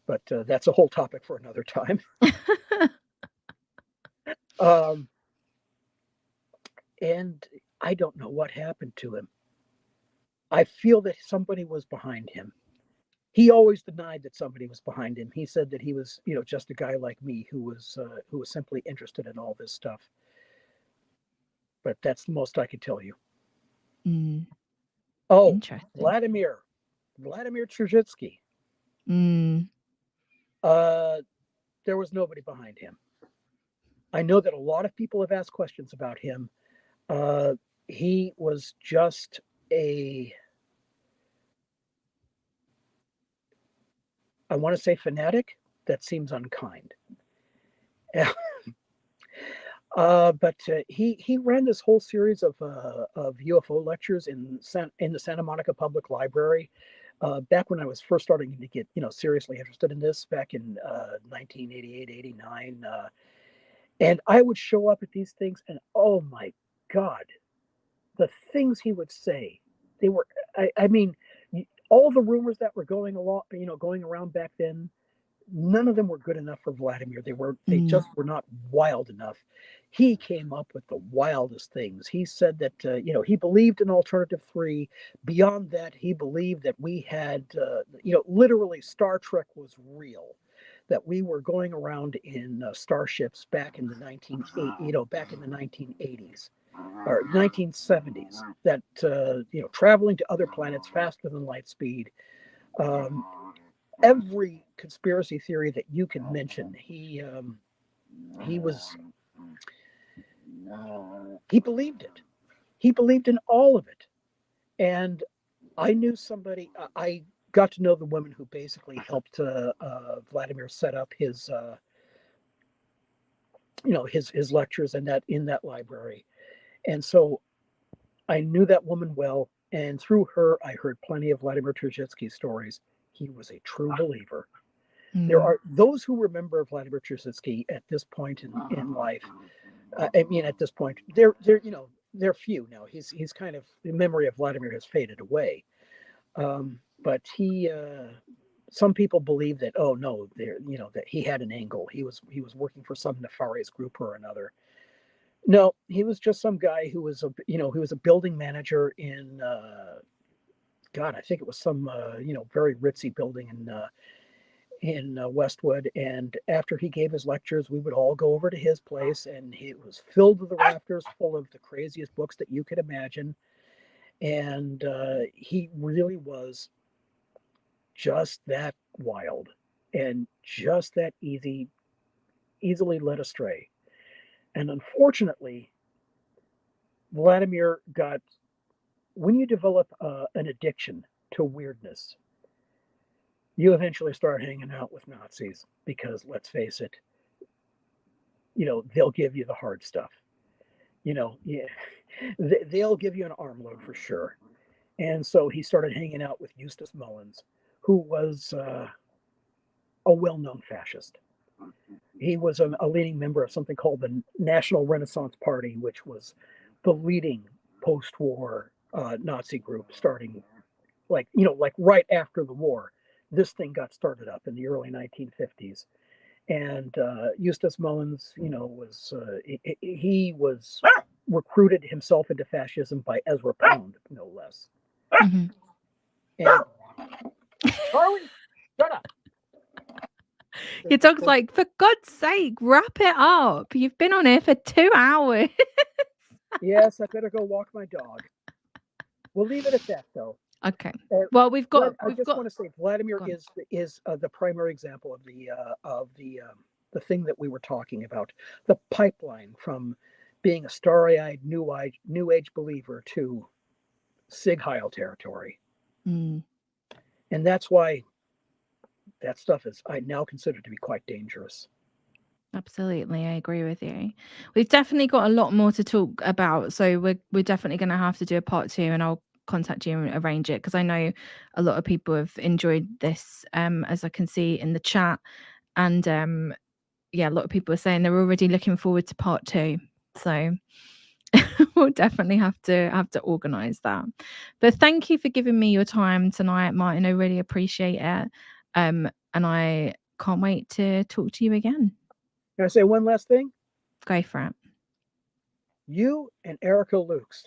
but that's a whole topic for another time. Um, and I don't know what happened to him. I feel that somebody was behind him. He always denied that somebody was behind him. He said that he was, just a guy like me who was simply interested in all this stuff. But that's the most I could tell you. Mm. Oh, Interesting. Vladimir Trzhitsky. Mm. Uh, there was nobody behind him. I know that a lot of people have asked questions about him. Uh, he was just I want to say fanatic. That seems unkind. But he ran this whole series of UFO lectures in the Santa Monica Public Library back when I was first starting to get seriously interested in this back in 1988, 89. And I would show up at these things, and oh my God, the things he would say, they were, I mean, all the rumors that were going around back then, none of them were good enough for Vladimir. They Mm. just were not wild enough. He came up with the wildest things. He said that he believed in alternative three. Beyond that, he believed that we had literally Star Trek was real. That we were going around in starships back in the 1980s or 1970s. That traveling to other planets faster than light speed. Um, every conspiracy theory that you can mention, he was he believed it. He believed in all of it. And I knew somebody. I got to know the woman who basically helped Vladimir set up his lectures and that in that library. And so I knew that woman well. And through her, I heard plenty of Vladimir Trzhitsky's stories. he was a true believer. There Mm. are those who remember Vladimir Czesinski at this point in life. I mean, at this point, they're few now. He's kind of, the memory of Vladimir has faded away. But some people believe that, oh no, that he had an angle. He was working for some nefarious group or another. No, he was just some guy who was he was a building manager in God, I think it was some very ritzy building in Westwood. And after he gave his lectures, we would all go over to his place, and it was filled to the rafters, full of the craziest books that you could imagine. And he really was just that wild and just that easily led astray. And unfortunately, Vladimir got, when you develop an addiction to weirdness, you eventually start hanging out with Nazis because, let's face it, they'll give you the hard stuff. Yeah, they'll give you an armload for sure. And so he started hanging out with Eustace Mullins, who was a well-known fascist. He was a leading member of something called the National Renaissance Party, which was the leading post-war Nazi group, starting like right after the war. This thing got started up in the early 1950s, and Eustace Mullins, he was recruited himself into fascism by Ezra Pound, no less. Mm-hmm. And Charlie, shut up. Your dog's like, for God's sake, wrap it up. You've been on here for 2 hours. Yes, I better go walk my dog. We'll leave it at that, though. Okay. Well, we've got. I just want to say, Vladimir is the primary example of the thing that we were talking about, the pipeline from being a starry-eyed new age believer to Sig Heil territory. Mm. And that's why that stuff is, I now consider to be quite dangerous. Absolutely, I agree with you. We've definitely got a lot more to talk about, so we're definitely going to have to do a part 2, and I'll contact you and arrange it, because I know a lot of people have enjoyed this, as I can see in the chat, and yeah, a lot of people are saying they're already looking forward to part 2. So we'll definitely have to organize that. But thank you for giving me your time tonight, Martin. I really appreciate it, and I can't wait to talk to you again. Can I say one last thing? Go for it. You and Erica Lukes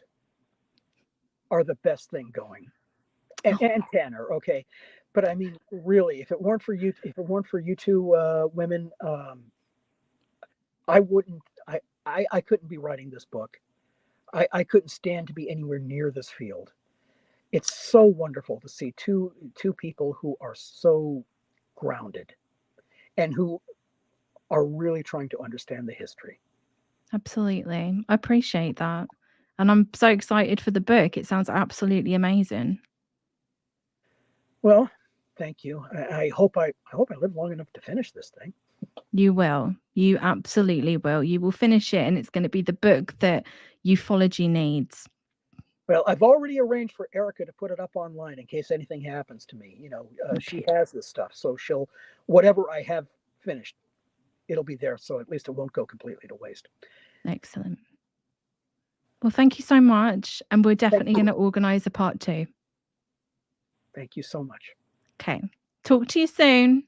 are the best thing going, and Tanner, okay. But I mean, really, if it weren't for you two women, I wouldn't. I couldn't be writing this book. I couldn't stand to be anywhere near this field. It's so wonderful to see two people who are so grounded and who are really trying to understand the history. Absolutely. I appreciate that. And I'm so excited for the book. It sounds absolutely amazing. Well, thank you. I hope I live long enough to finish this thing. You will. You absolutely will. You will finish it, and it's going to be the book that ufology needs. Well, I've already arranged for Erica to put it up online in case anything happens to me. Okay. She has this stuff, so she'll, whatever I have finished, it'll be there, so at least it won't go completely to waste. Excellent. Well, thank you so much, and we're definitely going to organize a part 2. Thank you so much. Okay. Talk to you soon.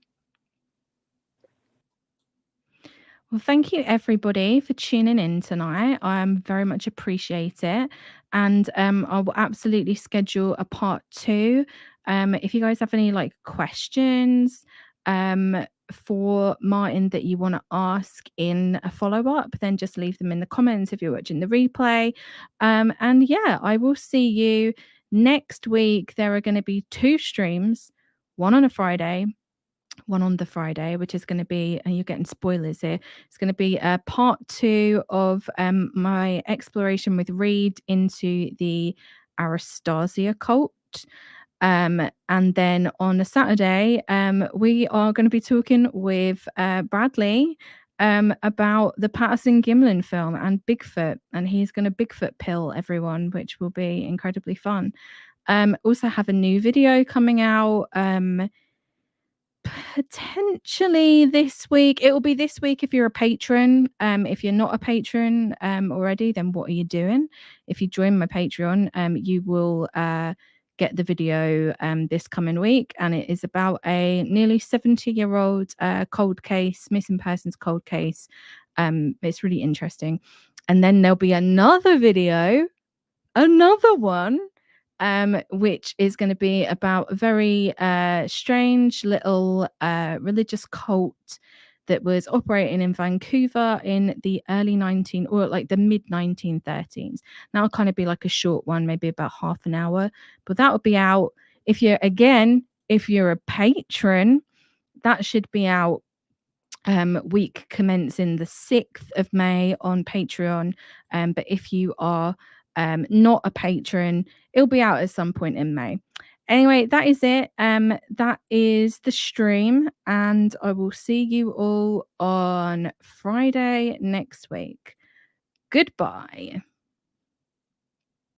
Well, thank you everybody for tuning in tonight. I very much appreciate it. And I will absolutely schedule a part 2. If you guys have any questions for Martin that you want to ask in a follow-up, then just leave them in the comments if you're watching the replay. And yeah, I will see you next week. There are going to be 2 streams, one on a Friday, one on the Friday, which is going to be, and you're getting spoilers here, it's going to be a part 2 of my exploration with Reed into the Anastasia cult. And then on a Saturday, we are going to be talking with Bradley about the Patterson Gimlin film and Bigfoot, and he's going to Bigfoot pill everyone, which will be incredibly fun. Also have a new video coming out Potentially this week. It will be this week if you're a patron. If you're not a patron already, then what are you doing? If you join my Patreon, you will get the video this coming week, and it is about a nearly 70-year-old cold case, missing persons cold case. It's really interesting. And then there'll be another video, another one, which is going to be about a very strange little religious cult that was operating in Vancouver in the early the mid 1930s. Now it'll kind of be like a short one, maybe about half an hour, but that will be out if you're a patron. That should be out week commencing the 6th of May on Patreon. But if you are not a patron, it'll be out at some point in May. Anyway, that is it. That is the stream, and I will see you all on Friday next week. Goodbye.